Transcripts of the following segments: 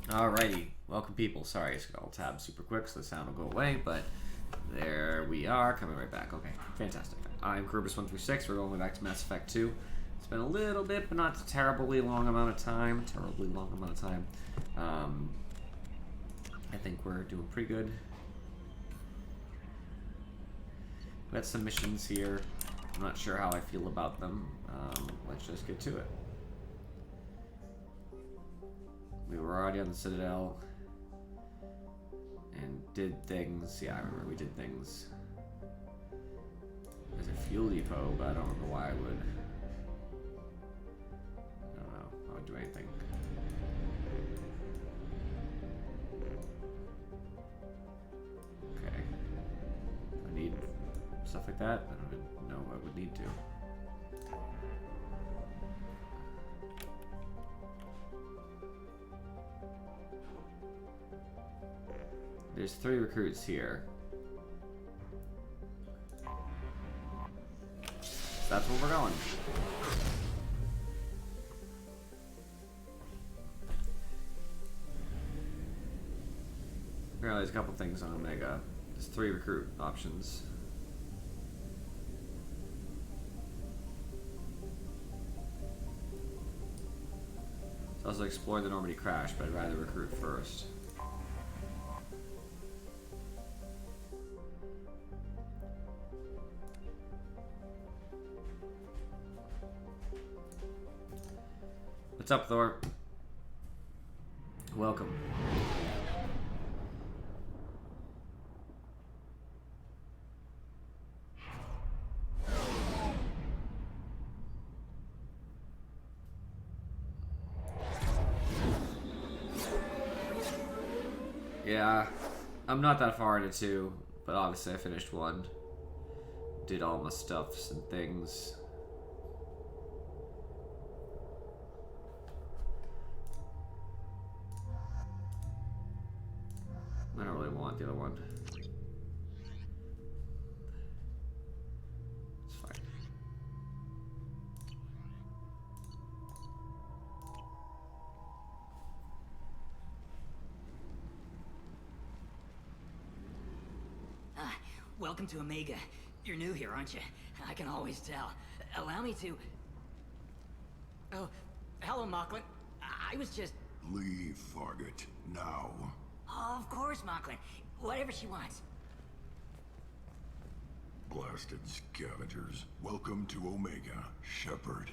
Alrighty, welcome people. Sorry, I just got all tabs super quick so the sound will go away, but there we are, coming right back. Okay, fantastic. I'm Kerubus136, we're going back to Mass Effect 2. It's been a little bit, but not a terribly long amount of time. I think we're doing pretty good. We got some missions here. I'm not sure how I feel about them. Let's just get to it. We were already on the Citadel and did things. Yeah, I remember we did things. There's a fuel depot, but I don't know why I would. I don't know. I would do anything. Okay. I need stuff like that. I don't even know I would need to. There's 3 recruits here. So that's where we're going. Apparently there's a couple things on Omega. There's 3 recruit options. Let's also explore the Normandy crash, but I'd rather recruit first. What's up, Thor? Welcome. Yeah, I'm not that far into 2, but obviously I finished 1. Did all my stuffs and things. I don't really want the other one. It's fine. Welcome to Omega. You're new here, aren't you? I can always tell. Allow me to... Oh, hello, Mocklin. I was just... Leave, Fargate. Now. Oh, of course, Mocklin. Whatever she wants. Blasted scavengers. Welcome to Omega, Shepard.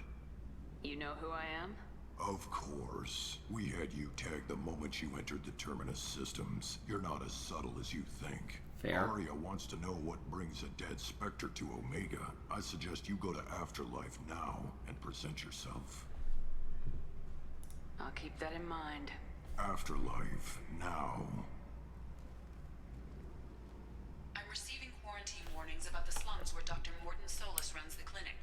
You know who I am? Of course. We had you tagged the moment you entered the Terminus systems. You're not as subtle as you think. Fair. Aria wants to know what brings a dead Spectre to Omega. I suggest you go to Afterlife now and present yourself. I'll keep that in mind. Afterlife now. I'm receiving quarantine warnings about the slums where Dr. Morton Solus runs the clinic.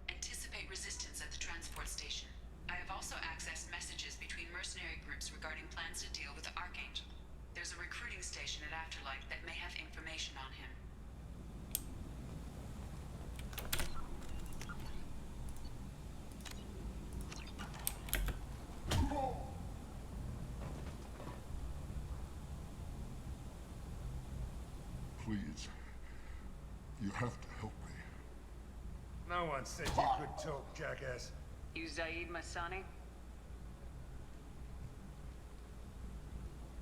Anticipate resistance at the transport station. I have also accessed messages between mercenary groups regarding plans to deal with the Archangel. There's a recruiting station at Afterlife that may have information on him. Please. You have to help me. No one said you could talk, jackass. You Zaid Masani?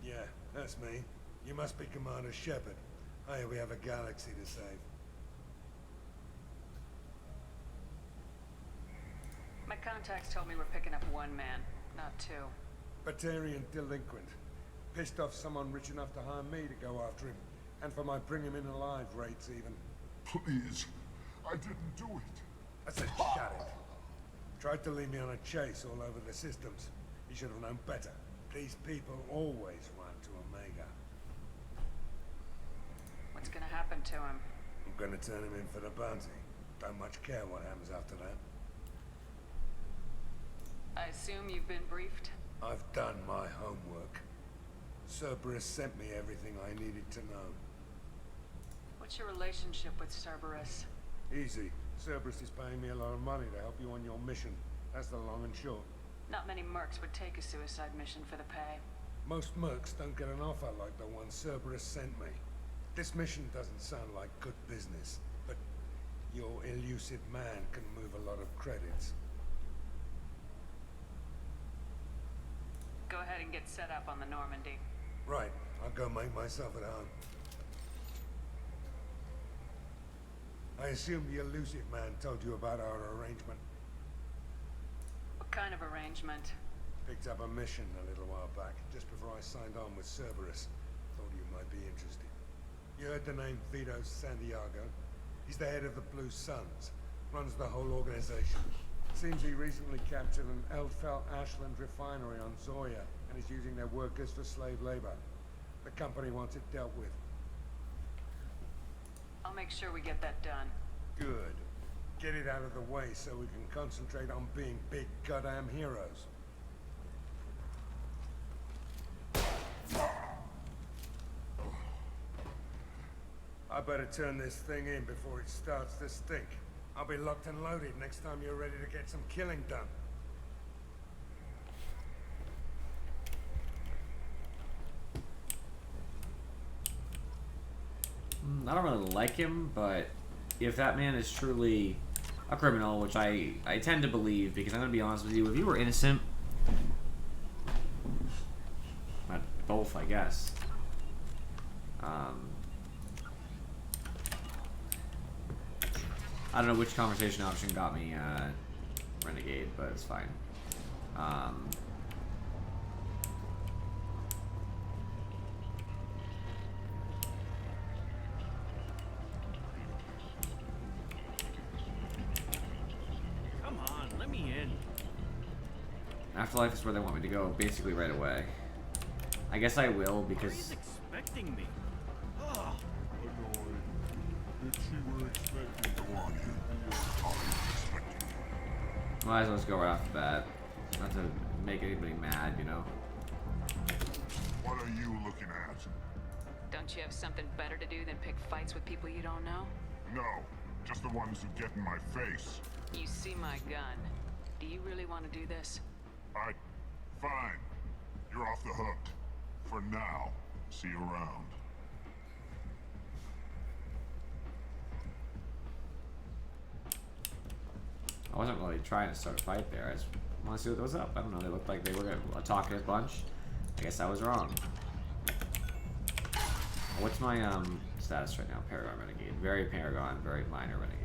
Yeah, that's me. You must be Commander Shepard. Hey, we have a galaxy to save. My contacts told me we're picking up 1 man, not 2. Batarian delinquent. Pissed off someone rich enough to hire me to go after him. And for my bring him in alive rates even. Please. I didn't do it. I said shut it. Tried to lead me on a chase all over the systems. He should have known better. These people always run to Omega. What's gonna happen to him? I'm gonna turn him in for the bounty. Don't much care what happens after that. I assume you've been briefed? I've done my homework. Cerberus sent me everything I needed to know. What's your relationship with Cerberus? Easy. Cerberus is paying me a lot of money to help you on your mission. That's the long and short. Not many mercs would take a suicide mission for the pay. Most mercs don't get an offer like the one Cerberus sent me. This mission doesn't sound like good business, but your elusive man can move a lot of credits. Go ahead and get set up on the Normandy. Right, I'll go make myself at home. I assume the elusive man told you about our arrangement. What kind of arrangement? Picked up a mission a little while back, just before I signed on with Cerberus. Thought you might be interested. You heard the name Vito Santiago? He's the head of the Blue Suns, runs the whole organization. Seems he recently captured an Eldfell Ashland refinery on Zoya, and is using their workers for slave labor. The company wants it dealt with. I'll make sure we get that done. Good. Get it out of the way so we can concentrate on being big goddamn heroes. I better turn this thing in before it starts to stink. I'll be locked and loaded next time you're ready to get some killing done. I don't really like him, but if that man is truly a criminal, which I tend to believe, because I'm gonna be honest with you, if you were innocent, both, I guess. I don't know which conversation option got me Renegade, but it's fine. Come on, let me in. Afterlife is where they want me to go, basically right away. I guess I will, because... He's expecting me. Oh, Might as well just go right off the bat. Not to make anybody mad, you know? What are you looking at? Don't you have something better to do than pick fights with people you don't know? No, just the ones who get in my face. You see my gun. Do you really want to do this? Fine. You're off the hook. For now. See you around. I wasn't really trying to start a fight there. I just want to see what was up. I don't know. They looked like they were a talkative bunch. I guess I was wrong. What's my status right now? Paragon Renegade. Very Paragon, very minor Renegade.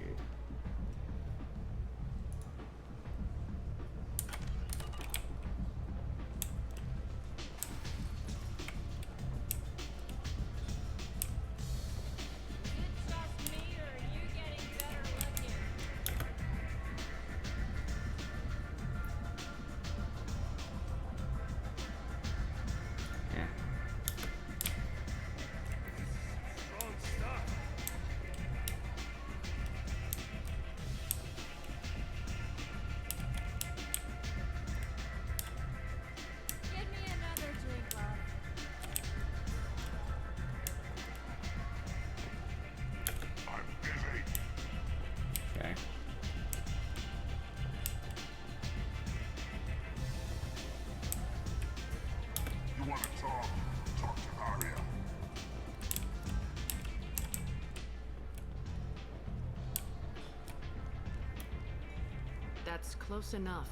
That's close enough.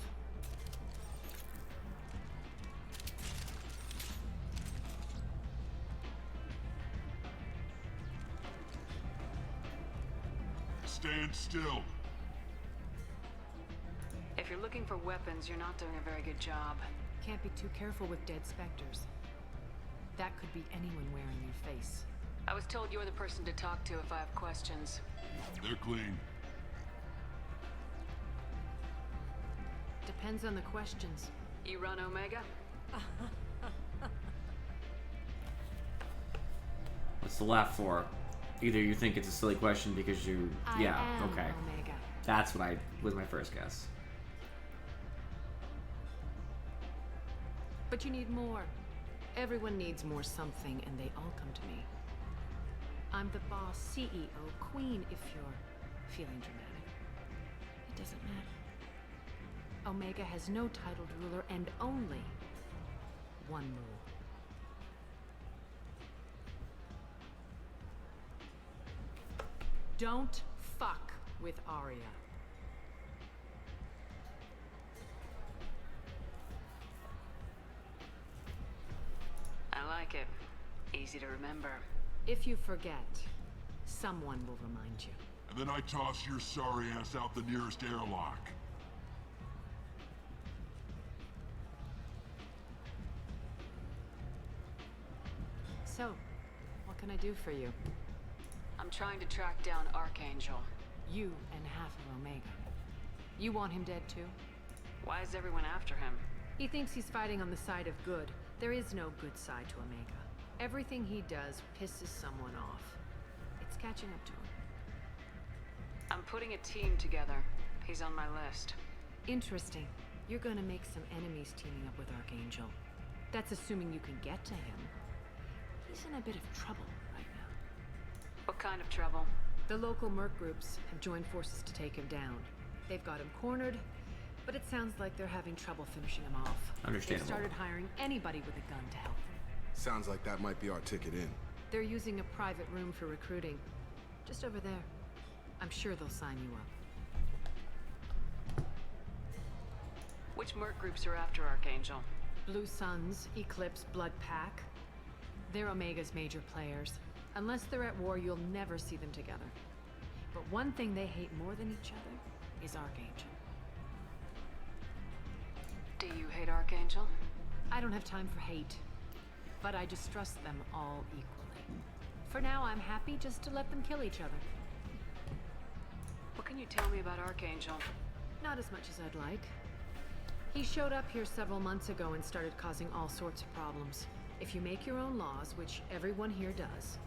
Stand still. If you're looking for weapons, you're not doing a very good job. Can't be too careful with dead specters. That could be anyone wearing your face. I was told you're the person to talk to if I have questions. They're clean. Depends on the questions. You run Omega? What's the laugh for? Either you think it's a silly question because you... yeah, I am okay. Omega. That's what was my first guess. But you need more. Everyone needs more something, and they all come to me. I'm the boss, CEO, queen, if you're feeling dramatic. It doesn't matter. Omega has no titled ruler and only one rule. Don't fuck with Arya. I like it. Easy to remember. If you forget, someone will remind you. And then I toss your sorry ass out the nearest airlock. So, what can I do for you? I'm trying to track down Archangel. You and half of Omega. You want him dead too? Why is everyone after him? He thinks he's fighting on the side of good. There is no good side to Omega. Everything he does pisses someone off. It's catching up to him. I'm putting a team together. He's on my list. Interesting. You're gonna make some enemies teaming up with Archangel. That's assuming you can get to him. He's in a bit of trouble right now. What kind of trouble? The local merc groups have joined forces to take him down. They've got him cornered, but it sounds like they're having trouble finishing him off. Understandable. They've started hiring anybody with a gun to help them. Sounds like that might be our ticket in. They're using a private room for recruiting. Just over there. I'm sure they'll sign you up. Which merc groups are after Archangel? Blue Suns, Eclipse, Blood Pack. They're Omega's major players. Unless they're at war, you'll never see them together. But one thing they hate more than each other is Archangel. Do you hate Archangel? I don't have time for hate, but I distrust them all equally. For now, I'm happy just to let them kill each other. What can you tell me about Archangel? Not as much as I'd like. He showed up here several months ago and started causing all sorts of problems. If you make your own laws, which everyone here does,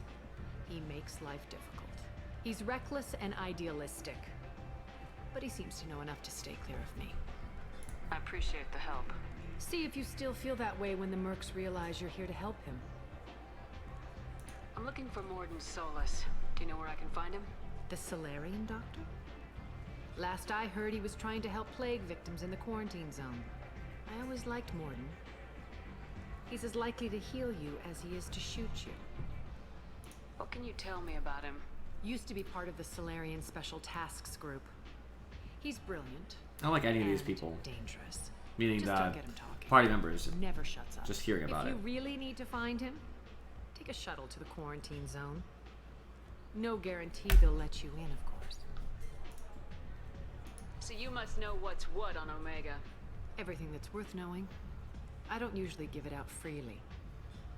he makes life difficult. He's reckless and idealistic, but he seems to know enough to stay clear of me. I appreciate the help. See if you still feel that way when the mercs realize you're here to help him. I'm looking for Morden Solus. Do you know where I can find him? The Solarian doctor? Last I heard, he was trying to help plague victims in the quarantine zone. I always liked Morden. He's as likely to heal you as he is to shoot you. What can you tell me about him? Used to be part of the Solarian Special Tasks Group. He's brilliant. I don't like any of these and people. dangerous. Meaning Just the don't get him talking. party members. Never shuts up. Just hearing about if it. you really need to find him, take a shuttle to the quarantine zone. No guarantee they'll let you in, of course. So you must know what's what on Omega. Everything that's worth knowing. I don't usually give it out freely.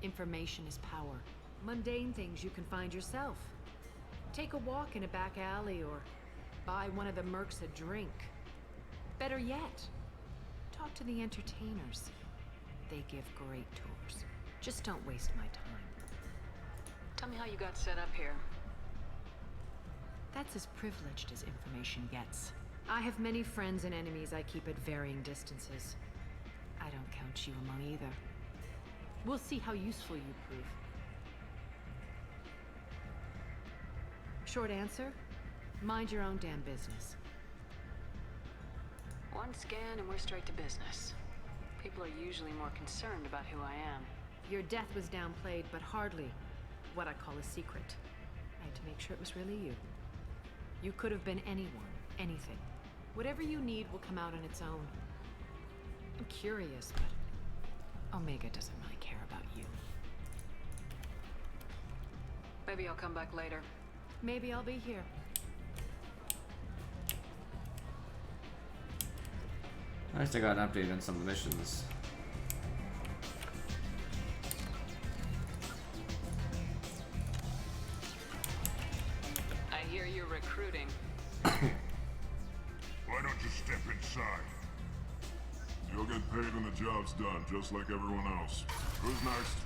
Information is power. Mundane things you can find yourself. Take a walk in a back alley or buy one of the mercs a drink. Better yet, talk to the entertainers. They give great tours. Just don't waste my time. Tell me how you got set up here. That's as privileged as information gets. I have many friends and enemies I keep at varying distances. I don't count you among either. We'll see how useful you prove. Short answer, mind your own damn business. One scan and we're straight to business. People are usually more concerned about who I am. Your death was downplayed, but hardly what I call a secret. I had to make sure it was really you. You could have been anyone, anything. Whatever you need will come out on its own. I'm curious, but Omega doesn't really care about you. Maybe I'll come back later. Maybe I'll be here. I still got an update on some of the missions. I hear you're recruiting. Why don't you step inside? You'll get paid when the job's done, just like everyone else. Who's next?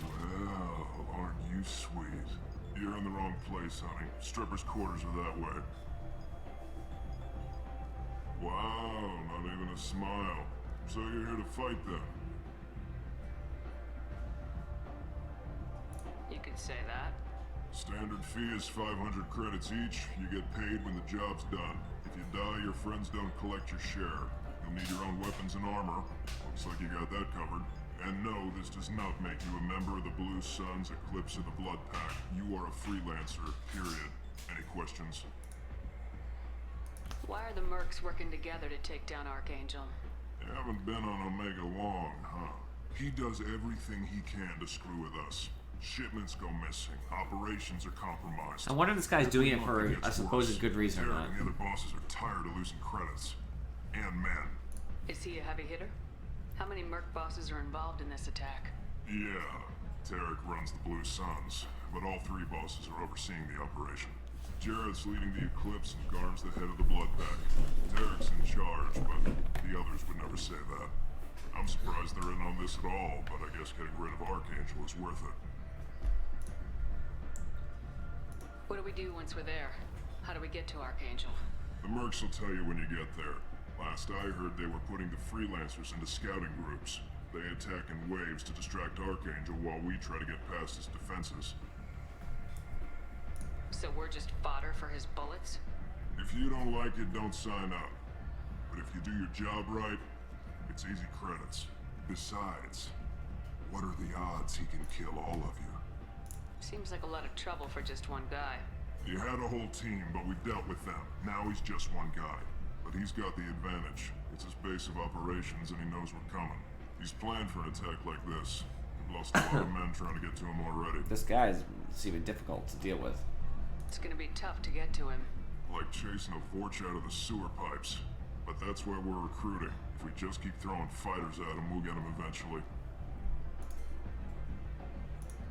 Well, aren't you sweet? You're in the wrong place, honey. Strippers' quarters are that way. Wow, not even a smile. So you're here to fight then? You could say that. Standard fee is 500 credits each. You get paid when the job's done. If you die, your friends don't collect your share. You'll need your own weapons and armor. Looks like you got that covered. And no, this does not make you a member of the Blue Suns, Eclipse, or the Blood Pack. You are a freelancer, period. Any questions? Why are the mercs working together to take down Archangel? You haven't been on Omega long, huh? He does everything he can to screw with us. Shipments go missing. Operations are compromised. I wonder if this guy's doing it Every for month a gets supposed worse. good reason or Derek not. and the other bosses are tired of losing credits. And men. Is he a heavy hitter? How many merc bosses are involved in this attack? Yeah, Tarek runs the Blue Suns, but all three bosses are overseeing the operation. Jared's leading the Eclipse and Garm's the head of the Blood Pack. Tarek's in charge, but the others would never say that. I'm surprised they're in on this at all, but I guess getting rid of Archangel is worth it. What do we do once we're there? How do we get to Archangel? The mercs will tell you when you get there. Last I heard, they were putting the freelancers into scouting groups. They attack in waves to distract Archangel while we try to get past his defenses. So we're just fodder for his bullets? If you don't like it, don't sign up. But if you do your job right, it's easy credits. Besides, what are the odds he can kill all of you? Seems like a lot of trouble for just one guy. You had a whole team, but we dealt with them. Now he's just one guy. But he's got the advantage. It's his base of operations and he knows we're coming. He's planned for an attack like this. We've lost a lot of men trying to get to him already. This guy's seeming difficult to deal with. It's gonna be tough to get to him. Like chasing a Vorch out of the sewer pipes. But that's why we're recruiting. If we just keep throwing fighters at him, we'll get him eventually.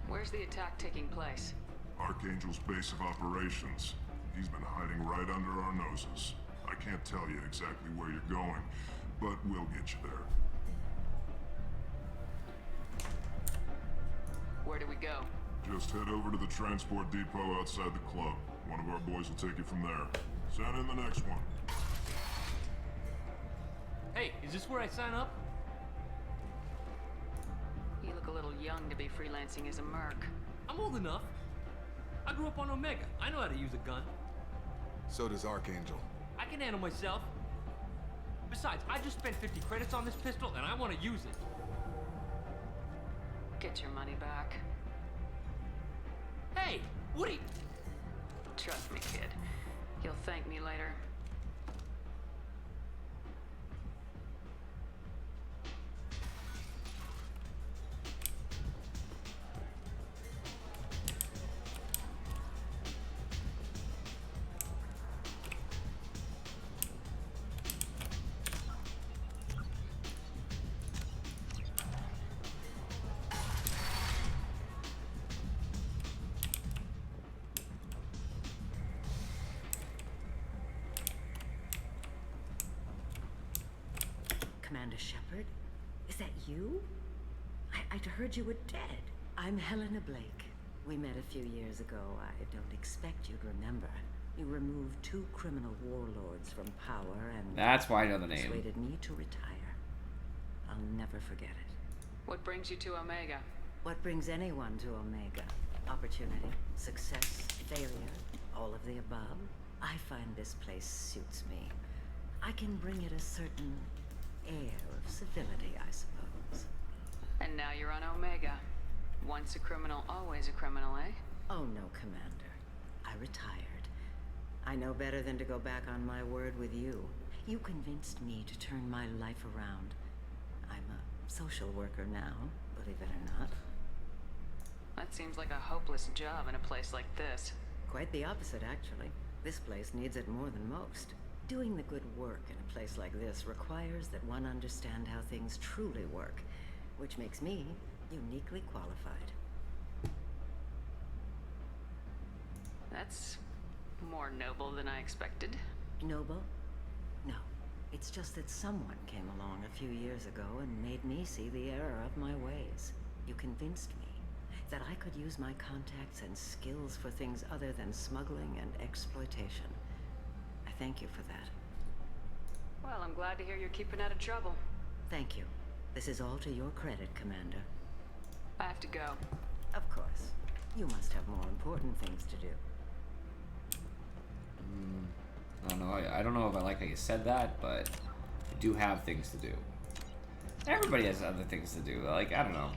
Where's the attack taking place? Archangel's base of operations. He's been hiding right under our noses. I can't tell you exactly where you're going, but we'll get you there. Where do we go? Just head over to the transport depot outside the club. One of our boys will take you from there. Send in the next one. Hey, is this where I sign up? You look a little young to be freelancing as a merc. I'm old enough. I grew up on Omega. I know how to use a gun. So does Archangel. I can handle myself. Besides, I just spent 50 credits on this pistol and I want to use it. Get your money back. Hey, Woody! Trust me, kid. You'll thank me later. Commander Shepard? Is that you? I'd heard you were dead. I'm Helena Blake. We met a few years ago. I don't expect you'd remember. You removed 2 criminal warlords from power and... That's why I know the name. ...persuaded me to retire. I'll never forget it. What brings you to Omega? What brings anyone to Omega? Opportunity, success, failure, all of the above. I find this place suits me. I can bring it a certain air of civility, I suppose. And now you're on Omega. Once a criminal, always a criminal, eh? Oh no, Commander. I retired. I know better than to go back on my word with you. You convinced me to turn my life around. I'm a social worker now, believe it or not. That seems like a hopeless job in a place like this. Quite the opposite, actually. This place needs it more than most. Doing the good work in a place like this requires that one understand how things truly work, which makes me uniquely qualified. That's more noble than I expected. Noble? No. It's just that someone came along a few years ago and made me see the error of my ways. You convinced me that I could use my contacts and skills for things other than smuggling and exploitation. I thank you for that. Well, I'm glad to hear you're keeping out of trouble. Thank you. This is all to your credit, Commander. I have to go. Of course. You must have more important things to do. I don't know. I don't know if I like how you said that, but I do have things to do. Everybody has other things to do. Like, I don't know.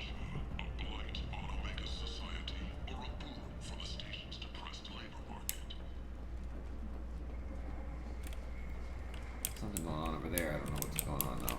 A blight on Omega's society, or a boon for the station's depressed labor market. Something going on over there. I don't know what's going on though.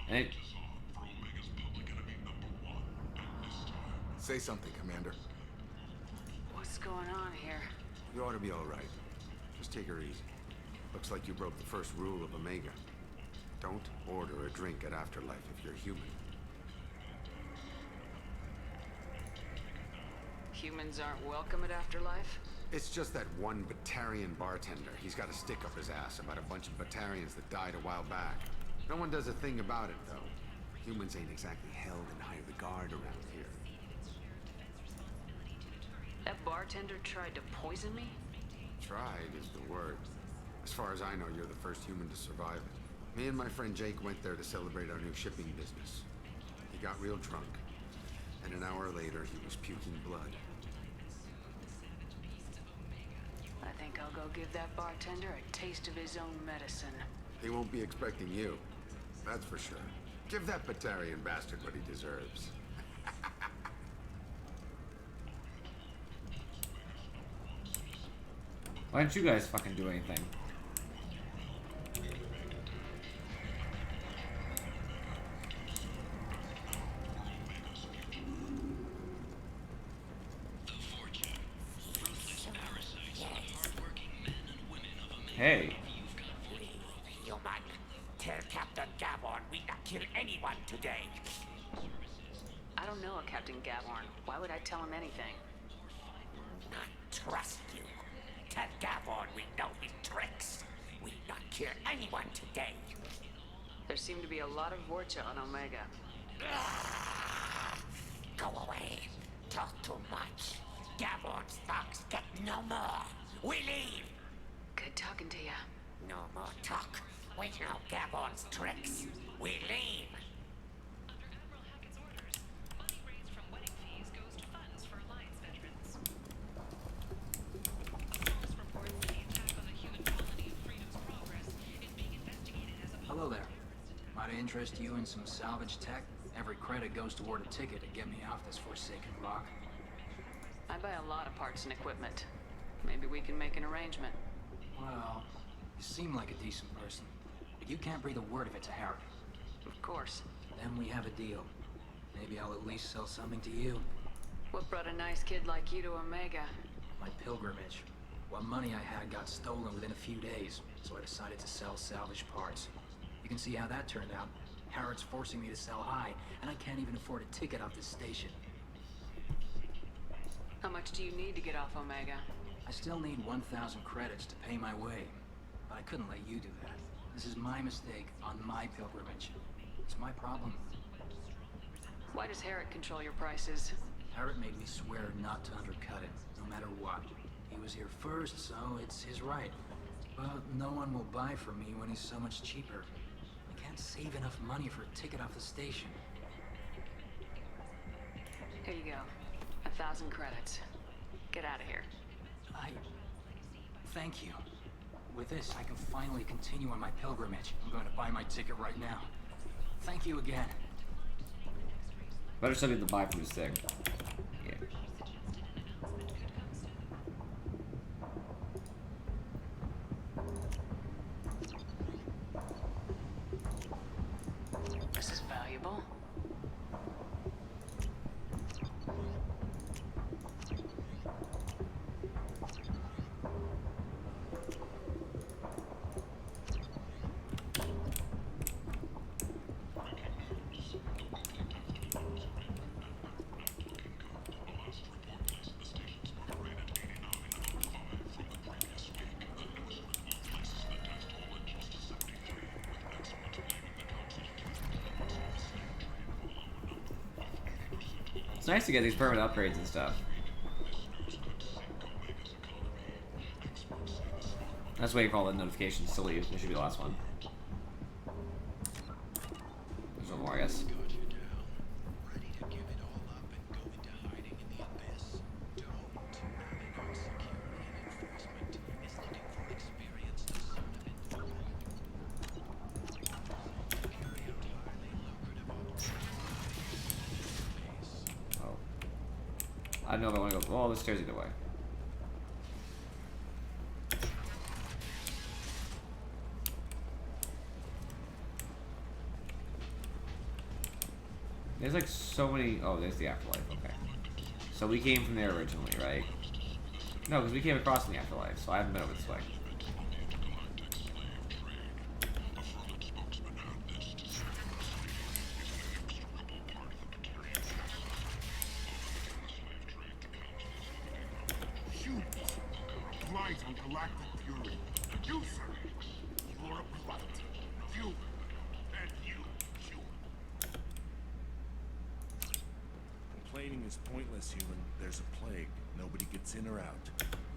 Hey. For Omega's public enemy #1, and this time. Say something, Commander. What's going on here? You ought to be all right. Just take her easy. Looks like you broke the first rule of Omega. Don't order a drink at Afterlife if you're human. Humans aren't welcome at Afterlife? It's just that one Batarian bartender. He's got a stick up his ass about a bunch of Batarians that died a while back. No one does a thing about it, though. Humans ain't exactly held in high regard around here. That bartender tried to poison me? Tried is the word. As far as I know, you're the first human to survive it. Me and my friend Jake went there to celebrate our new shipping business. He got real drunk, and an hour later he was puking blood. I think I'll go give that bartender a taste of his own medicine. He won't be expecting you. That's for sure. Give that Batarian bastard what he deserves. Why didn't you guys fucking do anything? Hey. Human. Tell Captain Gaborn we not kill anyone today. I don't know a Captain Gaborn. Why would I tell him anything? Not trust you. Tell Gaborn we know his tricks. We not kill anyone today. There seem to be a lot of Vorcha on Omega. Go away. Talk too much. Gaborn's thugs get no more. We leave. Good talking to ya. No more talk. We know Gaborn's tricks. We leave. Hello there. Might I interest you in some salvage tech? Every credit goes toward a ticket to get me off this forsaken rock. I buy a lot of parts and equipment. Maybe we can make an arrangement. Well, you seem like a decent person, but you can't breathe a word of it to Harry. Of course. Then we have a deal. Maybe I'll at least sell something to you. What brought a nice kid like you to Omega? My pilgrimage. What money I had got stolen within a few days, so I decided to sell salvage parts. You can see how that turned out. Harrod's forcing me to sell high, and I can't even afford a ticket off this station. How much do you need to get off Omega? I still need 1,000 credits to pay my way, but I couldn't let you do that. This is my mistake on my pilgrimage. It's my problem. Why does Harrod control your prices? Harrod made me swear not to undercut it, no matter what. He was here first, so it's his right. But no one will buy from me when he's so much cheaper. I can't save enough money for a ticket off the station. Here you go. 1,000 credits. Get out of here. Thank you. With this, I can finally continue on my pilgrimage. I'm going to buy my ticket right now. Thank you again. Better study the buy from this thing. Yeah. This is valuable. nice to get these permanent upgrades and stuff. That's waiting for all the notifications to leave. This should be the last one. There's one more, I guess. Oh. I don't know if I want to go all the stairs either way. There's like so many. Oh, there's the afterlife. Okay. So we came from there originally, right? No, because we came across in the afterlife, so I haven't been over this way. Humans relies on galactic fury. You, sir, you're a product. You and you. Complaining is pointless, human. There's a plague. Nobody gets in or out.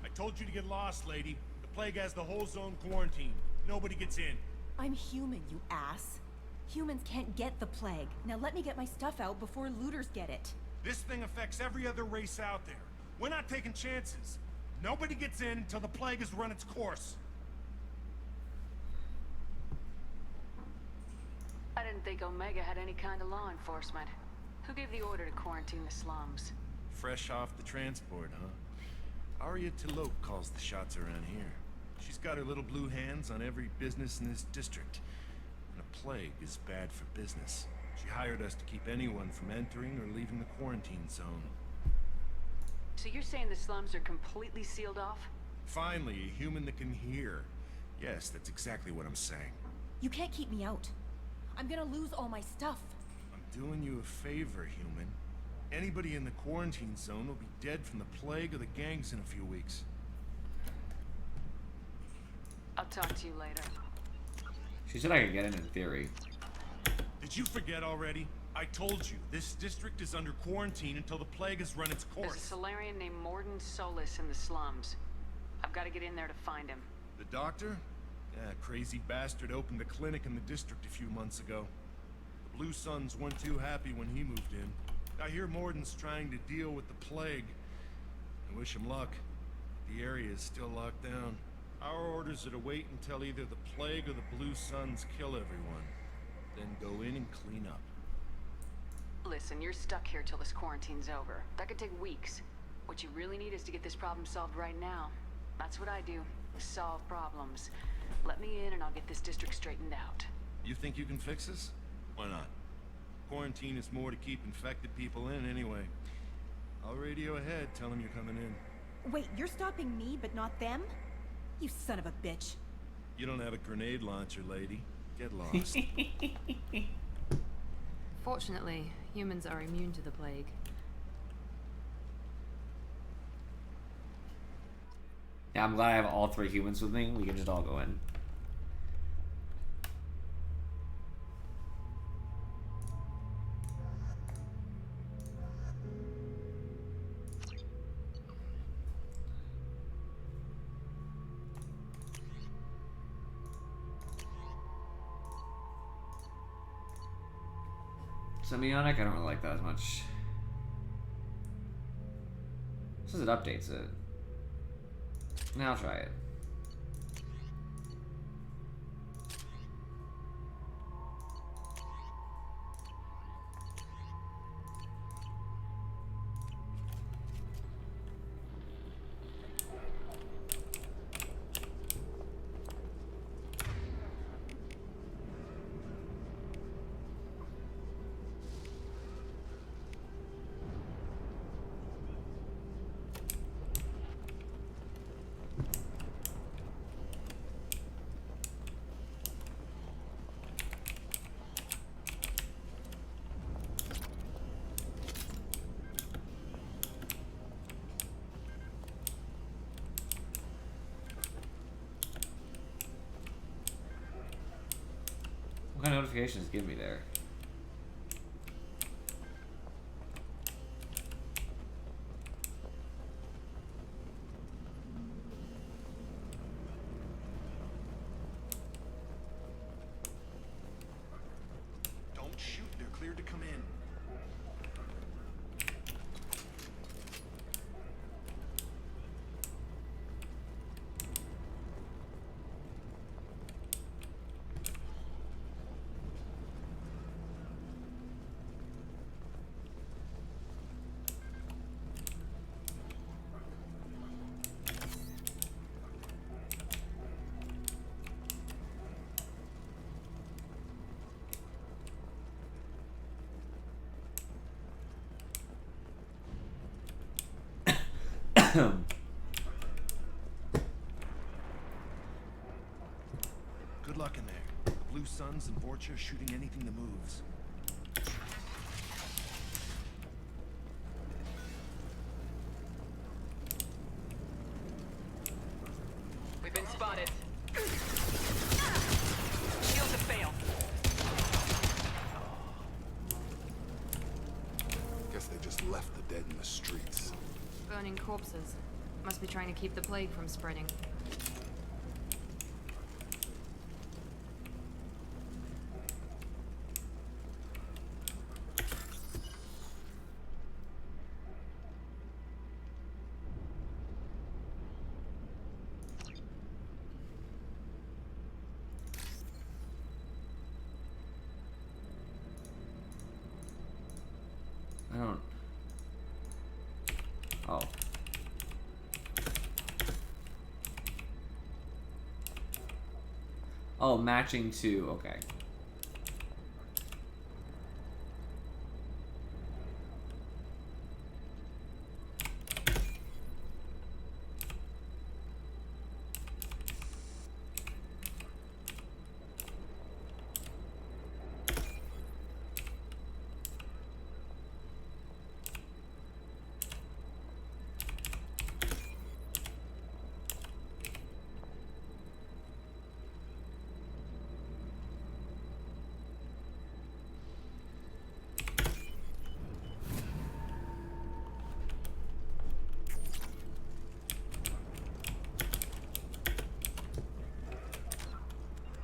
I told you to get lost, lady. The plague has the whole zone quarantined. Nobody gets in. I'm human, you ass. Humans can't get the plague. Now let me get my stuff out before looters get it. This thing affects every other race out there. We're not taking chances. Nobody gets in until the plague has run its course. I didn't think Omega had any kind of law enforcement. Who gave the order to quarantine the slums? Fresh off the transport, huh? Arya T'Loak calls the shots around here. She's got her little blue hands on every business in this district. And a plague is bad for business. She hired us to keep anyone from entering or leaving the quarantine zone. So you're saying the slums are completely sealed off? Finally, a human that can hear. Yes, that's exactly what I'm saying. You can't keep me out. I'm gonna lose all my stuff. I'm doing you a favor, human. Anybody in the quarantine zone will be dead from the plague or the gangs in a few weeks. I'll talk to you later. She said I could get in theory. Did you forget already? I told you, this district is under quarantine until the plague has run its There's a course. Solarian named Morden Solis in the slums. I've got to get in there to find him. The doctor? Yeah, crazy bastard opened a clinic in the district a few months ago. The Blue Suns weren't too happy when he moved in. I hear Morden's trying to deal with the plague. I wish him luck. The area is still locked down. Our orders are to wait until either the plague or the Blue Suns kill everyone. Then go in and clean up. Listen, you're stuck here till this quarantine's over. That could take weeks. What you really need is to get this problem solved right now. That's what I do. Solve problems. Let me in and I'll get this district straightened out. You think you can fix this? Why not? Quarantine is more to keep infected people in anyway. I'll radio ahead, tell them you're coming in. Wait, you're stopping me, but not them? You son of a bitch. You don't have a grenade launcher, lady. Get lost. Fortunately, humans are immune to the plague. Yeah, I'm glad I have all three humans with me. We can just all go in. Semiotic, I don't really like that as much. It says it updates it. Now I'll try it. What kind of notifications give me there? Good luck in there. The Blue Suns and Vorcha shooting anything that moves. We've been spotted. Shield to fail. Guess they just left the dead in the streets. Burning corpses. Must be trying to keep the plague from spreading. I don't... Oh. Oh, matching to... Okay.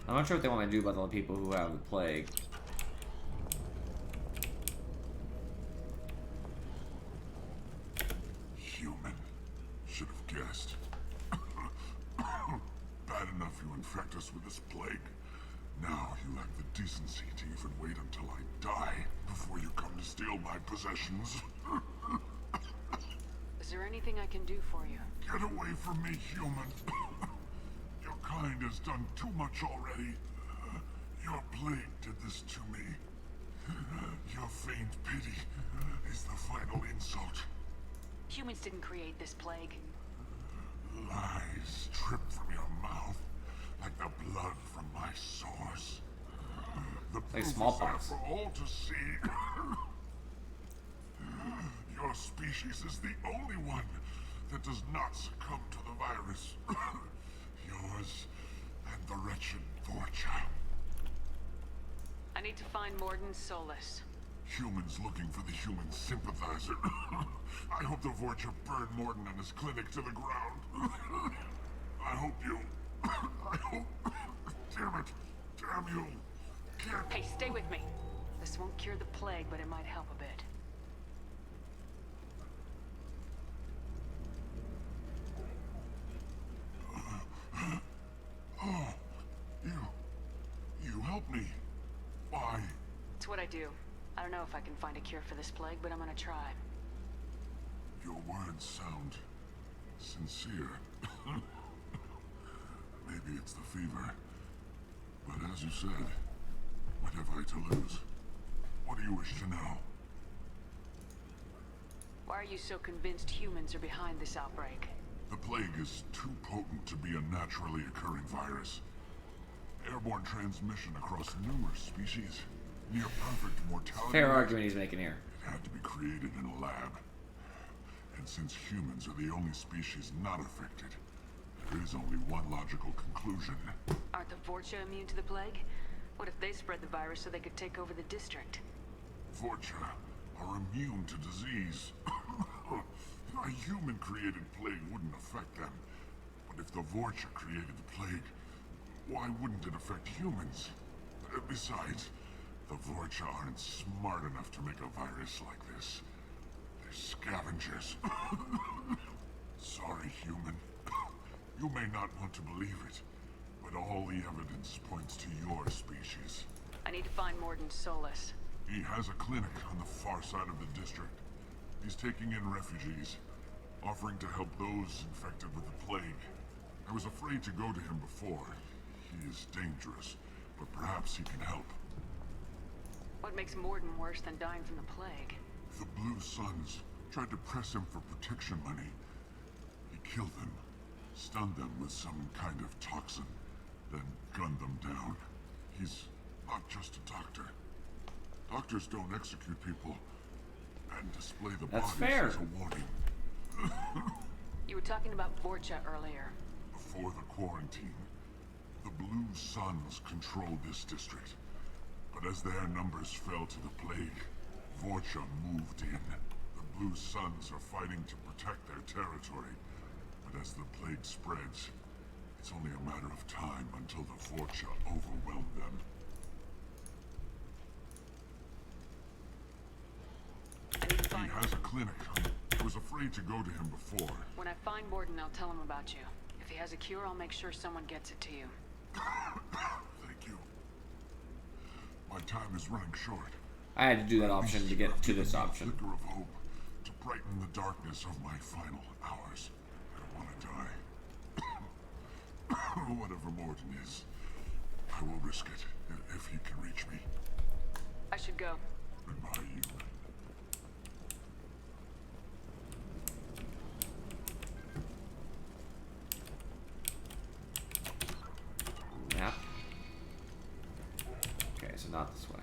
I'm not sure what they want to do about all the people who have the plague. Human. Should have guessed. Bad enough you infect us with this plague. Now you lack the decency to even wait until I die before you come to steal my possessions. Is there anything I can do for you? Get away from me, human. Your kind has done too much already. Your plague did this to me. Your faint pity is the final insult. Humans didn't create this plague. Lies drip from your mouth like the blood from my sores. The proof is there for all to see. Your species is the only one that does not succumb to the virus. Yours and the wretched Vorcha. I need to find Morden Solus. Humans looking for the human sympathizer. I hope the Vorcha burn Morden and his clinic to the ground. I hope you... I hope... Damn it. Damn you. Can't... Hey, stay with me. This won't cure the plague, but it might help a bit. Oh, you helped me. Why? It's what I do. I don't know if I can find a cure for this plague, but I'm gonna try. Your words sound sincere. Maybe it's the fever. But as you said, what have I to lose? What do you wish to know? Why are you so convinced humans are behind this outbreak? The plague is too potent to be a naturally occurring virus. Airborne transmission across numerous species. Near perfect mortality. Fair argument he's making here. It had to be created in a lab. And since humans are the only species not affected, there is only one logical conclusion. Aren't the Vorcha immune to the plague? What if they spread the virus so they could take over the district? Vorcha are immune to disease. A human-created plague wouldn't affect them. But if the Vorcha created the plague, why wouldn't it affect humans? Besides, the Vorcha aren't smart enough to make a virus like this. They're scavengers. Sorry, human. You may not want to believe it, but all the evidence points to your species. I need to find Morden Solus. He has a clinic on the far side of the district. He's taking in refugees, offering to help those infected with the plague. I was afraid to go to him before. He is dangerous, but perhaps he can help. What makes Morden worse than dying from the plague? The Blue Suns tried to press him for protection money. kill them, stun them with some kind of toxin, then gun them down. He's not just a doctor. Doctors don't execute people and display the That's bodies fair. as a warning. You were talking about Vorcha earlier. Before the quarantine, the Blue Suns controlled this district. But as their numbers fell to the plague, Vorcha moved in. The Blue Suns are fighting to protect their territory. But as the plague spreads, it's only a matter of time until the Vorcha overwhelm them. He has a clinic. I was afraid to go to him before. When I find Morden, I'll tell him about you. If he has a cure, I'll make sure someone gets it to you. Thank you. My time is running short. I had to do that option to get to this option. Flicker of hope to brighten the darkness of my final hours. I don't want to die. Whatever Morden is, I will risk it if he can reach me. I should go. Goodbye, you. Map. Okay, so not this way.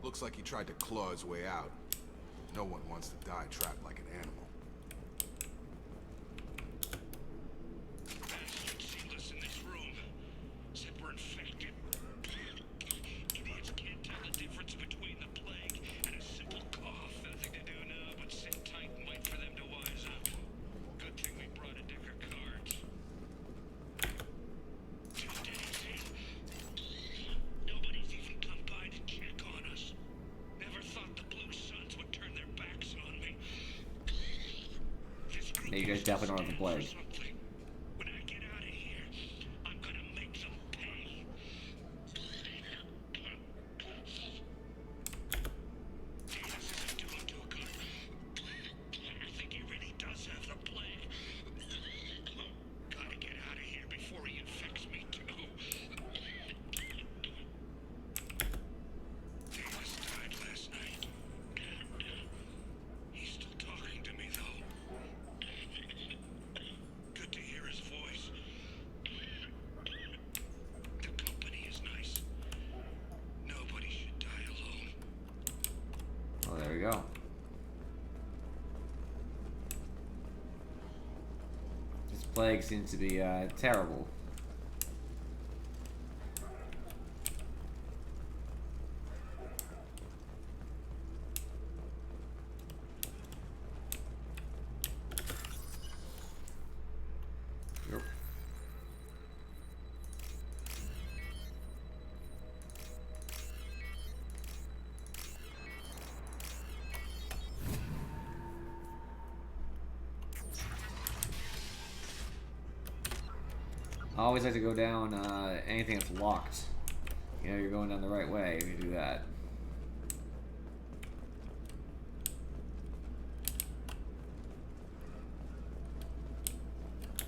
Looks like he tried to claw his way out. No one wants to die trapped like an animal. Sealess in this room. Said we're infected. Idiots can't tell the difference between the plague and a simple cough. Nothing to do now but sit tight and wait for them to wise up. Good thing we brought a deck of cards. 2 days in. Nobody's even come by to check on us. Never thought the Blue Suns would turn their backs on me. This group Yeah, you guys definitely don't have the plague. when I get out of here, I'm gonna make them pay. Davis isn't doing too good. I think he really does have the plague. Gotta get out of here before he infects me too. Davis died last night. He's still talking to me though. Good to hear his voice. The company is nice. Nobody should die alone. Oh, there we go. This plague seems to be terrible. Yep. I always like to go down anything that's locked. You know, you're going down the right way if you do that.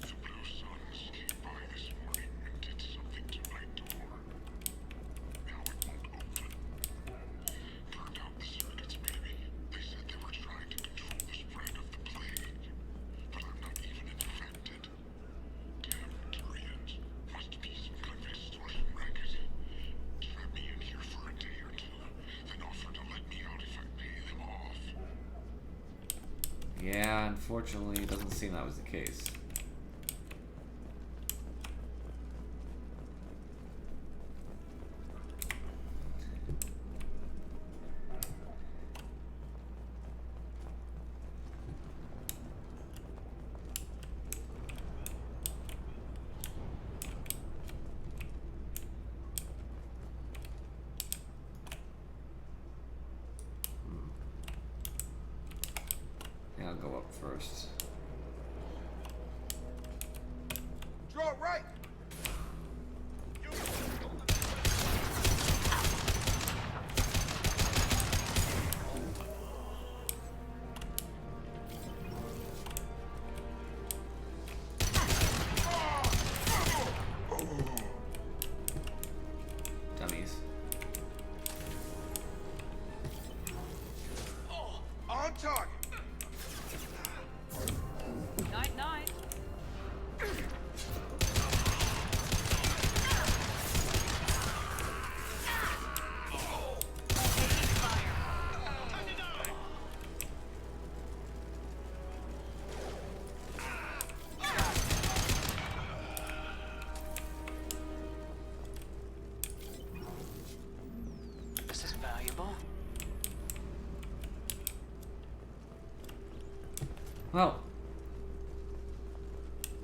The Blue Suns came by this morning and did something to my door. Now it won't open. Burned out the circuits, maybe. They said they were trying to control the spread of the plague. But I'm not even infected. Damn Turians. Must be some kind of extortion racket. Trap me in here for a day or two, then offer to let me out if I pay them off. Yeah, unfortunately, it doesn't seem that was the case. think I'll go up first. Draw right! Dummies. On target! Night, night. This is valuable. Well,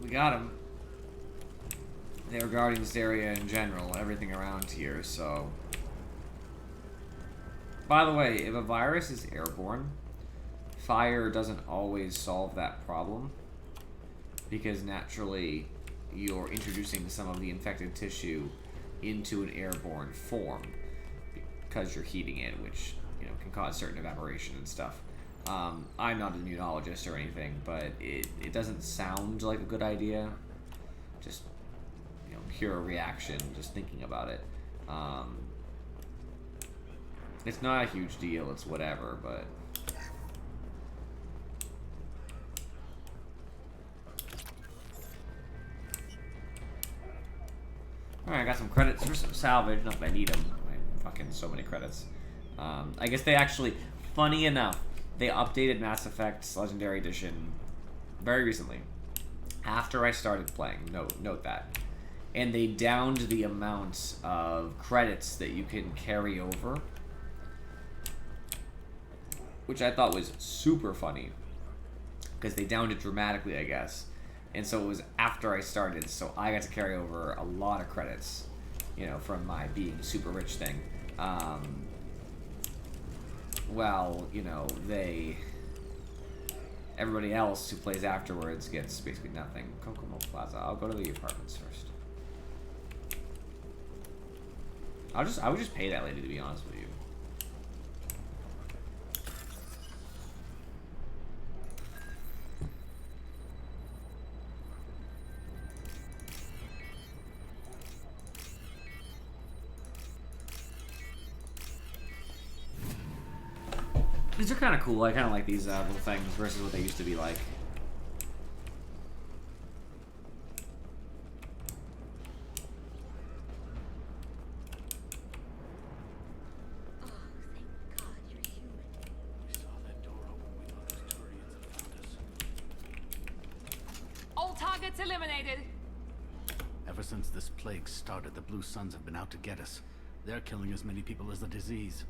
we got them. They were guarding this area in general, everything around here, so... By the way, if a virus is airborne, fire doesn't always solve that problem, because naturally you're introducing some of the infected tissue into an airborne form because you're heating it, which, you know, can cause certain evaporation and stuff. I'm not an immunologist or anything, but it doesn't sound like a good idea. Just, you know, pure reaction, just thinking about it. It's not a huge deal, it's whatever, but... Alright, I got some credits for some salvage, not that I need them. Fucking so many credits. I guess they actually, funny enough, they updated Mass Effect's Legendary Edition very recently, after I started playing. Note that. And they downed the amount of credits that you can carry over, which I thought was super funny, because they downed it dramatically, I guess. And so it was after I started, so I got to carry over a lot of credits, you know, from my being super rich thing. Well, you know, everybody else who plays afterwards gets basically nothing. Kokomo Plaza. I'll go to the apartments first. I would just pay that lady, to be honest with you. These are kind of cool. I kind of like these little things versus what they used to be like. All targets eliminated. Ever since this plague started, the Blue Suns have been out to get us. They're killing as many people as the disease.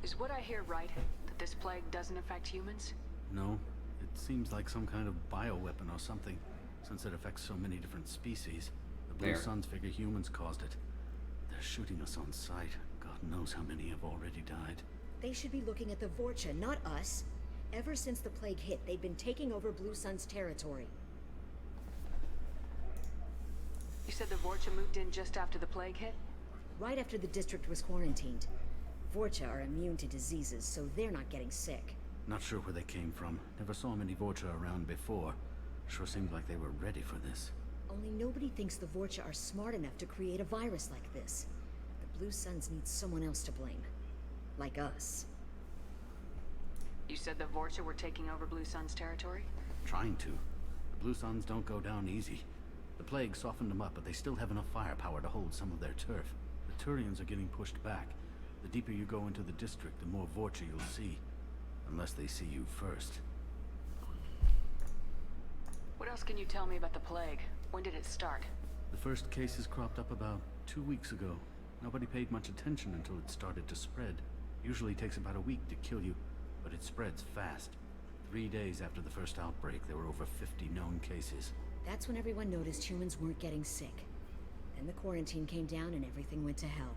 Is what I hear right? That this plague doesn't affect humans? No, it seems like some kind of bioweapon or something, since it affects so many different species. The Blue Suns figure humans caused it. They're shooting us on sight. God knows how many have already died. They should be looking at the Vorcha, not us. Ever since the plague hit, they've been taking over Blue Sun's territory. You said the Vorcha moved in just after the plague hit? Right after the district was quarantined. Vorcha are immune to diseases, so they're not getting sick. Not sure where they came from. Never saw many Vorcha around before. Sure seemed like they were ready for this. Only nobody thinks the Vorcha are smart enough to create a virus like this. The Blue Suns need someone else to blame. Like us. You said the Vorcha were taking over Blue Sun's territory? Trying to. The Blue Suns don't go down easy. The plague softened them up, but they still have enough firepower to hold some of their turf. The Turians are getting pushed back. The deeper you go into the district, the more Vorcha you'll see. Unless they see you first. What else can you tell me about the plague? When did it start? The first cases cropped up about 2 weeks ago. Nobody paid much attention until it started to spread. Usually takes about a week to kill you, but it spreads fast. 3 days after the first outbreak, there were over 50 known cases. That's when everyone noticed humans weren't getting sick. Then the quarantine came down and everything went to hell.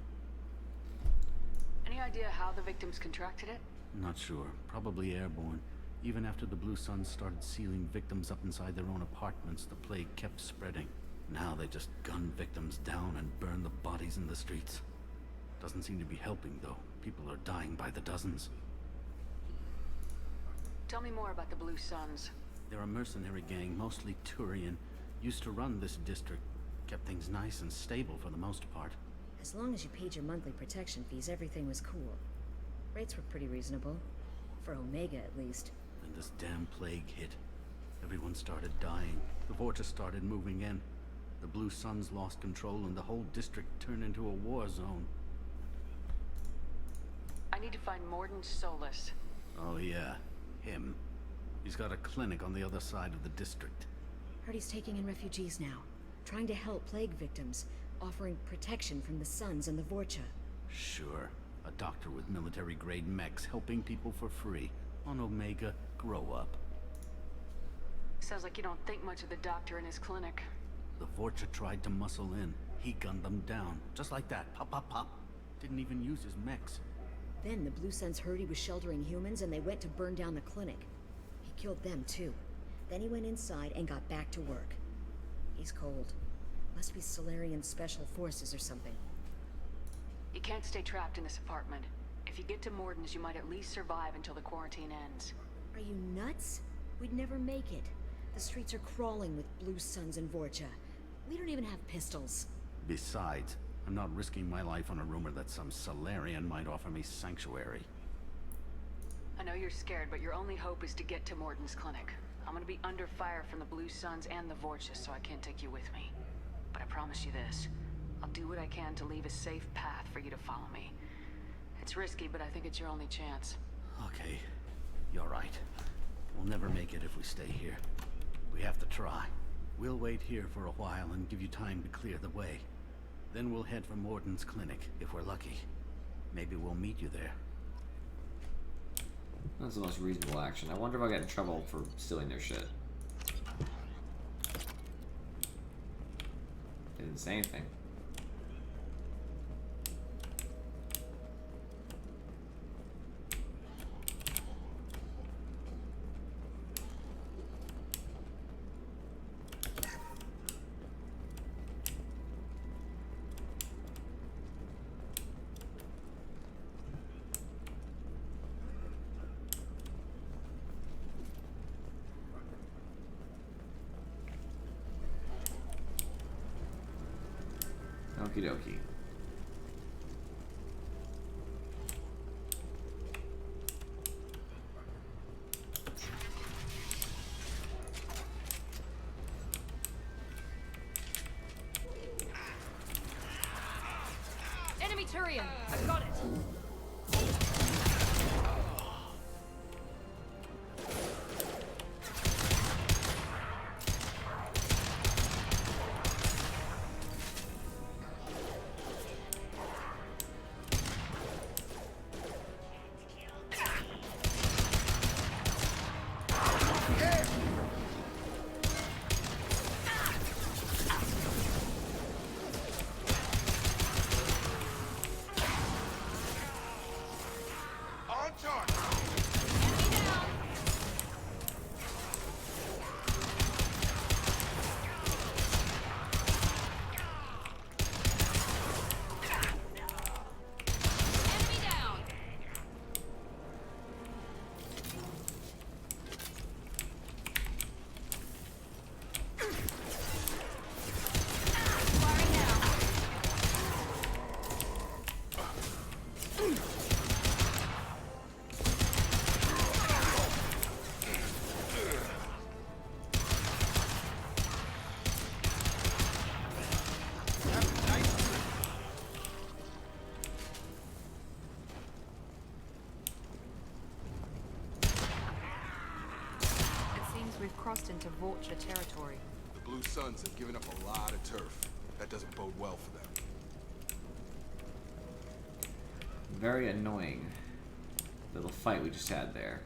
Any idea how the victims contracted it? Not sure. Probably airborne. Even after the Blue Suns started sealing victims up inside their own apartments, the plague kept spreading. Now they just gun victims down and burn the bodies in the streets. Doesn't seem to be helping, though. People are dying by the dozens. Tell me more about the Blue Suns. They're a mercenary gang, mostly Turian. Used to run this district. Kept things nice and stable for the most part. As long as you paid your monthly protection fees, everything was cool. Rates were pretty reasonable. For Omega, at least. And this damn plague hit. Everyone started dying. The Vorta started moving in. The Blue Suns lost control and the whole district turned into a war zone. I need to find Mordin Solus. Oh yeah, him. He's got a clinic on the other side of the district. Heard he's taking in refugees now. Trying to help plague victims. Offering protection from the Suns and the Vorcha. Sure. A doctor with military-grade mechs helping people for free. On Omega, grow up. Sounds like you don't think much of the doctor and his clinic. The Vorcha tried to muscle in. He gunned them down. Just like that. Pop, pop, pop. Didn't even use his mechs. Then the Blue Suns heard he was sheltering humans and they went to burn down the clinic. He killed them too. Then he went inside and got back to work. He's cold. Must be Solarian Special Forces or something. You can't stay trapped in this apartment. If you get to Mordin's, you might at least survive until the quarantine ends. Are you nuts? We'd never make it. The streets are crawling with Blue Suns and Vorcha. We don't even have pistols. Besides, I'm not risking my life on a rumor that some Solarian might offer me sanctuary. I know you're scared, but your only hope is to get to Mordin's clinic. I'm gonna be under fire from the Blue Suns and the Vorcha, so I can't take you with me. But I promise you this. I'll do what I can to leave a safe path for you to follow me. It's risky, but I think it's your only chance. Okay, you're right. We'll never make it if we stay here. We have to try. We'll wait here for a while and give you time to clear the way. Then we'll head for Mordin's clinic, if we're lucky. Maybe we'll meet you there. That's the most reasonable action. I wonder if I'll get in trouble for stealing their shit. They didn't say anything. Okie dokie. Enemy Turian! I've got it! We've crossed into Vorcha territory. The Blue Suns have given up a lot of turf. That doesn't bode well for them. Very annoying little fight we just had there.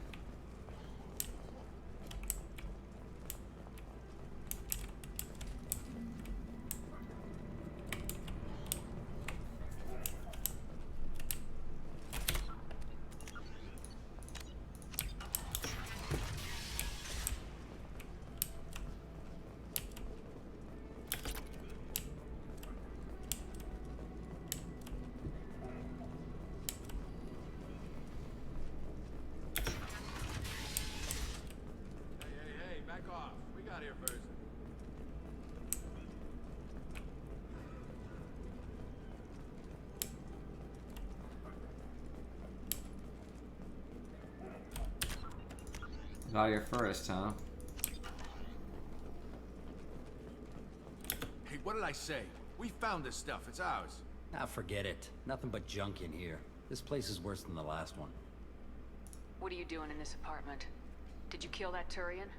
off. We got here first. Got here first, huh? Hey, what did I say? We found this stuff. It's ours. Ah, forget it. Nothing but junk in here. This place is worse than the last one. What are you doing in this apartment? Did you kill that Turian?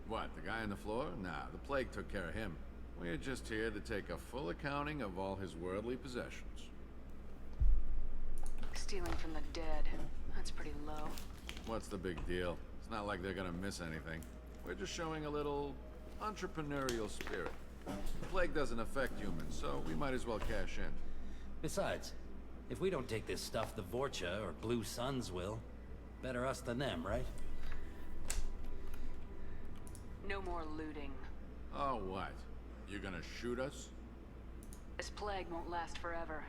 What, the guy on the floor? Nah, the plague took care of him. We're just here to take a full accounting of all his worldly possessions. Stealing from the dead. That's pretty low. What's the big deal? It's not like they're gonna miss anything. We're just showing a little entrepreneurial spirit. The plague doesn't affect humans, so we might as well cash in. Besides, if we don't take this stuff, the Vorcha or Blue Suns will. Better us than them, right? No more looting. Oh, what? You gonna shoot us? This plague won't last forever.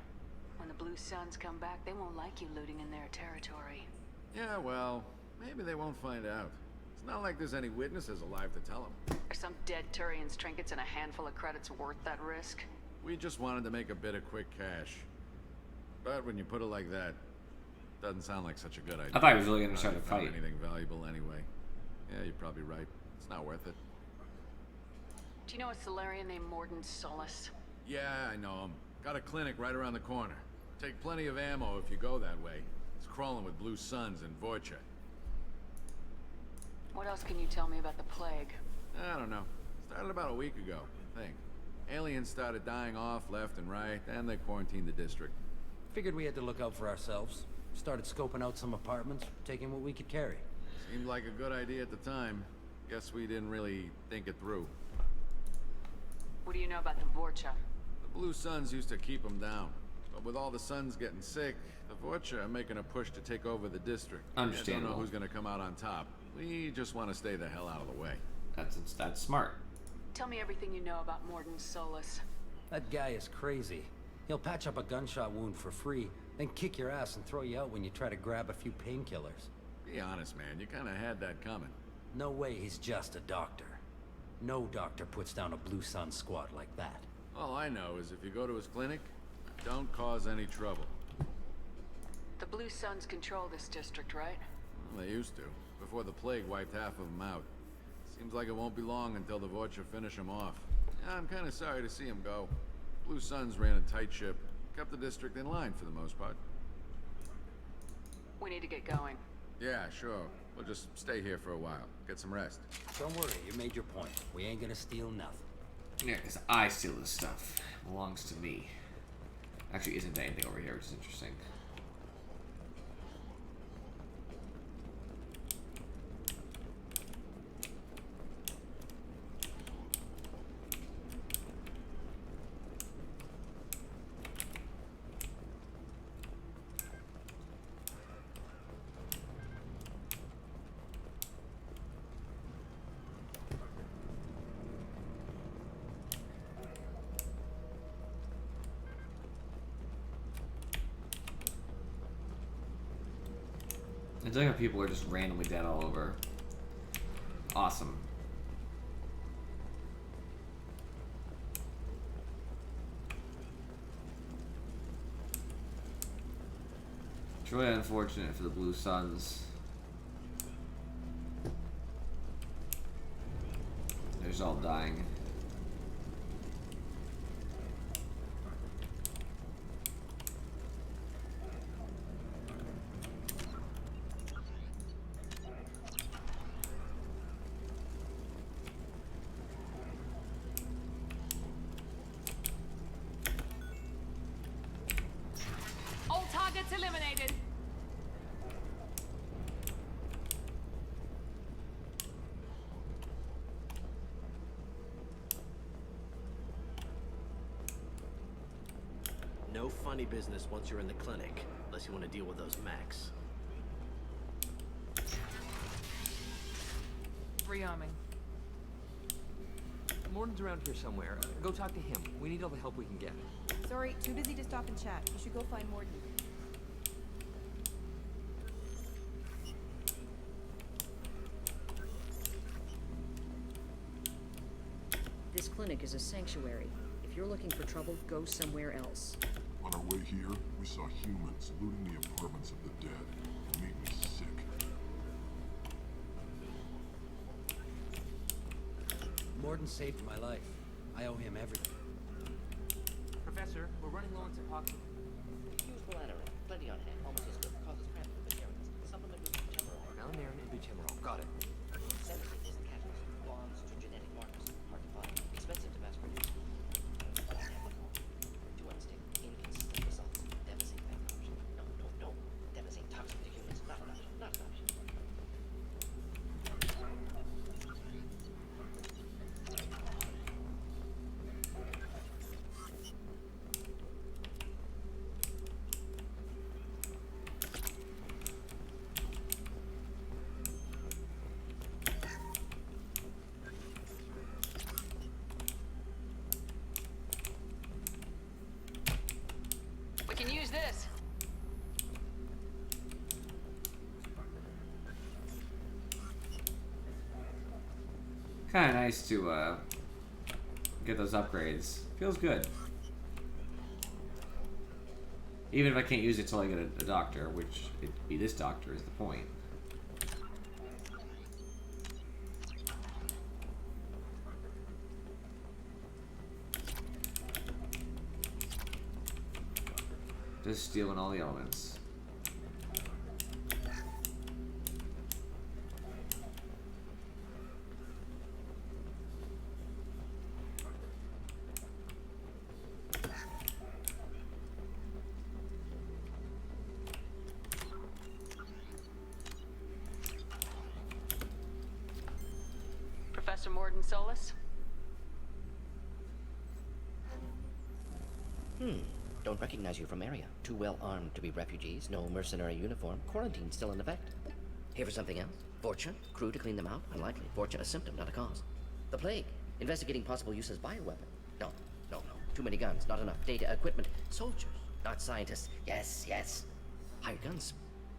When the Blue Suns come back, they won't like you looting in their territory. Yeah, well, maybe they won't find out. It's not like there's any witnesses alive to tell them. Are some dead Turian's trinkets and a handful of credits worth that risk? We just wanted to make a bit of quick cash. But when you put it like that, doesn't sound like such a good idea. I thought he was really gonna try to Not found fight. anything valuable anyway. Yeah, you're probably right. It's not worth it. Do you know a Solarian named Morden Solus? Yeah, I know him. Got a clinic right around the corner. Take plenty of ammo if you go that way. It's crawling with Blue Suns and Vorcha. What else can you tell me about the plague? I don't know. Started about a week ago, I think. Aliens started dying off left and right, and they quarantined the district. Figured we had to look out for ourselves. Started scoping out some apartments, taking what we could carry. Seemed like a good idea at the time. Guess we didn't really think it through. What do you know about the Vorcha? The Blue Suns used to keep them down. But with all the Suns getting sick, the Vorcha are making a push to take over the district. Understandable. Don't know who's gonna come out on top. We just want to stay the hell out of the way. That's smart. Tell me everything you know about Morden Solus. That guy is crazy. He'll patch up a gunshot wound for free, then kick your ass and throw you out when you try to grab a few painkillers. Be honest, man. You kind of had that coming. No way he's just a doctor. No doctor puts down a Blue Sun squad like that. All I know is if you go to his clinic, don't cause any trouble. The Blue Suns control this district, right? Well, they used to, before the plague wiped half of them out. Seems like it won't be long until the Vorcha finish them off. Yeah, I'm kind of sorry to see him go. Blue Suns ran a tight ship, kept the district in line for the most part. We need to get going. Yeah, sure. We'll just stay here for a while, get some rest. Don't worry, you made your point. We ain't gonna steal nothing. Yeah, because I steal this stuff. It belongs to me. Actually, isn't anything over here, which is interesting. It's like how people are just randomly dead all over. Awesome. It's really unfortunate for the Blue Suns. They're just all dying. All targets eliminated. No funny business once you're in the clinic, unless you want to deal with those mechs. Rearming. Morden's around here somewhere. Go talk to him. We need all the help we can get. Sorry, too busy to stop and chat. You should go find Morden. clinic is a sanctuary. If you're looking for trouble, go somewhere else. On our way here, we saw humans looting the apartments of the dead. It made me sick. Morden saved my life. I owe him everything. Professor, we're running low on Tipoxi. Use Melanorin. Plenty on hand. Almost as good. Causes cramp with vegetarians. Supplement with butyrool. Melanorin and butyrool. Got it. Sedative is the catalyst. Bonds to genetic markers. Hard to find. Expensive to mass produce. Unethical. Too unstable. Inconsistent results. Devastating bad option. No. Devastating toxic to humans. Not an option. Not an option. We can use this. Kind of nice to get those upgrades. Feels good. Even if I can't use it till I get a doctor, which it'd be this doctor is the point. Just stealing all the elements. Professor Morden Solus? Don't recognize you from area. Too well armed to be refugees. No mercenary uniform. Quarantine still in effect. Here for something else? Vorcha? Crew to clean them out? Unlikely. Vorcha a symptom, not a cause. The plague. Investigating possible use as bioweapon. No. Too many guns. Not enough data, equipment. Soldiers, not scientists. Yes. Hired guns.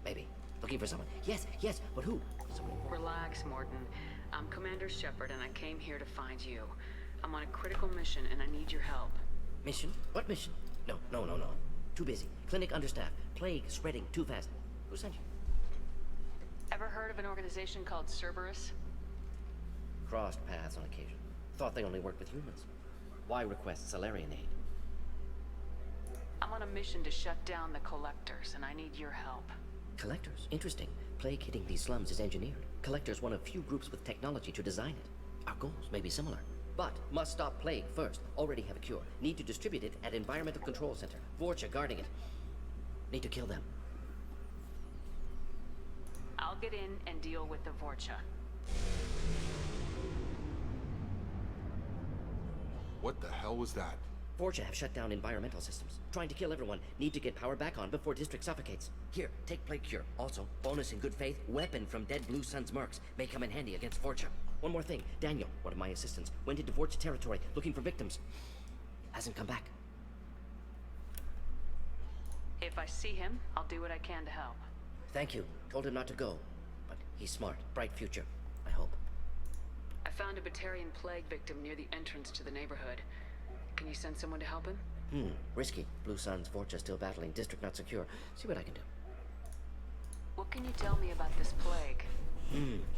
Maybe. Looking for someone. Yes. But who? Someone. Relax, Morden. I'm Commander Shepard, and I came here to find you. I'm on a critical mission, and I need your help. Mission? What mission? No. Too busy. Clinic understaffed. Plague spreading too fast. Who sent you? Ever heard of an organization called Cerberus? Crossed paths on occasion. Thought they only worked with humans. Why request Salarian aid? I'm on a mission to shut down the Collectors, and I need your help. Collectors? Interesting. Plague hitting these slums is engineered. Collectors one of few groups with technology to design it. Our goals may be similar. But must stop plague first. Already have a cure. Need to distribute it at Environmental Control Center. Vorcha guarding it. Need to kill them. I'll get in and deal with the Vorcha. What the hell was that? Vorcha have shut down environmental systems. Trying to kill everyone. Need to get power back on before district suffocates. Here, take plague cure. Also, bonus in good faith, weapon from dead Blue Sun's mercs. May come in handy against Vorcha. One more thing. Daniel, one of my assistants, went into Vorcha territory looking for victims. Hasn't come back. If I see him, I'll do what I can to help. Thank you. Told him not to go. But he's smart. Bright future. I hope. I found a Batarian plague victim near the entrance to the neighborhood. Can you send someone to help him? Risky. Blue Sun's Vorcha still battling. District not secure. See what I can do. What can you tell me about this plague?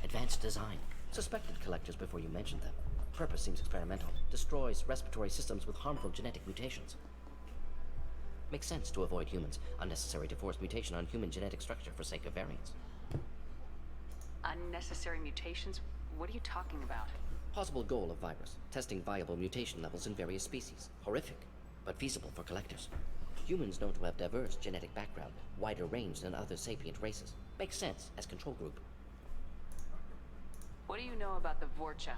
Advanced design. Suspected collectors before you mentioned them. Purpose seems experimental. Destroys respiratory systems with harmful genetic mutations. Makes sense to avoid humans. Unnecessary to force mutation on human genetic structure for sake of variants. Unnecessary mutations? What are you talking about? Possible goal of virus. Testing viable mutation levels in various species. Horrific, but feasible for collectors. Humans known to have diverse genetic background, wider range than other sapient races. Makes sense as control group. What do you know about the Vorcha?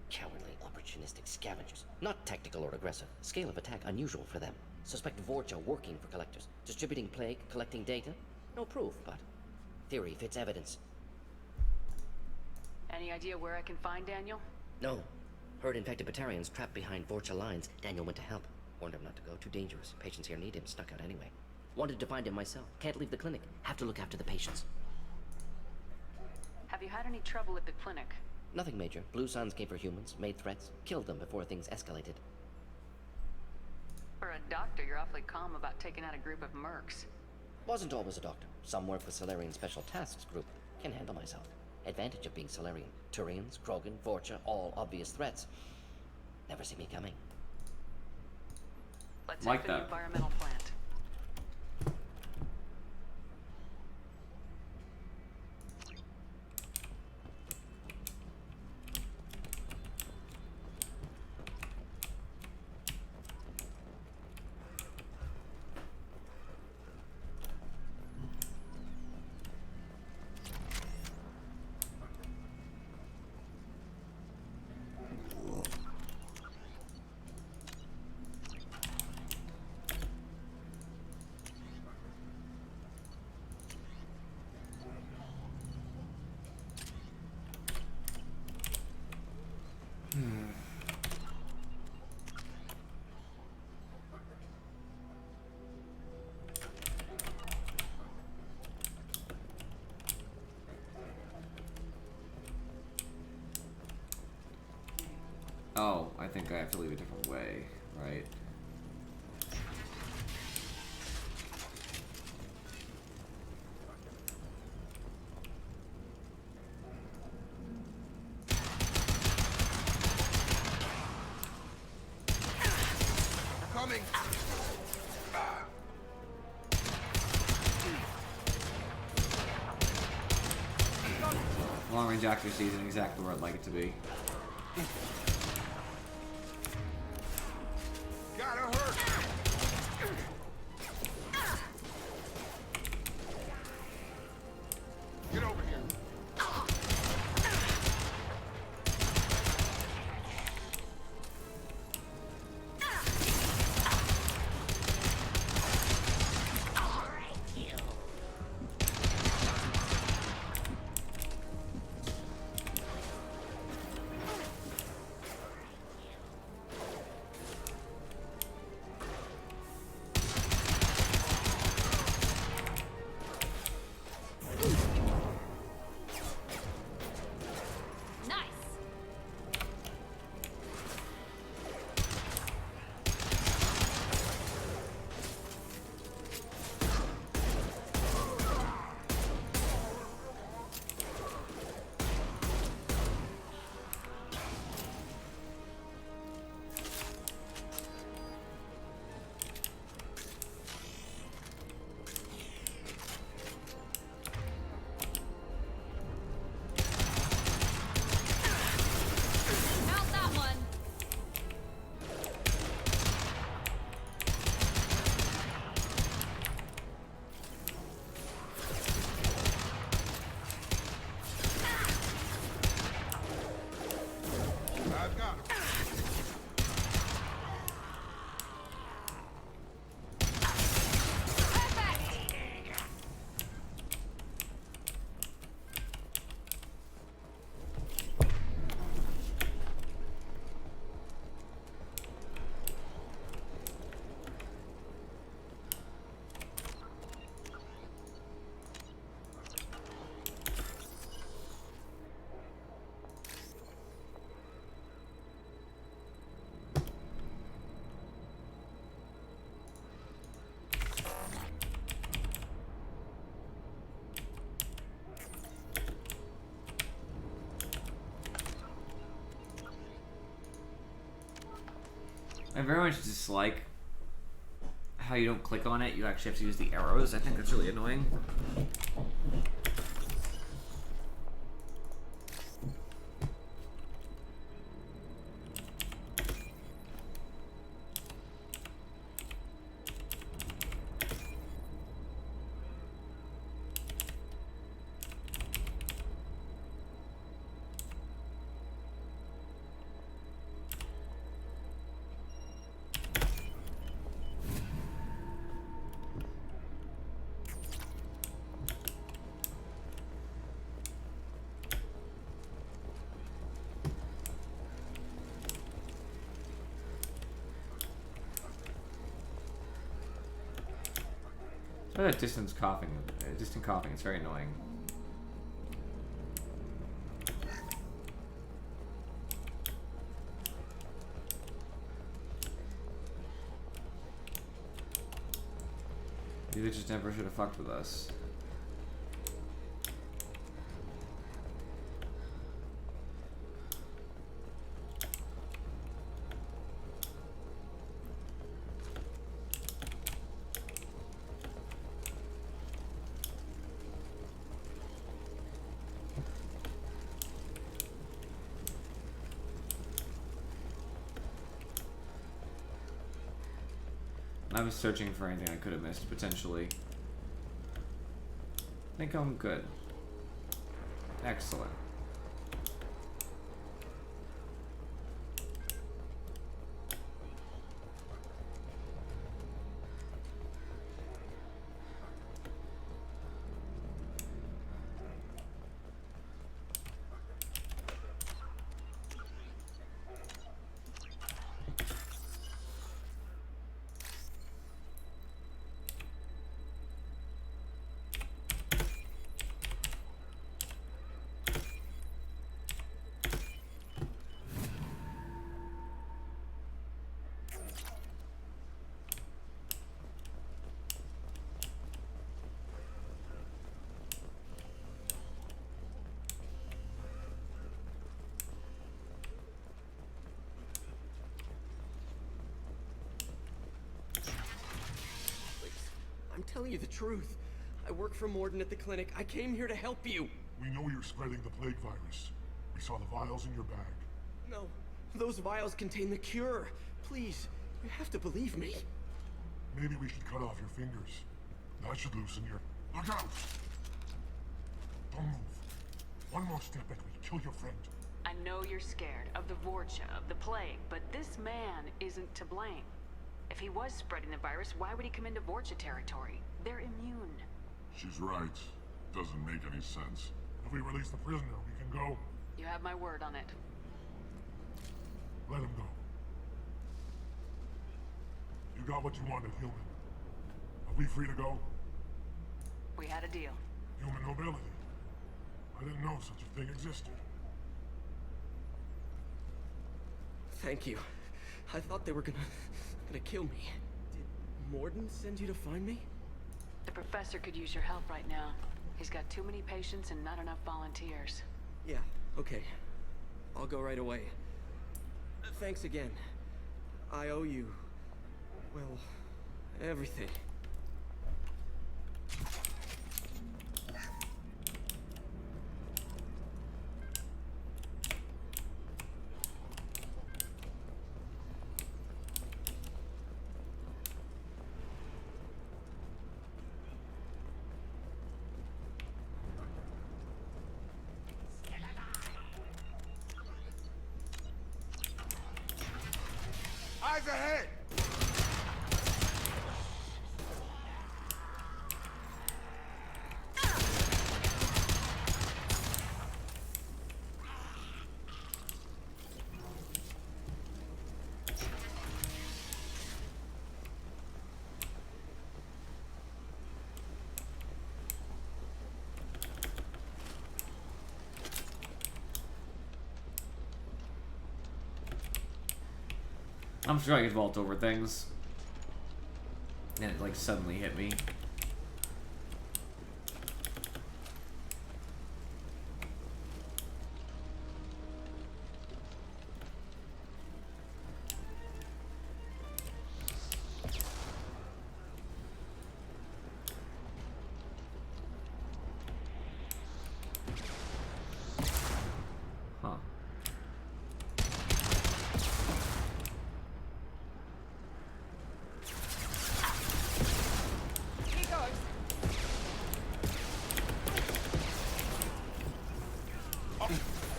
Cowardly, opportunistic scavengers. Not tactical or aggressive. Scale of attack unusual for them. Suspect Vorcha working for collectors. Distributing plague, collecting data. No proof, but theory fits evidence. Any idea where I can find Daniel? No. Heard infected Batarians trapped behind Vorcha lines. Daniel went to help. Warned him not to go. Too dangerous. Patients here need him. Snuck out anyway. Wanted to find him myself. Can't leave the clinic. Have to look after the patients. Have you had any trouble at the clinic? Nothing major. Blue Suns came for humans, made threats, killed them before things escalated. For a doctor, you're awfully calm about taking out a group of mercs. Wasn't always a doctor. Some work with Solarian Special Tasks Group. Can handle myself. Advantage of being Solarian. Turians, Krogan, Vorcha, all obvious threats. Never see me coming. Let's Like head for the that. environmental plant. Oh, I think I have to leave a different way, right? Coming! Long range accuracy isn't exactly where I'd like it to be. Gotta hurt! Get over here. Not that one. I've got him. I very much dislike how you don't click on it, you actually have to use the arrows. I think that's really annoying. That distant coughing. It's very annoying. You just never should have fucked with us. I was searching for anything I could have missed, potentially. I think I'm good. Excellent. I'm telling you the truth. I work for Morden at the clinic. I came here to help you. We know you're spreading the plague virus. We saw the vials in your bag. No, those vials contain the cure. Please, you have to believe me. Maybe we should cut off your fingers. That should loosen your... Look out! Don't move. One more step and we kill your friend. I know you're scared of the Vorcha, of the plague, but this man isn't to blame. If he was spreading the virus, why would he come into Vorcha territory? They're immune. She's right. Doesn't make any sense. If we release the prisoner, we can go. You have my word on it. Let him go. You got what you wanted, human. Are we free to go? We had a deal. Human nobility. I didn't know such a thing existed. Thank you. I thought they were gonna kill me. Did Morden send you to find me? The professor could use your help right now. He's got too many patients and not enough volunteers. Yeah, okay. I'll go right away. Thanks again. I owe you... well, everything. Eyes ahead! I'm sure I could vault over things. And it like suddenly hit me. Huh.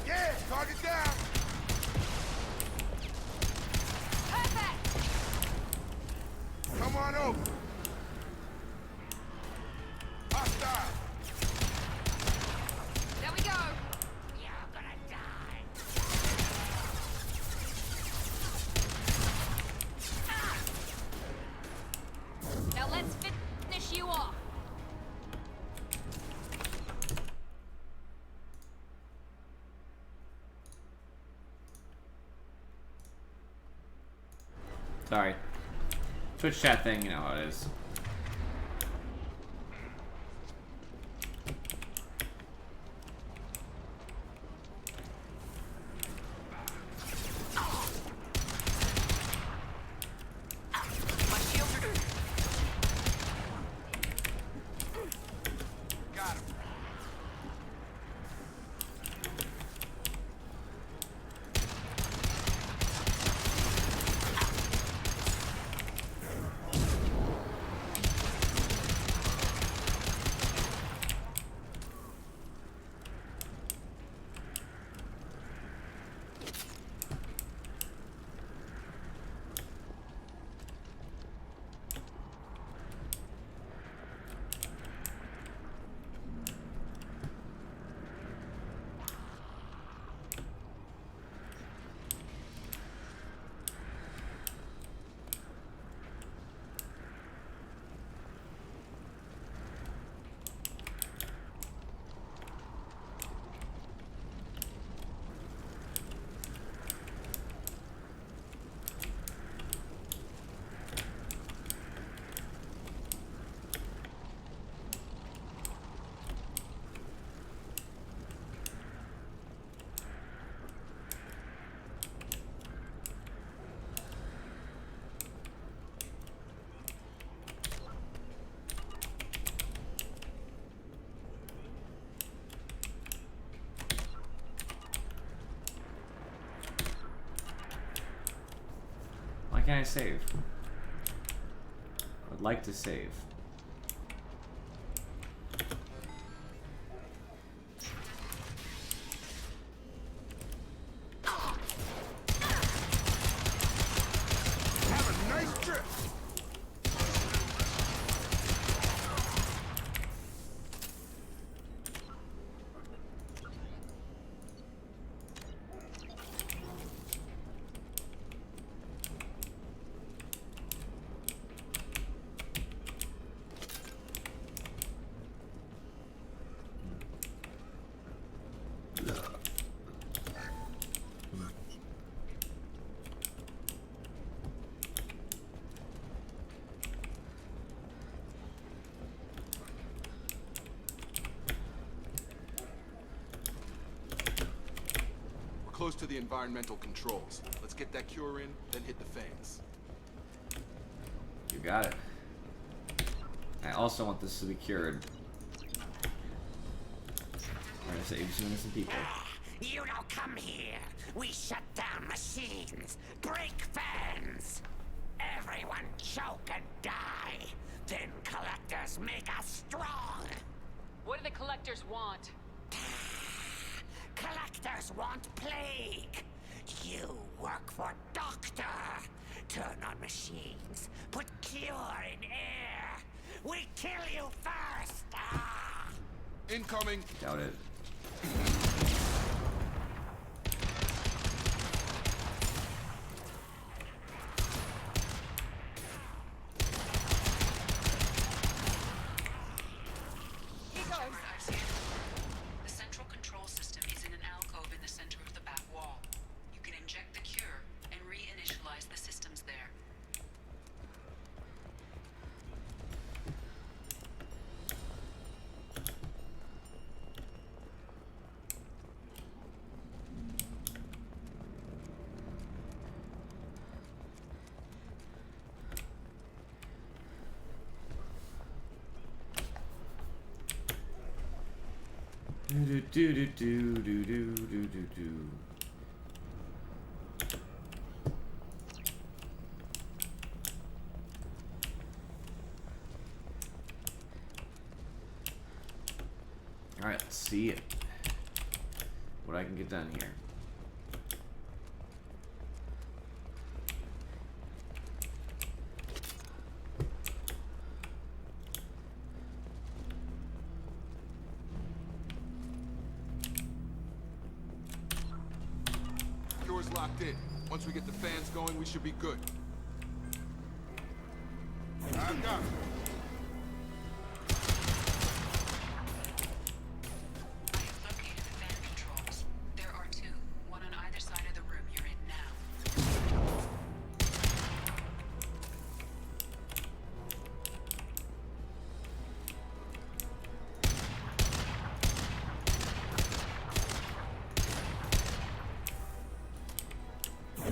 Yeah, target down! Come on over. Hostile. There we go. You're gonna die. Now let's finish you off. Sorry. Twitch chat thing, you know how it is. can I save? I would like to save. Have a nice trip. Close to the environmental controls. Let's get that cure in, then hit the fans. You got it. I also want this to be cured. I'm gonna save some innocent people. You don't come here. We shut down machines, break fans. Everyone choke and die. Then collectors make us strong. What do the collectors want? Collectors want plague. You work for Doctor. Turn on machines. Put cure in air. We kill you first. Ah. Incoming. Doubt it. The central control system is in an alcove in the center of the back wall. You can inject the cure and reinitialize the systems there. Do do do do do do do do do. All right, let's see it. What I can get done here. Cure's locked in. Once we get the fans going, we should be good. I've got it. There are two, one on either side of the room you're in now.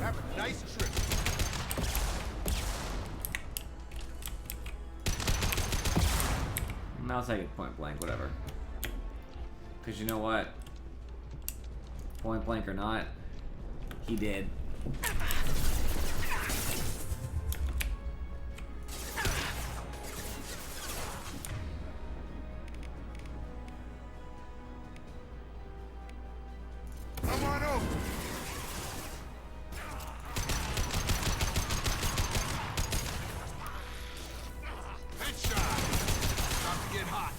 Have a nice trip. I'll take it point blank, whatever. Because you know what? Point blank or not, he did. Come on over. Headshot. About to get hot.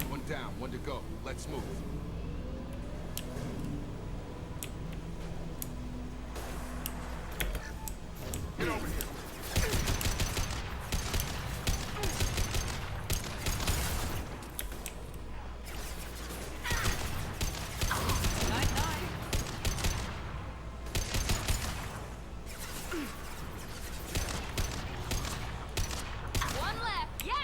One down, one to go. Let's move. Get over here. One left, yes!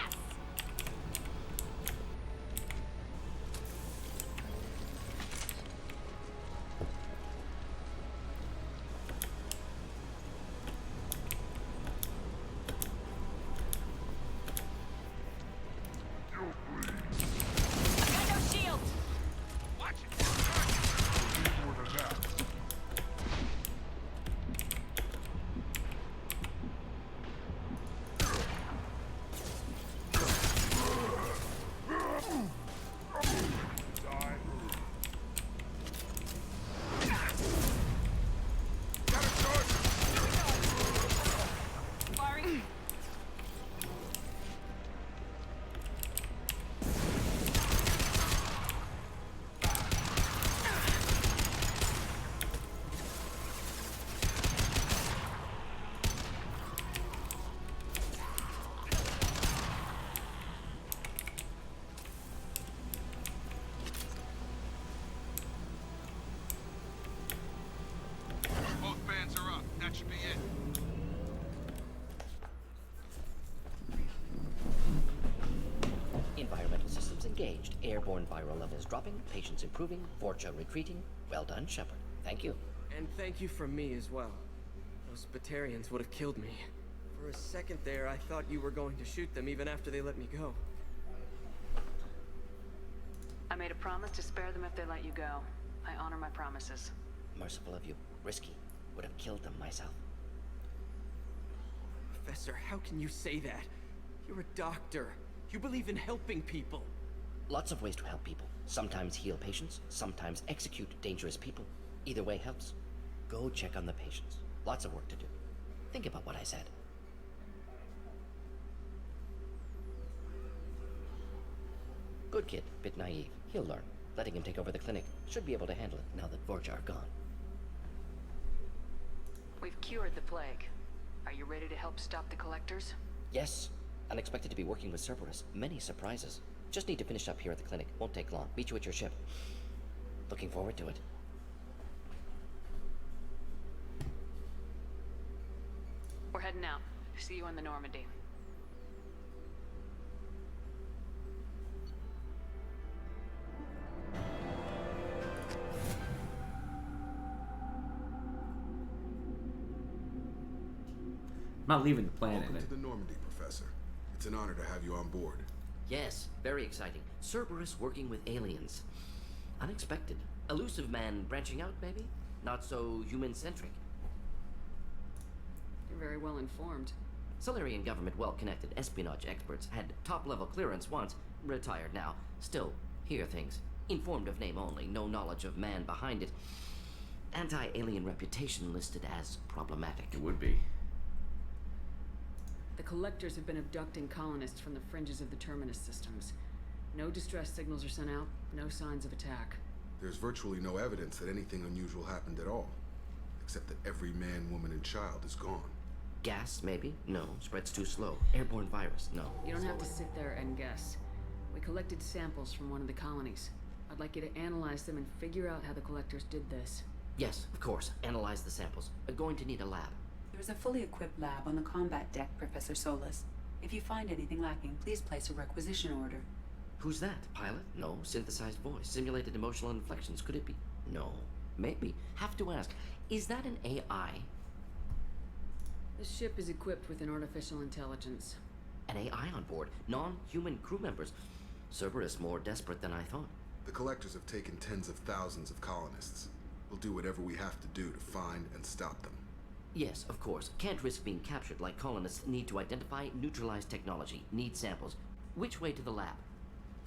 engaged. Airborne viral levels dropping, patients improving, Vorcha retreating. Well done, Shepard. Thank you. And thank you from me as well. Those Batarians would have killed me. For a second there, I thought you were going to shoot them even after they let me go. I made a promise to spare them if they let you go. I honor my promises. Merciful of you. Risky. Would have killed them myself. Professor, how can you say that? You're a doctor. You believe in helping people. Lots of ways to help people. Sometimes heal patients, sometimes execute dangerous people. Either way helps. Go check on the patients. Lots of work to do. Think about what I said. Good kid, bit naive. He'll learn. Letting him take over the clinic. Should be able to handle it now that Vorcha are gone. We've cured the plague. Are you ready to help stop the collectors? Yes. Unexpected to be working with Cerberus. Many surprises. Just need to finish up here at the clinic. Won't take long. Meet you at your ship. Looking forward to it. We're heading out. See you on the Normandy. I'm not leaving the planet. Welcome to the Normandy, Professor. It's an honor to have you on board. Yes, very exciting. Cerberus working with aliens. Unexpected. Elusive man branching out, maybe? Not so human-centric. You're very well informed. Solarian government well-connected espionage experts had top-level clearance once, retired now. Still, hear things. Informed of name only, no knowledge of man behind it. Anti-alien reputation listed as problematic. It would be. The collectors have been abducting colonists from the fringes of the Terminus systems. No distress signals are sent out, no signs of attack. There's virtually no evidence that anything unusual happened at all. Except that every man, woman, and child is gone. Gas, maybe? No. Spreads too slow. Airborne virus? No. You don't have to sit there and guess. We collected samples from one of the colonies. I'd like you to analyze them and figure out how the collectors did this. Yes, of course. Analyze the samples. Going to need a lab. There's a fully equipped lab on the combat deck, Professor Solis. If you find anything lacking, please place a requisition order. Who's that? Pilot? No. Synthesized voice. Simulated emotional inflections. Could it be? No. Maybe. Have to ask. Is that an AI? The ship is equipped with an artificial intelligence. An AI on board? Non-human crew members? Cerberus more desperate than I thought. The collectors have taken tens of thousands of colonists. We'll do whatever we have to do to find and stop them. Yes, of course. Can't risk being captured like colonists need to identify, neutralize technology, need samples. Which way to the lab?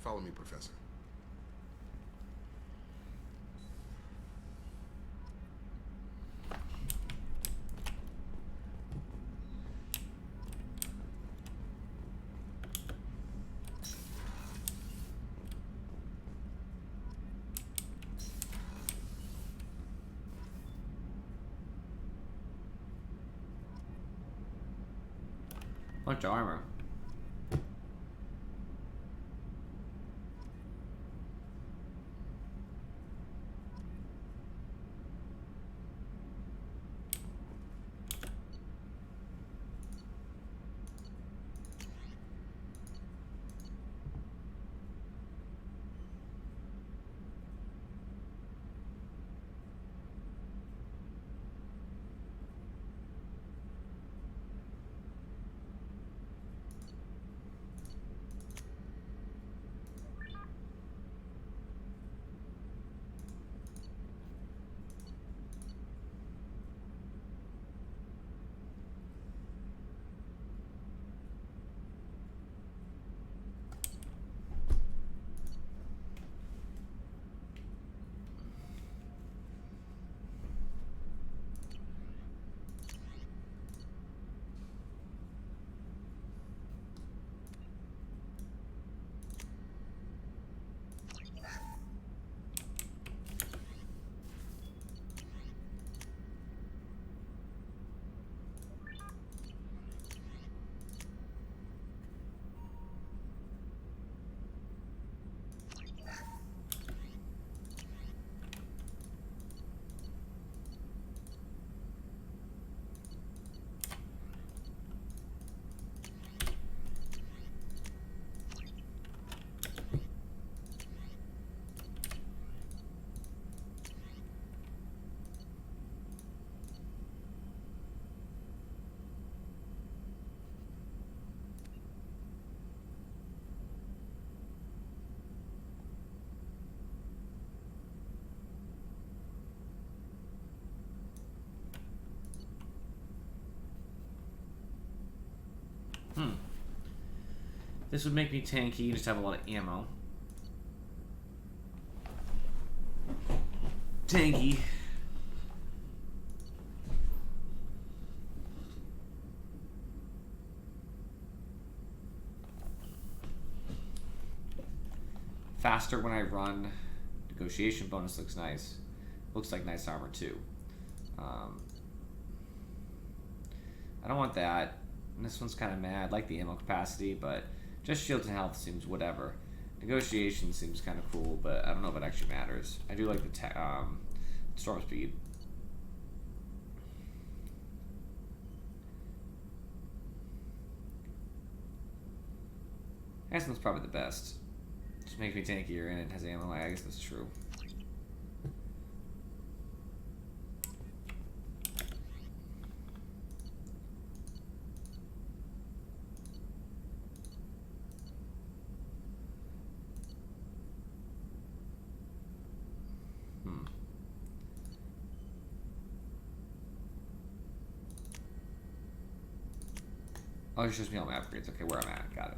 Follow me, Professor. Bunch of armor. This would make me tanky, just have a lot of ammo. Tanky. Faster when I run. Negotiation bonus looks nice. Looks like nice armor too. I don't want that. And this one's kind of mad. I like the ammo capacity, but just shields and health seems whatever. Negotiation seems kind of cool, but I don't know if it actually matters. I do like the storm speed. This one's probably the best. Just makes me tankier and it has ammo. I guess that's true. Oh, it shows me all my upgrades. Okay, where I'm at. Got it.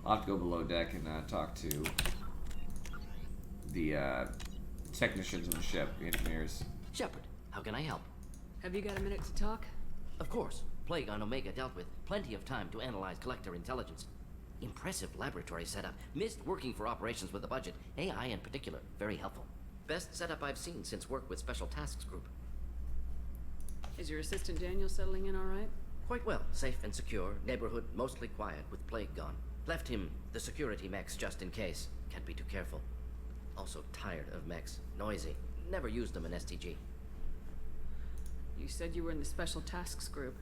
I'll have to go below deck and talk to the technicians on the ship, the engineers. Shepard, how can I help? Have you got a minute to talk? Of course. Plague on Omega dealt with. Plenty of time to analyze collector intelligence. Impressive laboratory setup. Missed working for operations with a budget. AI in particular. Very helpful. Best setup I've seen since work with Special Tasks Group. Is your assistant Daniel settling in all right? Quite well. Safe and secure. Neighborhood mostly quiet with Plague gone. Left him the security mechs just in case. Can't be too careful. Also tired of mechs. Noisy. Never used them in STG. You said you were in the Special Tasks Group.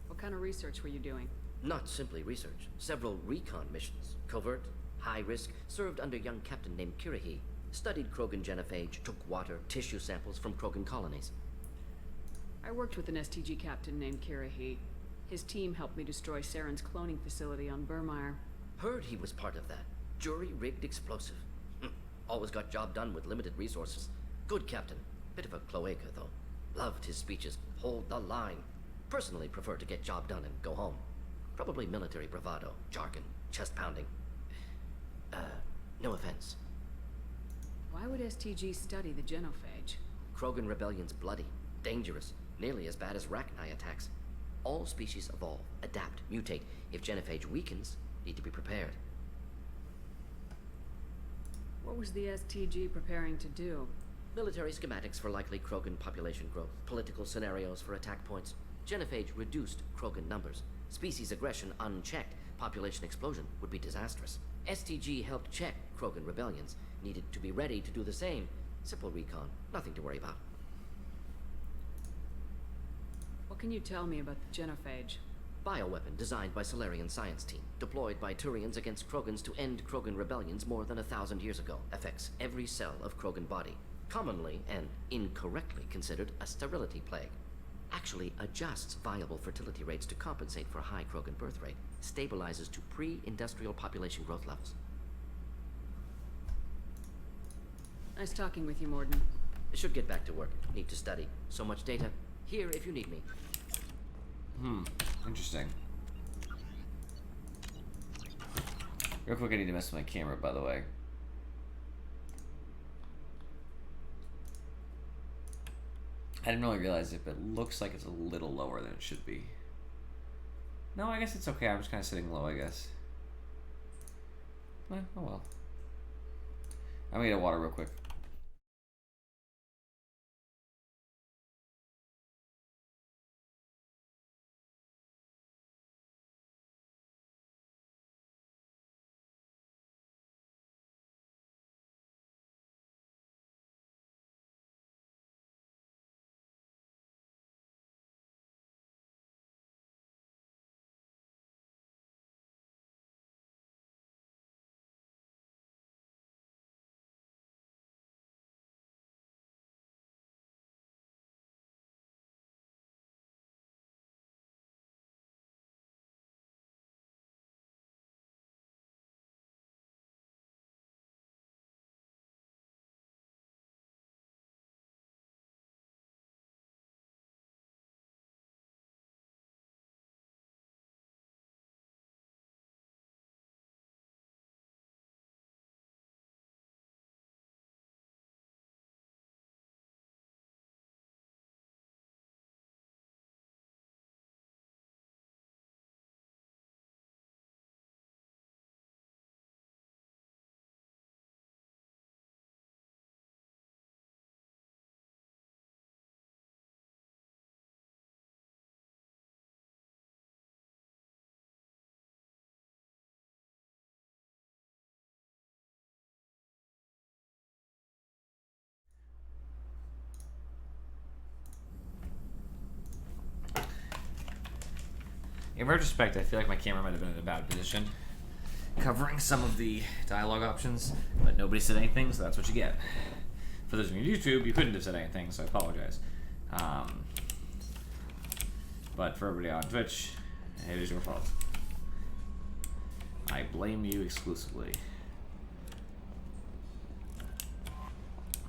What kind of research were you doing? Not simply research. Several recon missions. Covert, high risk, served under a young captain named Kirahi. Studied Krogan genophage, took water, tissue samples from Krogan colonies. I worked with an STG captain named Kirahi. His team helped me destroy Saren's cloning facility on Burmire. Heard he was part of that. Jury-rigged explosive. Always got job done with limited resources. Good captain. Bit of a cloaca, though. Loved his speeches. Hold the line. Personally prefer to get job done and go home. Probably military bravado, jargon, chest pounding. No offense. Why would STG study the genophage? Krogan rebellion's bloody, dangerous, nearly as bad as Rachni attacks. All species evolve, adapt, mutate. If genophage weakens, need to be prepared. What was the STG preparing to do? Military schematics for likely Krogan population growth, political scenarios for attack points. Genophage reduced Krogan numbers. Species aggression unchecked, population explosion would be disastrous. STG helped check Krogan rebellions, needed to be ready to do the same. Simple recon, nothing to worry about. What can you tell me about the genophage? Bioweapon designed by Solarian science team, deployed by Turians against Krogans to end Krogan rebellions more than 1,000 years ago. Affects every cell of Krogan body. Commonly and incorrectly considered a sterility plague. Actually adjusts viable fertility rates to compensate for high Krogan birth rate. Stabilizes to pre-industrial population growth levels. Nice talking with you, Morden. Should get back to work. Need to study. So much data. Here if you need me. Interesting. Real quick, I need to mess with my camera, by the way. I didn't really realize it, but it looks like it's a little lower than it should be. No, I guess it's okay. I'm just kind of sitting low, I guess. Oh well. I'm gonna get water real quick. In retrospect, I feel like my camera might have been in a bad position, covering some of the dialogue options, but nobody said anything, so that's what you get. For those of you on YouTube, you couldn't have said anything, so I apologize. But for everybody on Twitch, it is your fault. I blame you exclusively.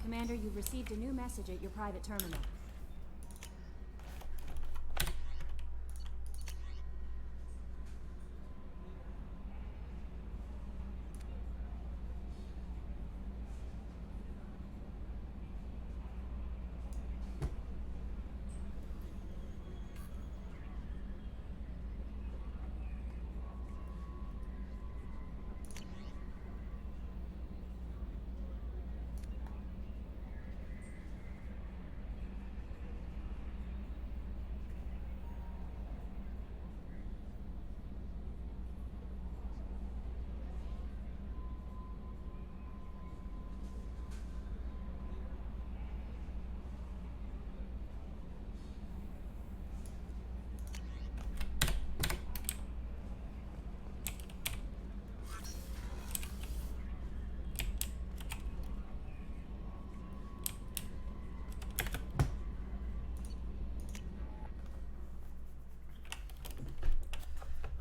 Commander, you've received a new message at your private terminal.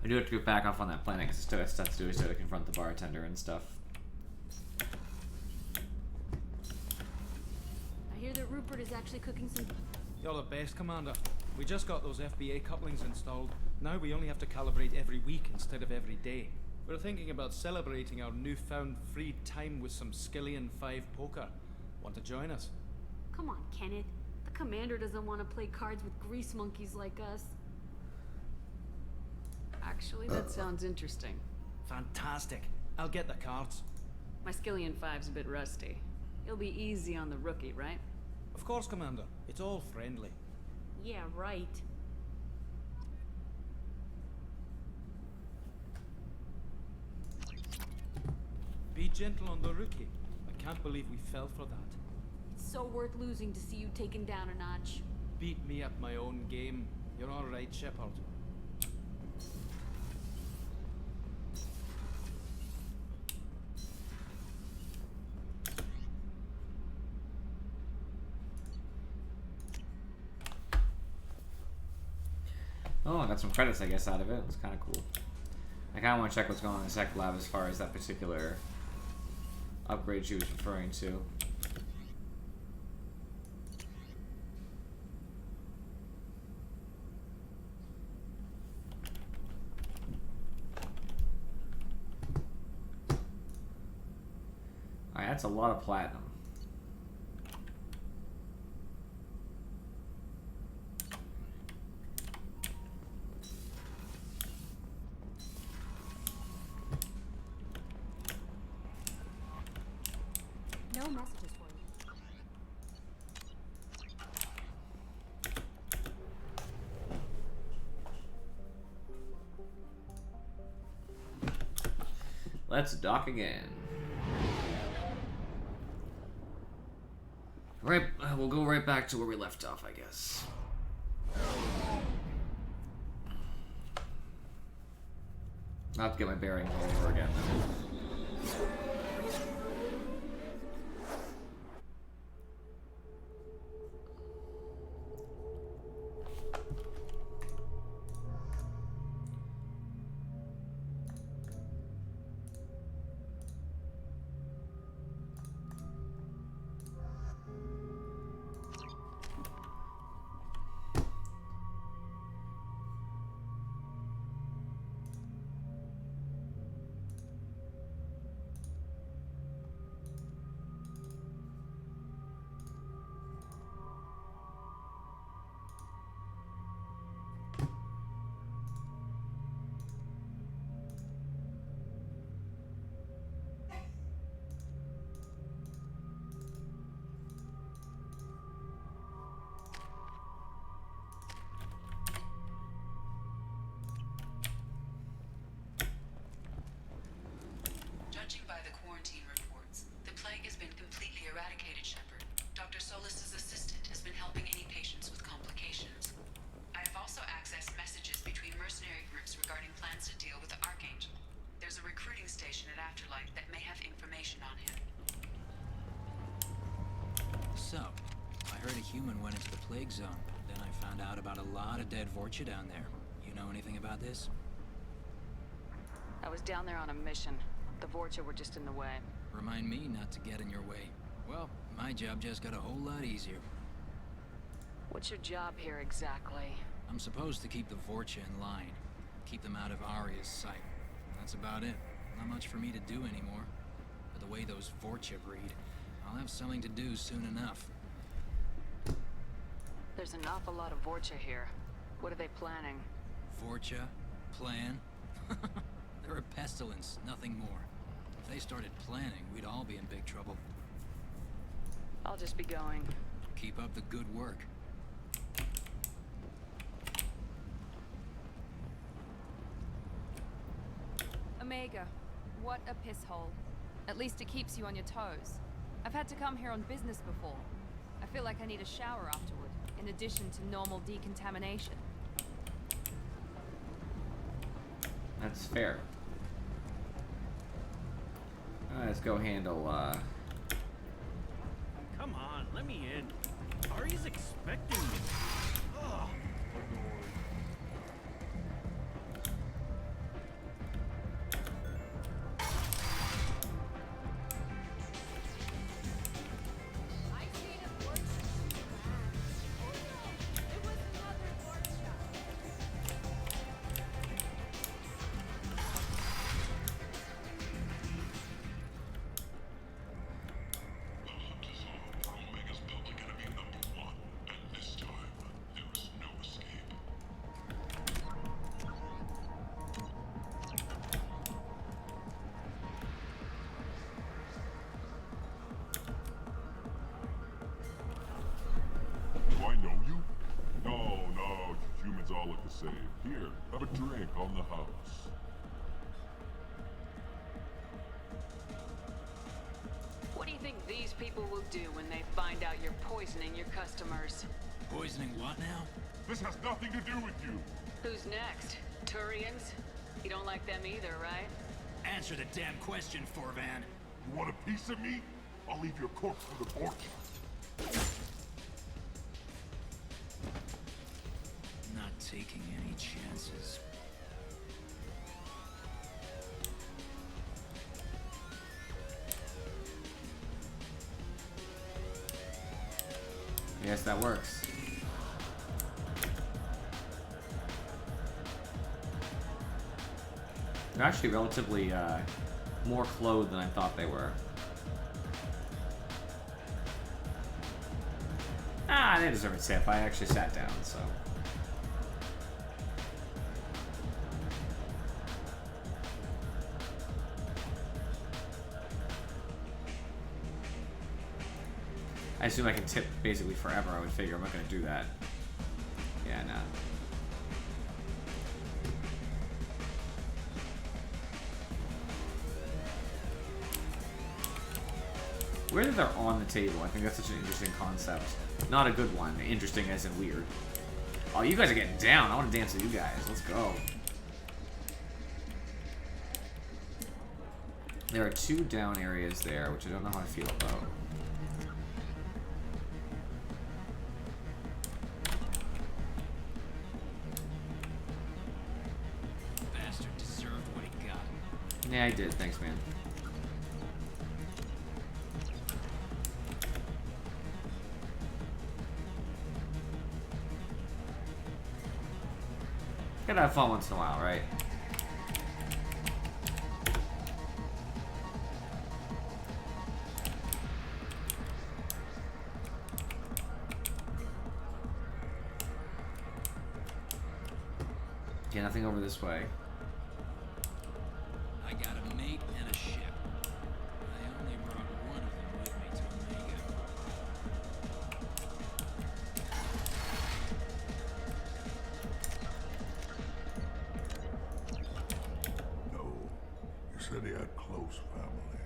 I do have to go back off on that planet because I still have stuff to do, so to confront the bartender and stuff. I hear that Rupert is actually cooking some... You're the best, Commander. We just got those FBA couplings installed. Now we only have to calibrate every week instead of every day. We're thinking about celebrating our newfound free time with some Skillian 5 poker. Want to join us? Come on, Kenneth. The commander doesn't want to play cards with grease monkeys like us. Actually, that sounds interesting. Fantastic. I'll get the cards. My Skillian 5's a bit rusty. It'll be easy on the rookie, right? Of course, Commander. It's all friendly. Yeah, right. Be gentle on the rookie. I can't believe we fell for that. It's so worth losing to see you taken down a notch. Beat me at my own game. You're all right, Shepard. Oh, I got some credits, I guess, out of it. It was kind of cool. I kind of want to check what's going on in the Sec Lab as far as that particular upgrade she was referring to. Alright, that's a lot of platinum. No messages for you. Let's dock again. Right, we'll go right back to where we left off, I guess. Not to get my bearings all over again. plague zone. Then I found out about a lot of dead Vorcha down there. You know anything about this? I was down there on a mission. The Vorcha were just in the way. Remind me not to get in your way. Well, my job just got a whole lot easier. What's your job here exactly? I'm supposed to keep the Vorcha in line. Keep them out of Arya's sight. That's about it. Not much for me to do anymore. But the way those Vorcha breed, I'll have something to do soon enough. There's an awful lot of Vorcha here. What are they planning? Vorcha? Plan? They're a pestilence, nothing more. If they started planning, we'd all be in big trouble. I'll just be going. Keep up the good work. Omega, what a piss hole. At least it keeps you on your toes. I've had to come here on business before. I feel like I need a shower afterward, in addition to normal decontamination. That's fair. Let's go handle, Come on, let me in. Ari's expecting me. Ugh. Do I know you? No, humans all look the same. Here, have a drink on the house. What do you think these people will do when they find out you're poisoning your customers? Poisoning what now? This has nothing to do with you. Who's next? Turians? You don't like them either, right? Answer the damn question, Forvan. You want a piece of me? I'll leave your corpse for the Vorcha. Not taking any chances. Yes, that works. They're actually relatively more clothed than I thought they were. They deserve a tip. I actually sat down, so. I assume I can tip basically forever. I would figure I'm not going to do that. Yeah, nah. Weird that they're on the table. I think that's such an interesting concept. Not a good one. Interesting as in weird. Oh, you guys are getting down. I want to dance with you guys. Let's go. There are 2 down areas there, which I don't know how I feel about. Bastard deserved what he got. Yeah, I did. Thanks, man. Gotta have fun once in a while, right? Okay, nothing over this way. I got a mate and a ship. I only brought one of them with me to Omega. No. You said he had close family.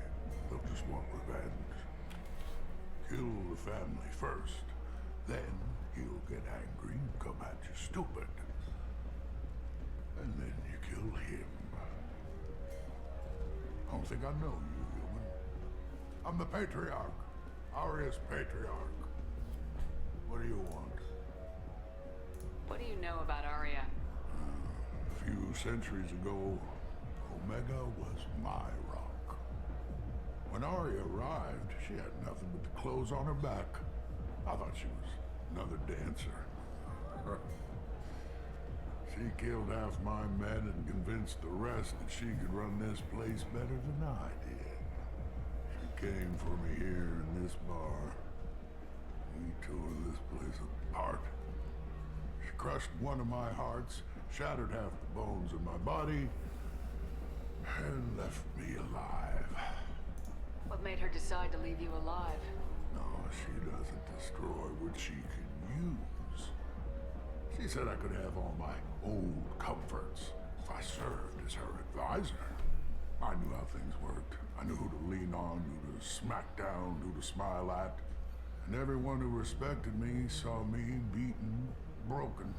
They'll just want revenge. Kill the family first. Then he'll get angry and come at you stupid. And then you kill him. I don't think I know you, human. I'm the Patriarch. Aria's Patriarch. What do you want? know about Arya? A few centuries ago, Omega was my rock. When Arya arrived, she had nothing but the clothes on her back. I thought she was another dancer. She killed half my men and convinced the rest that she could run this place better than I did. She came for me here in this bar. We tore this place apart. She crushed one of my hearts, shattered half the bones in my body, and left me alive. What made her decide to leave you alive? No, she doesn't destroy what she can use. She said I could have all my old comforts if I served as her advisor. I knew how things worked. I knew who to lean on, who to smack down, who to smile at. And everyone who respected me saw me beaten, broken.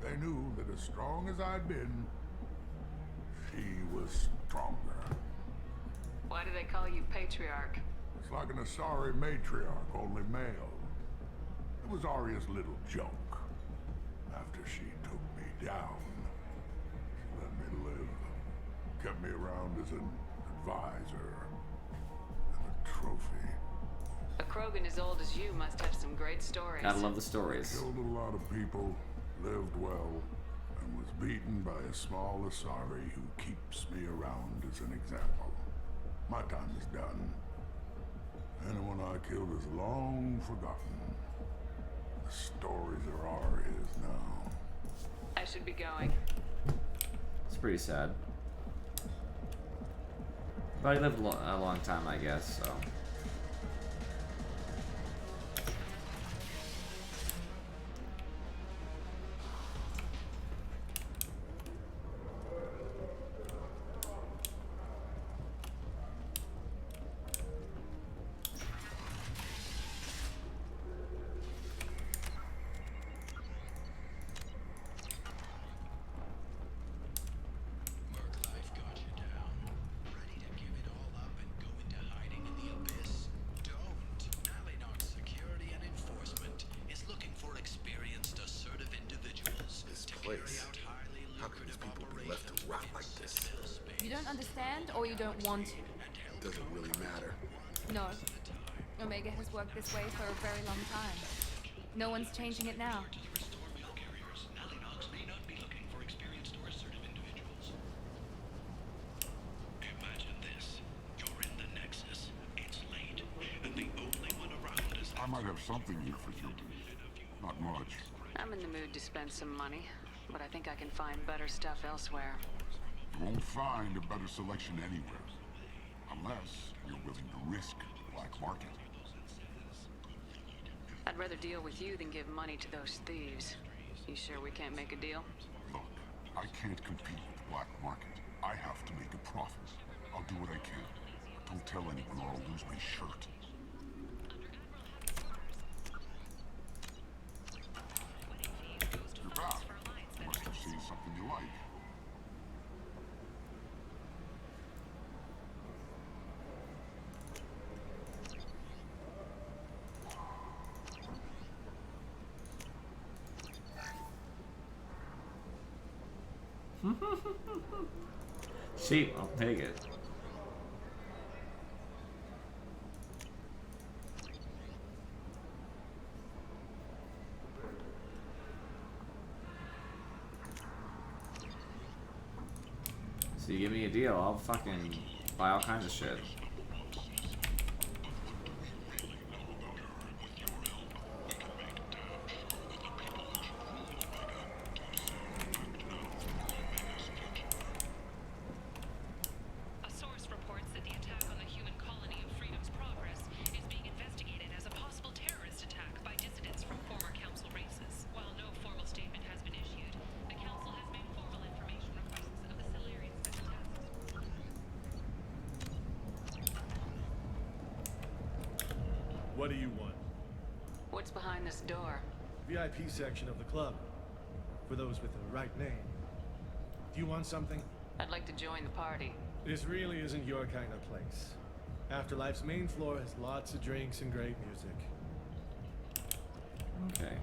They knew that as strong as I'd been, she was stronger. Why do they call you Patriarch? It's like an Asari matriarch, only male. It was Arya's little joke. After she took me down, she let me live. Kept me around as an advisor and a trophy. A Krogan as old as you must have some great stories. Gotta love the stories. Killed a lot of people, lived well, and was beaten by a small Asari who keeps me around as an example. My time is done. Anyone I killed is long forgotten. The stories are Arya's now. I should be going. It's pretty sad. But he lived a long time, I guess, so. How can these people be left to rot like this? You don't understand, or you don't want to? It doesn't really matter. No. Omega has worked this way for a very long time. No one's changing it now. I might have something here for you. Not much. I'm in the mood to spend some money, but I think I can find better stuff elsewhere. You won't find a better selection anywhere. Unless you're willing to risk the black market. I'd rather deal with you than give money to those thieves. You sure we can't make a deal? Look, I can't compete with the black market. I have to make a profit. I'll do what I can. But don't tell anyone or I'll lose my shirt. You're back. You must have seen something you like. Sheep, I'll take it. So you give me a deal, I'll fucking buy all kinds of shit. What do you want? What's behind this door? VIP section of the club. For those with the right name. Do you want something? I'd like to join the party. This really isn't your kind of place. Afterlife's main floor has lots of drinks and great music. Okay.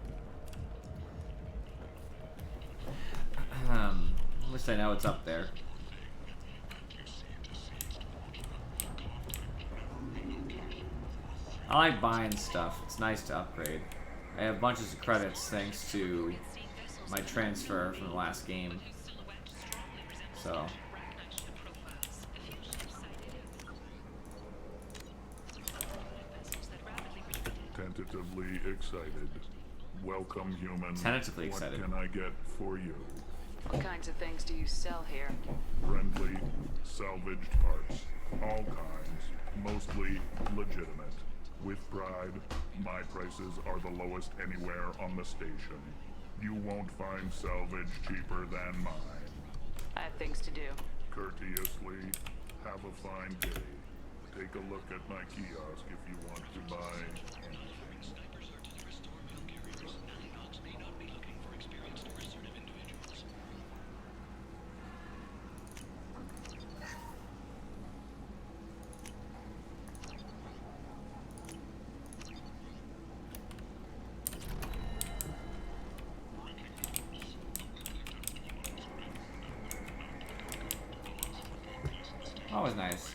least I know it's up there. I like buying stuff. It's nice to upgrade. I have bunches of credits thanks to my transfer from the last game. So. Tentatively excited. Welcome, human. Tentatively excited. What can I get for you? What kinds of things do you sell here? Friendly, salvaged parts. All kinds. Mostly legitimate. With pride, my prices are the lowest anywhere on the station. You won't find salvage cheaper than mine. I have things to do. Courteously, have a fine day. Take a look at my kiosk if you want to buy anything. Always nice.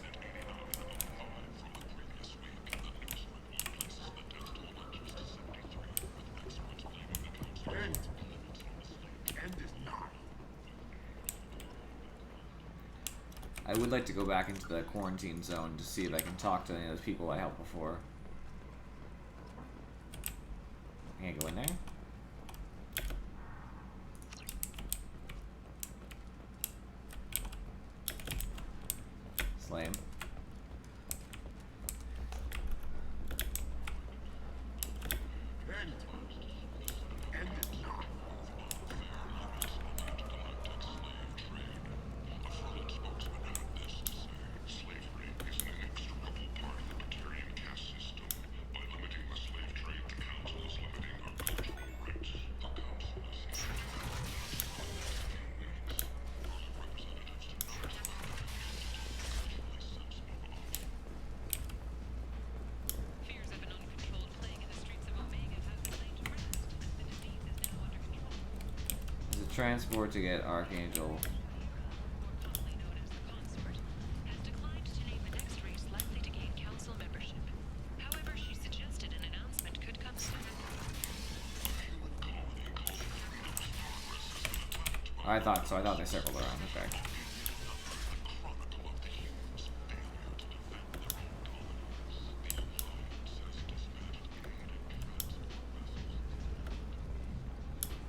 I would like to go back into the quarantine zone to see if I can talk to any of those people I helped before. I can't go in there? It's lame. Transport to get Archangel. I thought so. I thought they circled around. Okay.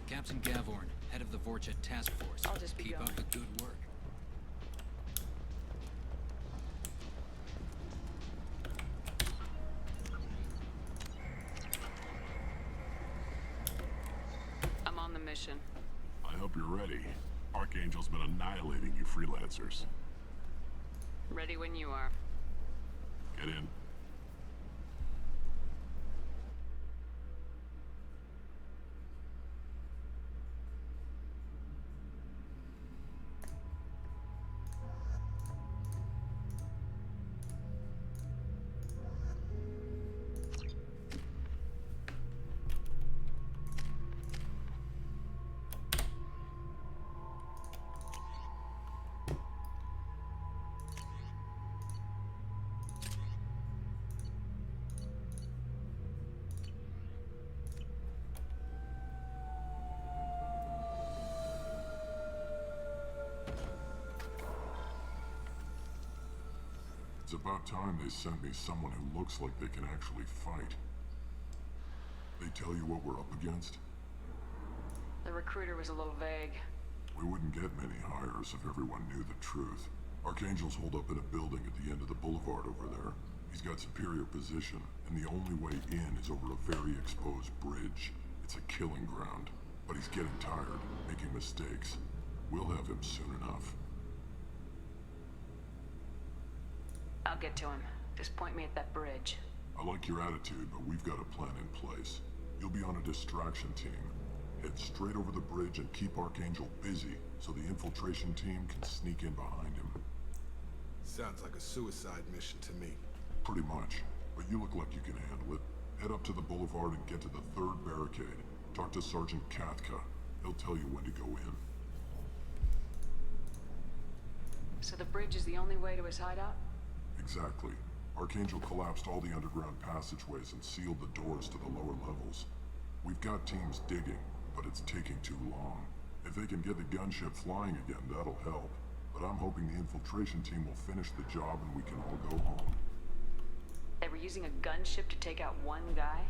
Captain Gavorn, head of the Vorcha Task Force. I'll just be Keep going. up the good work. I'm on the mission. I hope you're ready. Archangel's been annihilating you freelancers. Ready when you are. Get in. It's about time they sent me someone who looks like they can actually fight. They tell you what we're up against? The recruiter was a little vague. We wouldn't get many hires if everyone knew the truth. Archangel's holed up in a building at the end of the boulevard over there. He's got superior position, and the only way in is over a very exposed bridge. It's a killing ground. But he's getting tired, making mistakes. We'll have him soon enough. I'll get to him. Just point me at that bridge. I like your attitude, but we've got a plan in place. You'll be on a distraction team. Head straight over the bridge and keep Archangel busy, so the infiltration team can sneak in behind him. Sounds like a suicide mission to me. Pretty much. But you look like you can handle it. Head up to the boulevard and get to the third barricade. Talk to Sergeant Kathka. He'll tell you when to go in. So the bridge is the only way to his hideout? Exactly. Archangel collapsed all the underground passageways and sealed the doors to the lower levels. We've got teams digging, but it's taking too long. If they can get the gunship flying again, that'll help. But I'm hoping the infiltration team will finish the job and we can all go home. They were using a gunship to take out one guy?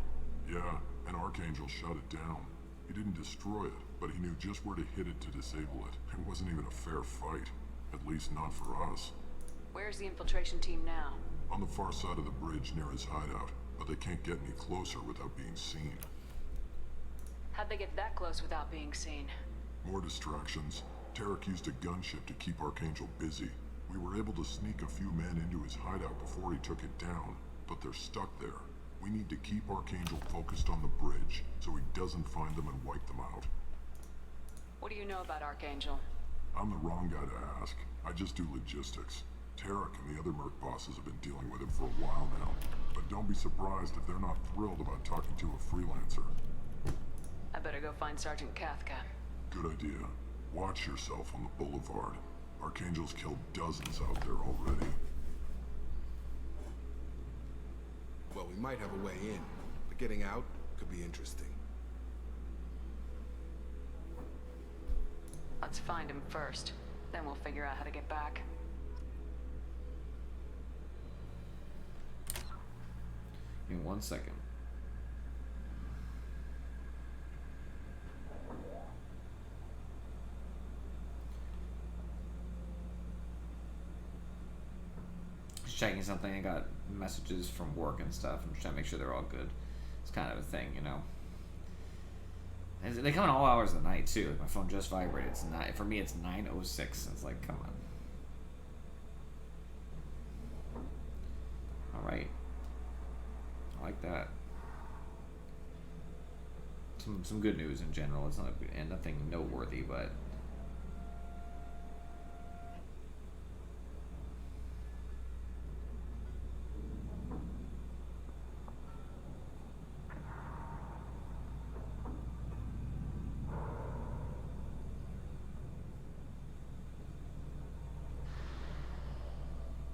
Yeah, and Archangel shut it down. He didn't destroy it, but he knew just where to hit it to disable it. It wasn't even a fair fight. At least not for us. Where's the infiltration team now? On the far side of the bridge near his hideout, but they can't get any closer without being seen. How'd they get that close without being seen? More distractions. Tarek used a gunship to keep Archangel busy. We were able to sneak a few men into his hideout before he took it down, but they're stuck there. We need to keep Archangel focused on the bridge, so he doesn't find them and wipe them out. What do you know about Archangel? I'm the wrong guy to ask. I just do logistics. Tarek and the other merc bosses have been dealing with him for a while now. But don't be surprised if they're not thrilled about talking to a freelancer. I better go find Sergeant Kathka. Good idea. Watch yourself on the boulevard. Archangel's killed dozens out there already. Well, we might have a way in, but getting out could be interesting. Let's find him first. Then we'll figure out how to get back. Give me 1 second. Just checking something. I got messages from work and stuff. I'm just trying to make sure they're all good. It's kind of a thing, you know. And they come in all hours of the night too. Like my phone just vibrated. It's not, for me. It's 9:06. It's like, come on. All right. I like that. Some good news in general. It's not and nothing noteworthy, but.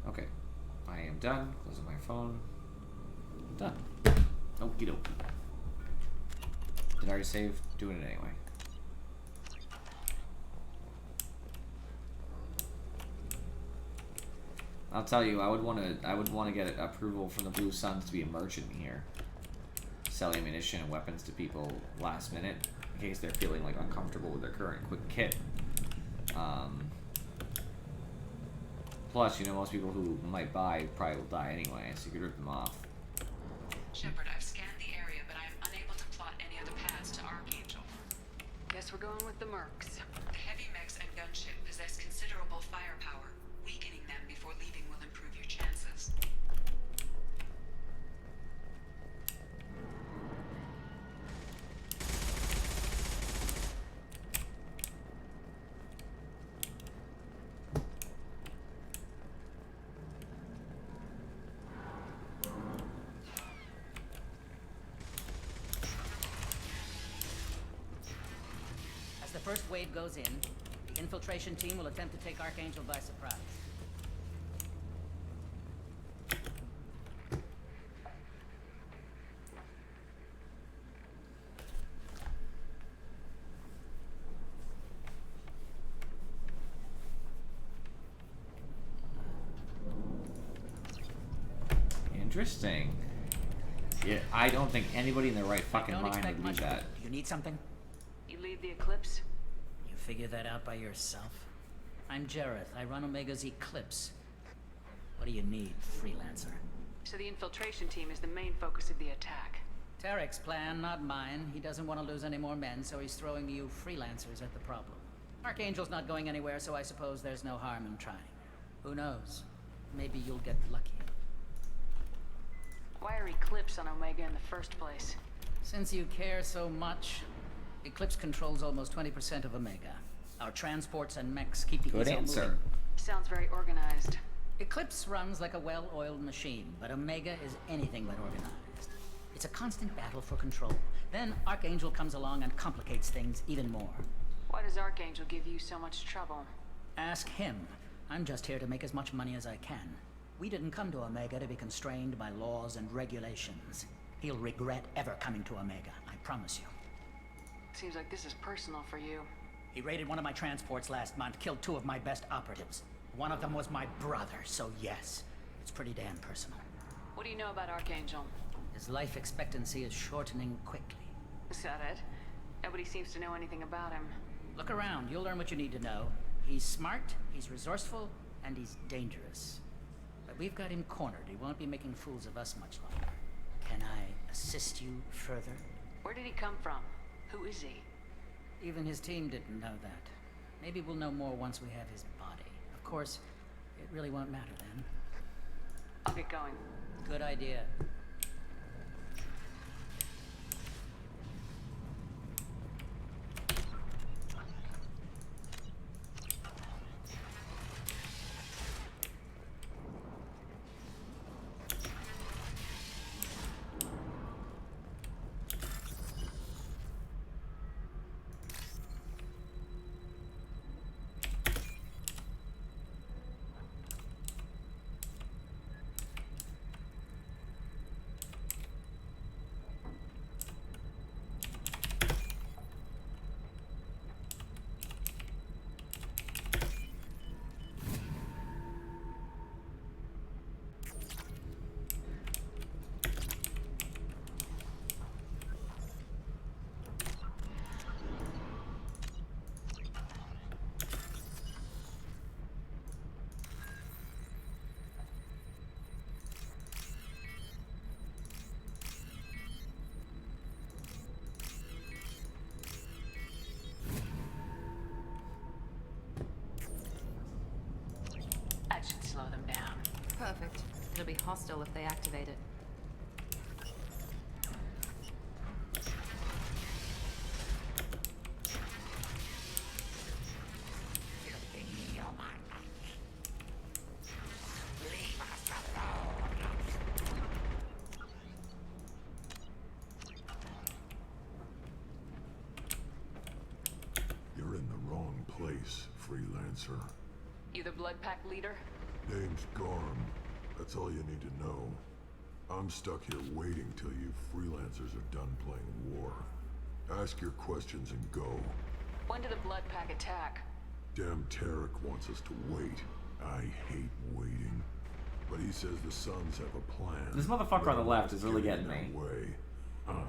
Okay, I am done. Closing my phone. Done. Okie dokie. Did I already save? Doing it anyway. I'll tell you, I would want to get approval from the Blue Suns to be a merchant here, sell ammunition and weapons to people last minute in case they're feeling like uncomfortable with their current quick kit. Plus, you know, most people who might buy probably will die anyway, so you could rip them off. Shepard, I've scanned the area, but I am unable to plot any other paths to Archangel. Guess we're going with the mercs. The heavy mechs and gunship possess considerable firepower. Weakening them before leaving will improve your chances. The first wave goes in, the infiltration team will attempt to take Archangel by surprise. Interesting. Yeah, I don't think anybody in their right fucking mind would do that. You need something? You lead the Eclipse? You figure that out by yourself? I'm Jareth. I run Omega's Eclipse. What do you need, freelancer? So the infiltration team is the main focus of the attack. Tarek's plan, not mine. He doesn't want to lose any more men, so he's throwing you freelancers at the problem. Archangel's not going anywhere, so I suppose there's no harm in trying. Who knows? Maybe you'll get lucky. Why are Eclipse on Omega in the first place? Since you care so much, Eclipse controls almost 20% of Omega. Our transports and mechs keep the Good answer. moving. Sounds very organized. Eclipse runs like a well-oiled machine, but Omega is anything but organized. It's a constant battle for control. Then Archangel comes along and complicates things even more. Why does Archangel give you so much trouble? Ask him. I'm just here to make as much money as I can. We didn't come to Omega to be constrained by laws and regulations. He'll regret ever coming to Omega, I promise you. Seems like this is personal for you. He raided one of my transports last month, killed 2 of my best operatives. One of them was my brother, so yes, it's pretty damn personal. What do you know about Archangel? His life expectancy is shortening quickly. Is that it? Nobody seems to know anything about him. Look around, you'll learn what you need to know. He's smart, he's resourceful, and he's dangerous. But we've got him cornered. He won't be making fools of us much longer. Can I assist you further? Where did he come from? Who is he? Even his team didn't know that. Maybe we'll know more once we have his body. Of course, it really won't matter then. I'll get going. Good idea. That should slow them down. Perfect. It'll be hostile if they activate it. You're in the wrong place, freelancer. You the Blood Pack leader? Name's Garm. That's all you need to know. I'm stuck here waiting till you freelancers are done playing war. Ask your questions and go. When did the Blood Pack attack? Damn Tarek wants us to wait. I hate waiting. But he says the Suns have a plan. This motherfucker on the left is really getting me. Way.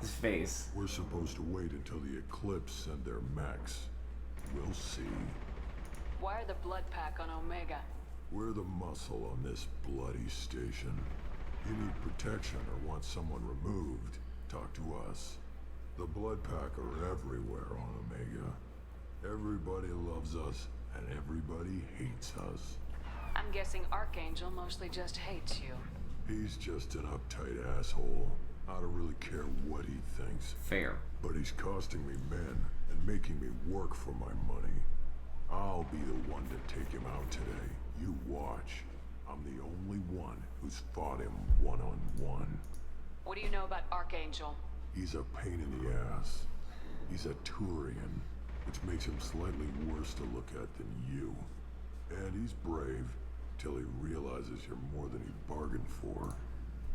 His face. We're supposed to wait until the Eclipse send their mechs. We'll see. Why are the Blood Pack on Omega? We're the muscle on this bloody station. You need protection or want someone removed, talk to us. The Blood Pack are everywhere on Omega. Everybody loves us, and everybody hates us. I'm guessing Archangel mostly just hates you. He's just an uptight asshole. I don't really care what he thinks. Fair. But he's costing me men and making me work for my money. I'll be the one to take him out today. You watch. I'm the only one who's fought him one-on-one. What do you know about Archangel? He's a pain in the ass. He's a Turian, which makes him slightly worse to look at than you. And he's brave, till he realizes you're more than he bargained for.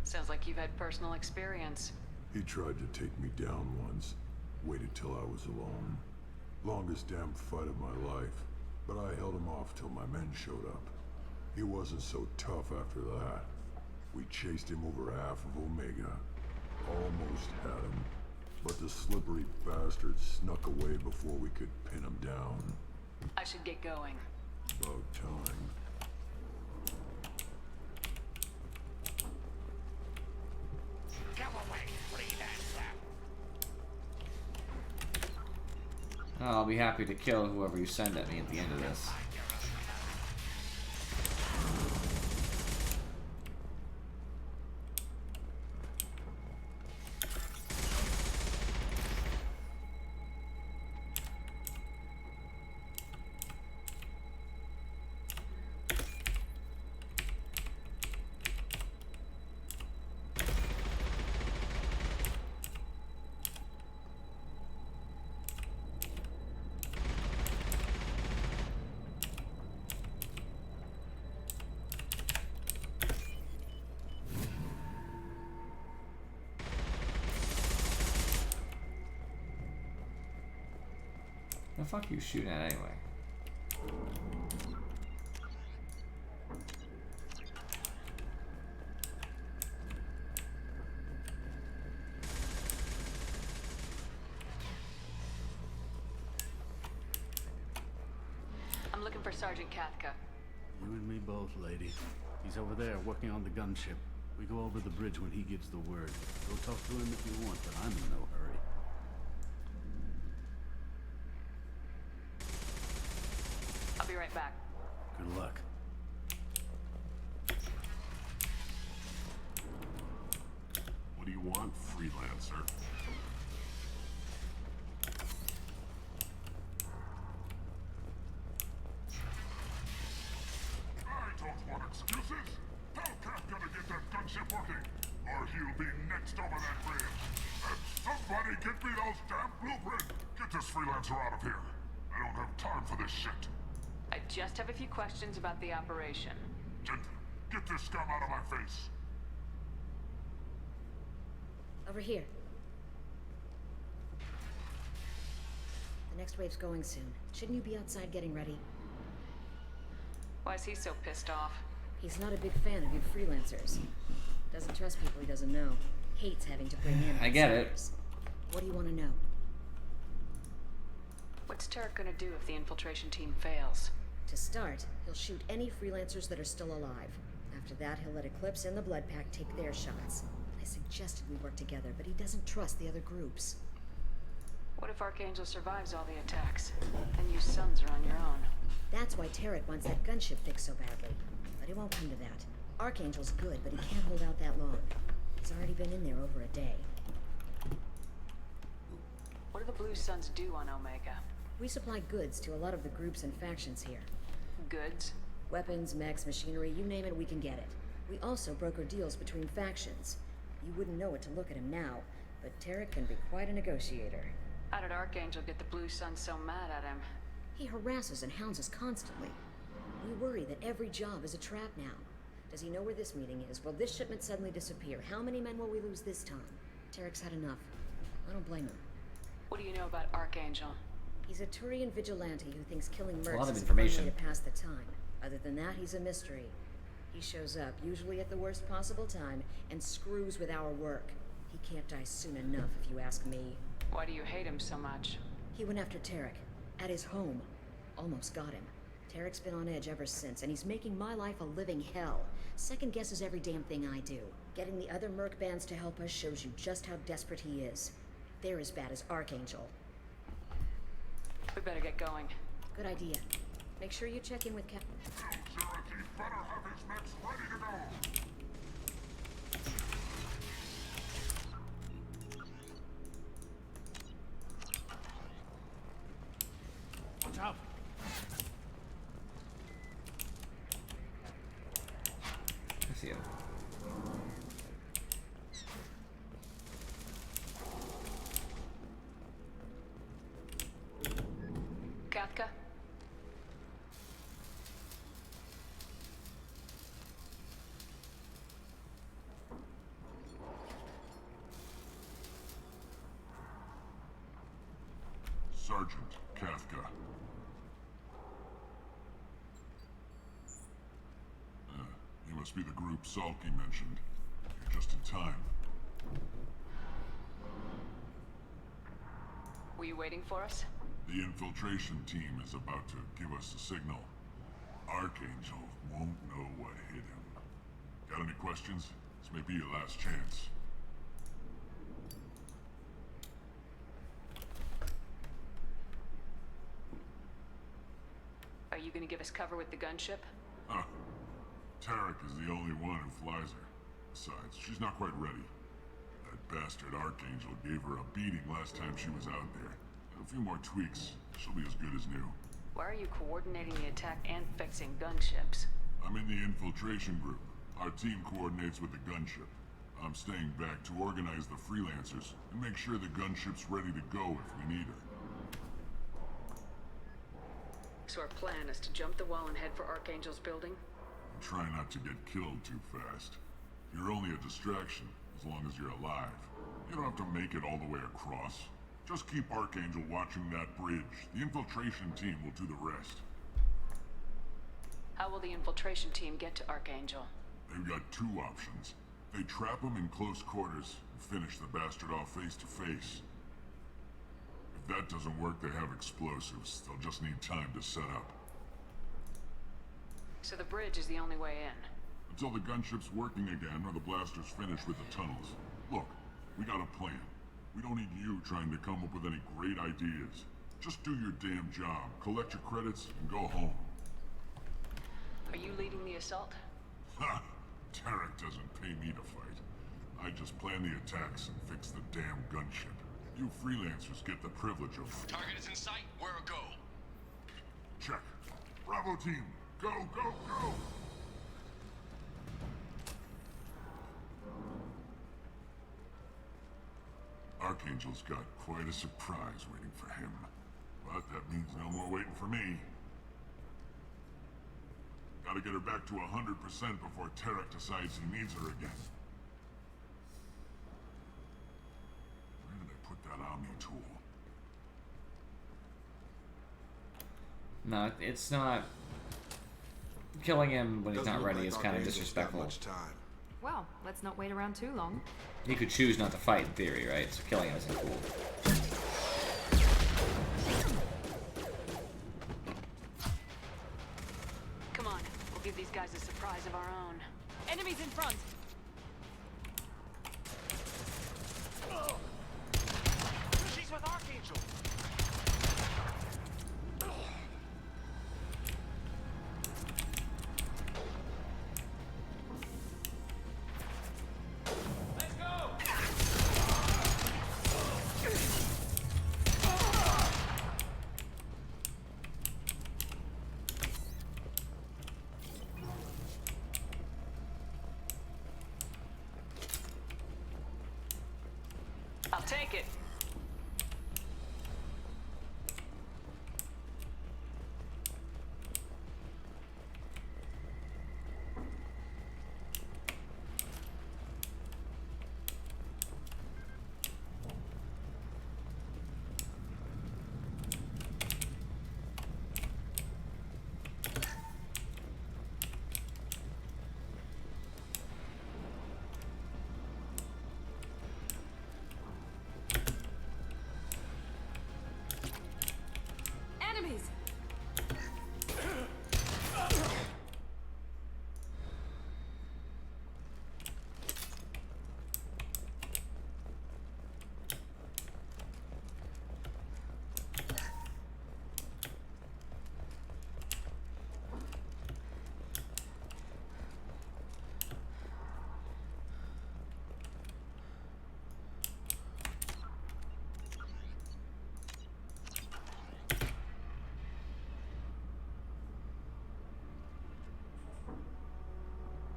Sounds like you've had personal experience. He tried to take me down once. Waited till I was alone. Longest damn fight of my life. But I held him off till my men showed up. He wasn't so tough after that. We chased him over half of Omega. Almost had him. But the slippery bastard snuck away before we could pin him down. I should get going. About time. Go away, freelancer. I'll be happy to kill whoever you send at me at the end of this. The fuck are you shooting at anyway? I'm looking for Sergeant Kathka. You and me both, lady. He's over there working on the gunship. We go over the bridge when he gives the word. Go talk to him if you want, but I'm in no hurry. I'll be right back. Good luck. What do you want, freelancer? I don't want excuses. Tell Kafka to get that gunship working, or he'll be next over that bridge. And somebody get me those damn blueprints. Get this freelancer out of here. I don't have time for this shit. I just have a few questions about the operation. Get this scum out of my face. Over here. The next wave's going soon. Shouldn't you be outside getting ready? Why is he so pissed off? He's not a big fan of you freelancers. Doesn't trust people he doesn't know. Hates having to bring in I get it. outsiders. What do you want to know? What's Tarek gonna do if the infiltration team fails? To start, he'll shoot any freelancers that are still alive. After that, he'll let Eclipse and the Blood Pack take their shots. I suggested we work together, but he doesn't trust the other groups. What if Archangel survives all the attacks? And you sons are on your own. That's why Tarek wants that gunship fixed so badly. But it won't come to that. Archangel's good, but he can't hold out that long. He's already been in there over a day. What do the Blue Suns do on Omega? We supply goods to a lot of the groups and factions here. Goods? Weapons, mechs, machinery, you name it, we can get it. We also broker deals between factions. You wouldn't know it to look at him now, but Tarek can be quite a negotiator. How did Archangel get the Blue Suns so mad at him? He harasses and hounds us constantly. We worry that every job is a trap now. Does he know where this meeting is? Will this shipment suddenly disappear? How many men will we lose this time? Tarek's had enough. I don't blame him. What do you know about Archangel? He's a Turian vigilante who thinks killing a lot mercs of is a fun way information. to pass the time. Other than that, he's a mystery. He shows up, usually at the worst possible time, and screws with our work. He can't die soon enough, if you ask me. Why do you hate him so much? He went after Tarek. At his home. Almost got him. Tarek's been on edge ever since, and he's making my life a living hell. Second guesses every damn thing I do. Getting the other merc bands to help us shows you just how desperate he is. They're as bad as Archangel. We better get going. Good idea. Make sure you check in with Cap. Cherokee better have his mechs ready to go. Watch out! I see him. Katka? Sergeant Kafka. You must be the group Salky mentioned. You're just in time. Were you waiting for us? The infiltration team is about to give us a signal. Archangel won't know what hit him. Got any questions? This may be your last chance. Are you gonna give us cover with the gunship? Huh. Tarek is the only one who flies her. Besides, she's not quite ready. That bastard Archangel gave her a beating last time she was out there. A few more tweaks, she'll be as good as new. Why are you coordinating the attack and fixing gunships? I'm in the infiltration group. Our team coordinates with the gunship. I'm staying back to organize the freelancers and make sure the gunship's ready to go if we need her. So our plan is to jump the wall and head for Archangel's building? Try not to get killed too fast. You're only a distraction as long as you're alive. You don't have to make it all the way across. Just keep Archangel watching that bridge. The infiltration team will do the rest. How will the infiltration team get to Archangel? They've got two options. They trap him in close quarters and finish the bastard off face to face. If that doesn't work, they have explosives. They'll just need time to set up. So the bridge is the only way in. Until the gunship's working again or the blasters finish with the tunnels. Look, we got a plan. We don't need you trying to come up with any great ideas. Just do your damn job, collect your credits, and go home. Are you leading the assault? Ha! Tarek doesn't pay me to fight. I just plan the attacks and fix the damn gunship. You freelancers get the privilege of... Target is in sight. Where a go? Check. Bravo team, go, go, go! Archangel's got quite a surprise waiting for him. But that means no more waiting for me. Gotta get her back to 100% before Tarek decides he needs her again. Where did I put that Omni tool? No, it's not. Killing him when he's Doesn't not look ready like is kind of Archangel's got disrespectful. much time. Well, let's not wait around too long. He could choose not to fight in theory, right? So killing him isn't cool. Come on, we'll give these guys a surprise of our own. Enemies in front! She's with Archangel. Let's go. I'll take it. Enemies!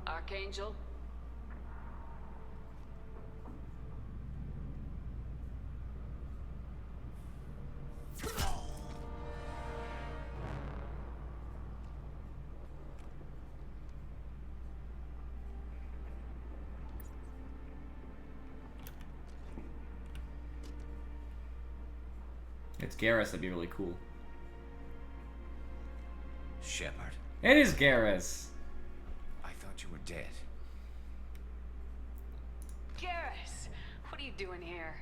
Archangel? It's Garrus, that'd be really cool. Shepard, It is Garrus! I thought you were dead. Garrus! What are you doing here?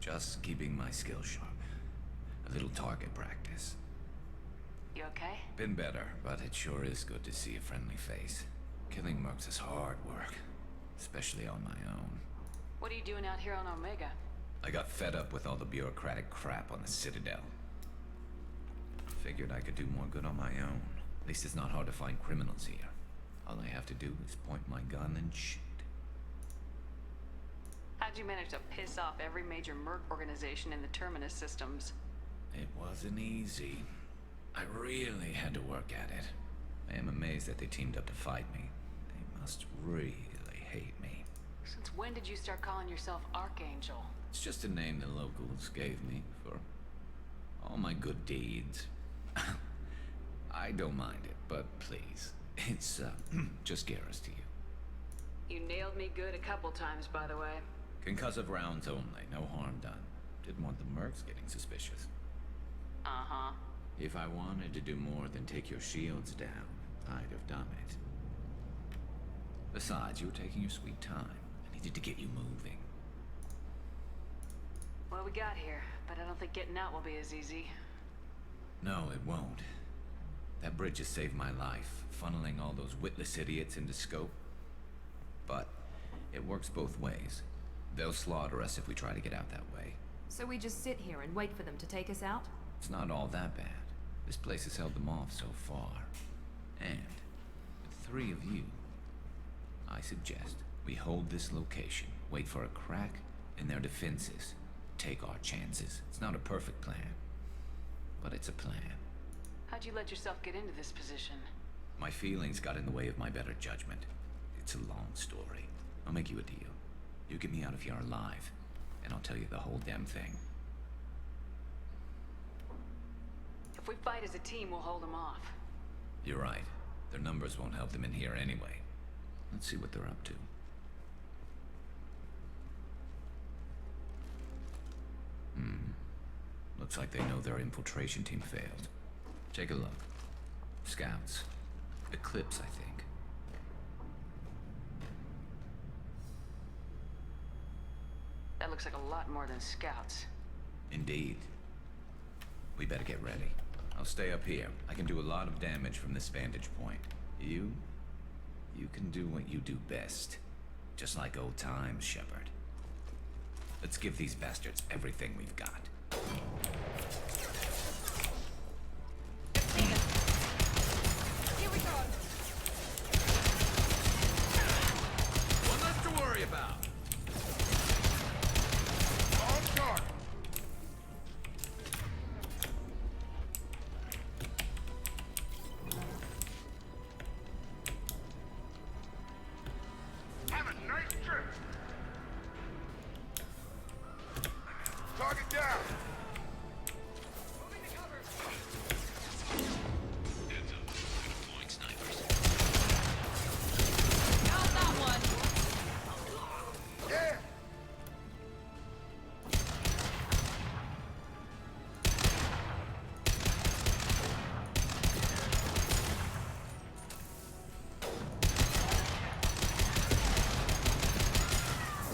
Just keeping my skills sharp. A little target practice. You okay? Been better, but it sure is good to see a friendly face. Killing mercs is hard work, especially on my own. What are you doing out here on Omega? I got fed up with all the bureaucratic crap on the Citadel. Figured I could do more good on my own. At least it's not hard to find criminals here. All I have to do is point my gun and shoot. How'd you manage to piss off every major merc organization in the Terminus systems? It wasn't easy. I really had to work at it. I am amazed that they teamed up to fight me. They must really hate me. Since when did you start calling yourself Archangel? It's just a name the locals gave me for all my good deeds. I don't mind it, but please, it's just Garrus to you. You nailed me good a couple times, by the way. Concussive rounds only, no harm done. Didn't want the mercs getting suspicious. Uh-huh. If I wanted to do more than take your shields down, I'd have done it. Besides, you were taking your sweet time. I needed to get you moving. Well, we got here, but I don't think getting out will be as easy. No, it won't. That bridge has saved my life, funneling all those witless idiots into scope. But it works both ways. They'll slaughter us if we try to get out that way. So we just sit here and wait for them to take us out? It's not all that bad. This place has held them off so far. And with 3 of you, I suggest we hold this location, wait for a crack in their defenses, take our chances. It's not a perfect plan, but it's a plan. How'd you let yourself get into this position? My feelings got in the way of my better judgment. It's a long story. I'll make you a deal. You get me out of here alive, and I'll tell you the whole damn thing. If we fight as a team, we'll hold them off. You're right. Their numbers won't help them in here anyway. Let's see what they're up to. Looks like they know their infiltration team failed. Take a look. Scouts. Eclipse, I think. That looks like a lot more than scouts. Indeed. We better get ready. I'll stay up here. I can do a lot of damage from this vantage point. You can do what you do best. Just like old times, Shepard. Let's give these bastards everything we've got. Here we go! One less to worry about. On target. Have a nice trip. Target down. Point snipers. Got that one! Yeah.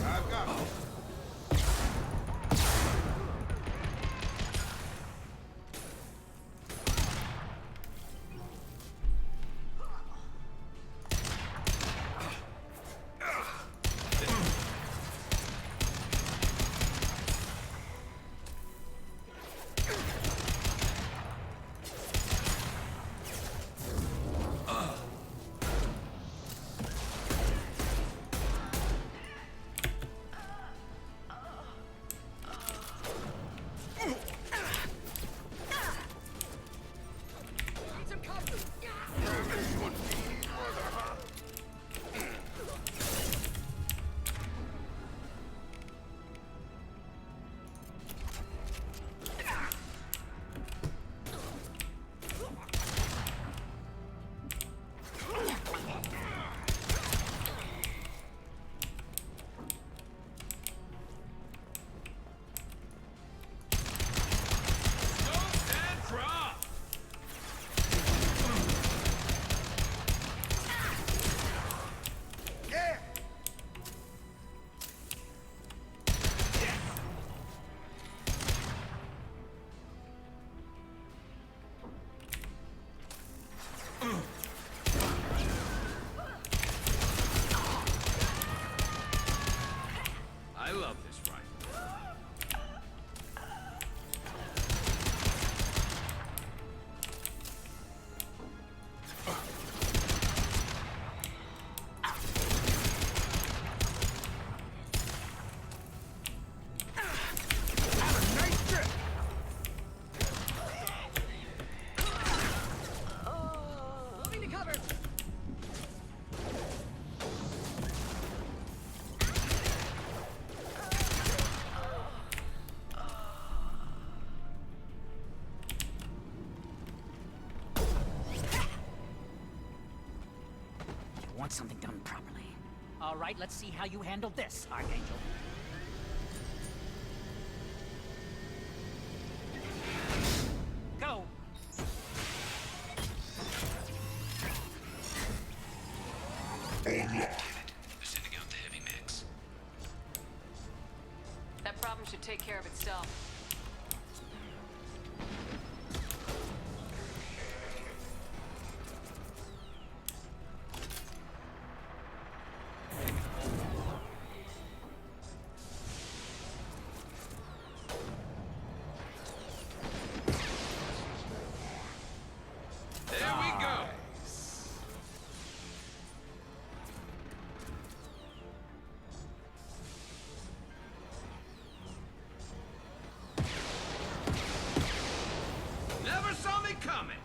I've got it. I love this rifle. Moving to cover! You want something done properly. All right, let's see how you handle this, Archangel. coming.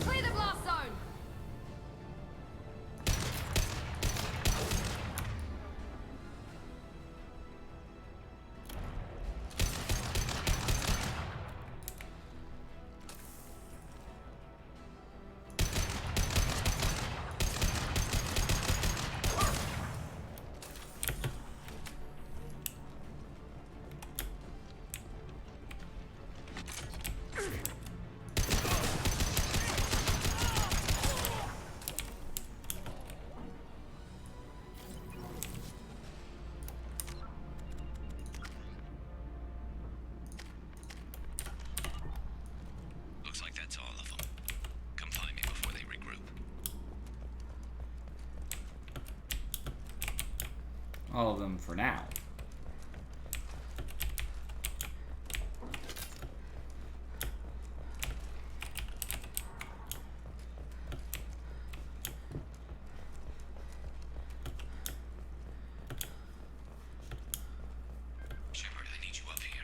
Clear the blast zone! Looks like that's all of them. Come find me before they regroup. All of them for now. Shepard, I need you up here.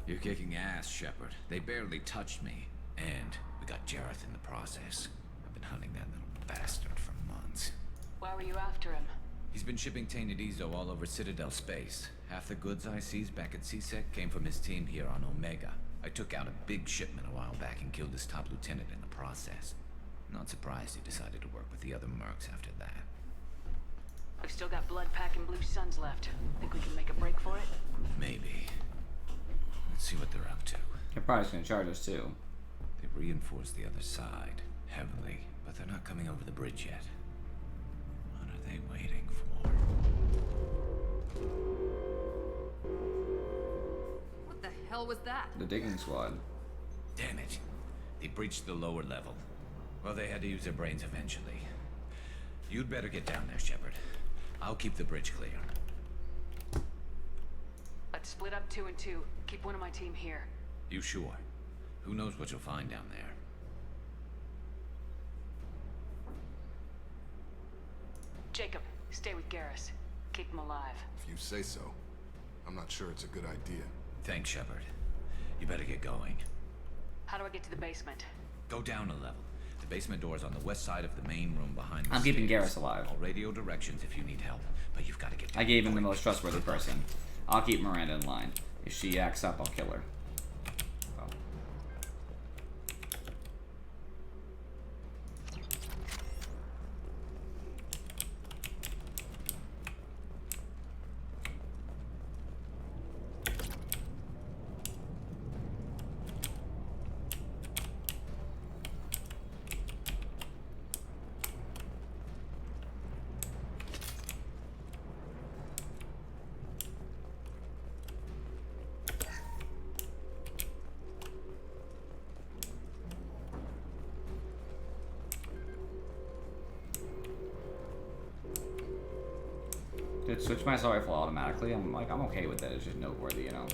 You're kicking ass, Shepard. They barely touched me. And we got Jareth in the process. I've been hunting that little bastard for months. Why were you after him? He's been shipping tainted Ezo all over Citadel space. Half the goods I seized back at CSEC came from his team here on Omega. I took out a big shipment a while back and killed his top lieutenant in the process. Not surprised he decided to work with the other mercs after that. We've still got blood pack and blue suns left. Think we can make a break for it? Maybe. Let's see what they're up to. They're probably gonna charge us too. They've reinforced the other side, heavily, but they're not coming over the bridge yet. What are they waiting for? What the hell was that? The digging squad. Damn it. They breached the lower level. Well, they had to use their brains eventually. You'd better get down there, Shepard. I'll keep the bridge clear. Let's split up 2 and 2. Keep one of my team here. You sure? Who knows what you'll find down there? Jacob, stay with Garrus. Keep him alive. If you say so. I'm not sure it's a good idea. Thanks, Shepard. You better get going. How do I get to the basement? Go down a level. The basement door is on the west side of the main room behind the I'm keeping stairs. Garrus alive. I'll radio directions if you need help, but you've got to get down. I gave him the most trustworthy person. I'll keep Miranda in line. If she acts up, I'll kill her. Oh. Did it switch my assault rifle automatically? I'm okay with that. It's just noteworthy, you know.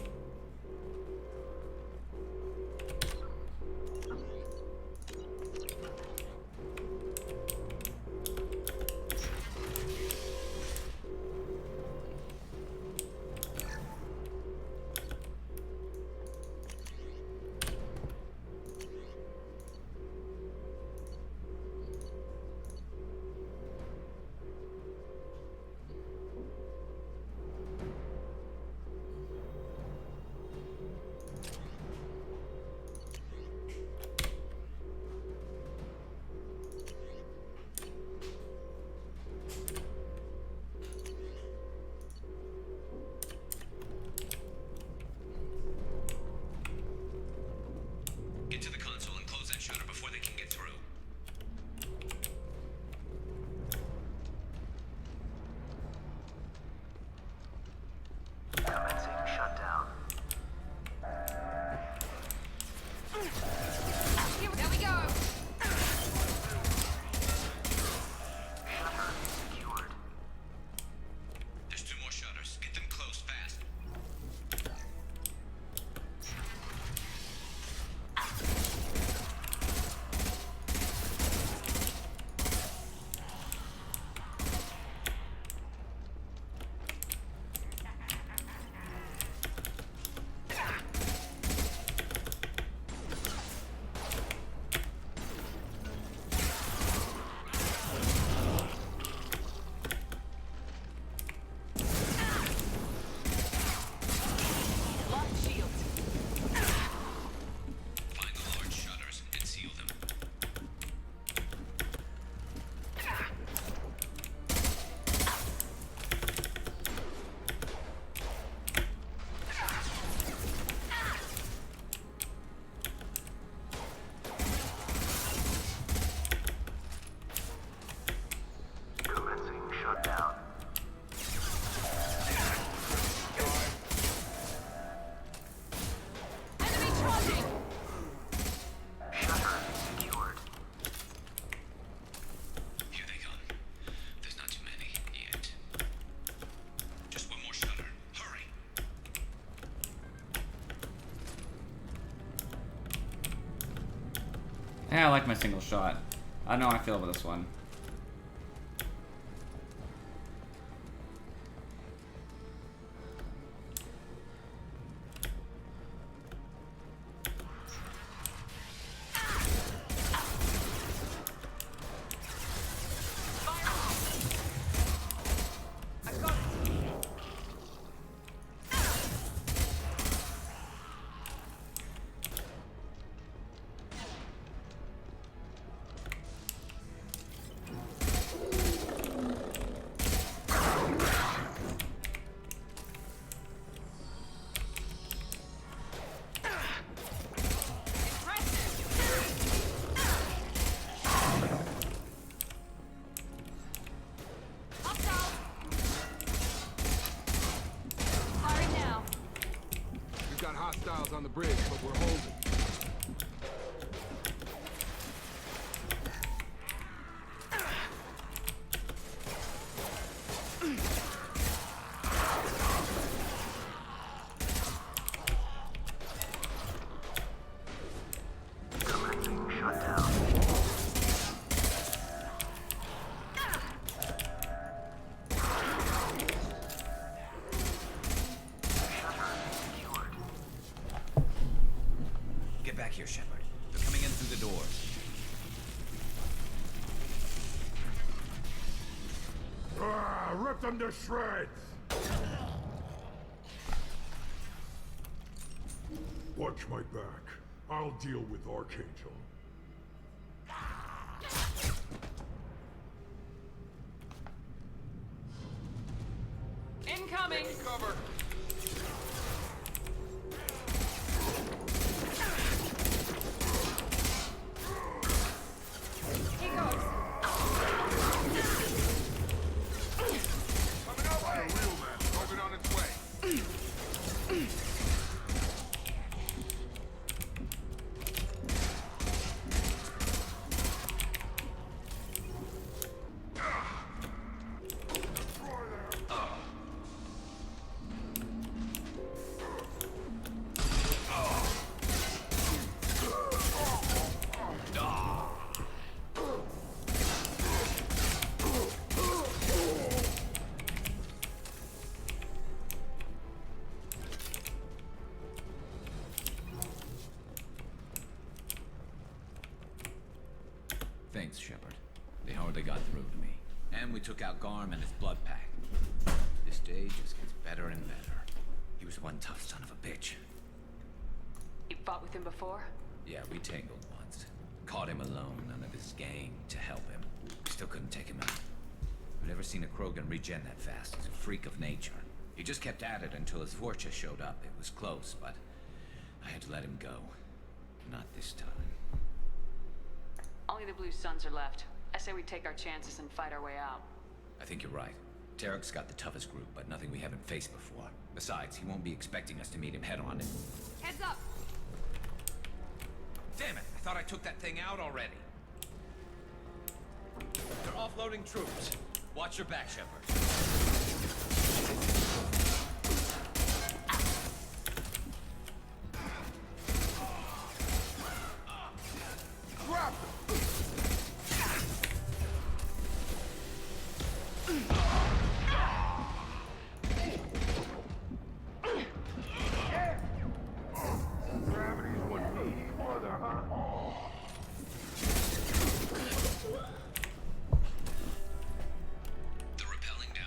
Yeah, I like my single shot. I don't know how I feel about this one. Hostiles on the bridge, but we're holding. Here, Shepard. They're coming in through the doors. Rip them to shreds! Watch my back. I'll deal with Archangel. Incoming! Cover! Thanks, Shepard. They hardly got through to me. And we took out Garm and his blood pack. This day just gets better and better. He was one tough son of a bitch. You fought with him before? Yeah, we tangled once. Caught him alone, none of his gang to help him. We still couldn't take him out. I've never seen a Krogan regen that fast. He's a freak of nature. He just kept at it until his Vorcha showed up. It was close, but I had to let him go. Not this time. Only the Blue Suns are left. I say we take our chances and fight our way out. I think you're right. Tarek's got the toughest group, but nothing we haven't faced before. Besides, he won't be expecting us to meet him head-on. Heads up! Damn it! I thought I took that thing out already. They're offloading troops. Watch your back, Shepard. The rappelling down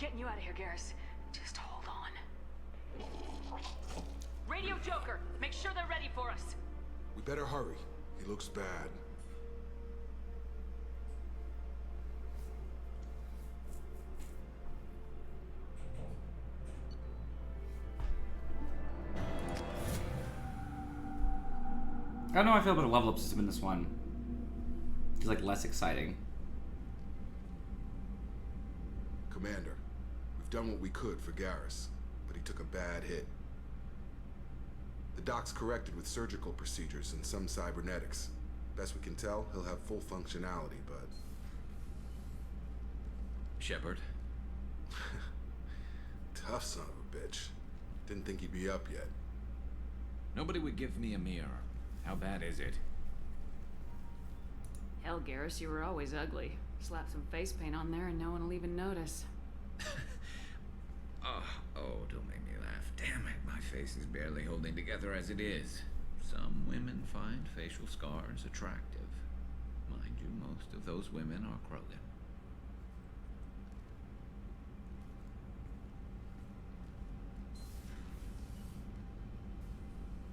getting you out of here, Garrus. Just hold on. Radio Joker, make sure they're ready for us. We better hurry. He looks bad. I don't know how I feel about a level up system in this one. It's like less exciting. Commander, we've done what we could for Garrus, but he took a bad hit. The doc's corrected with surgical procedures and some cybernetics. Best we can tell, he'll have full functionality, but... Shepard? Tough son of a bitch. Didn't think he'd be up yet. Nobody would give me a mirror. How bad is it? Hell, Garrus, you were always ugly. Slap some face paint on there and no one will even notice. Oh, don't make me laugh. Damn it, my face is barely holding together as it is. Some women find facial scars attractive. Mind you, most of those women are Krogan.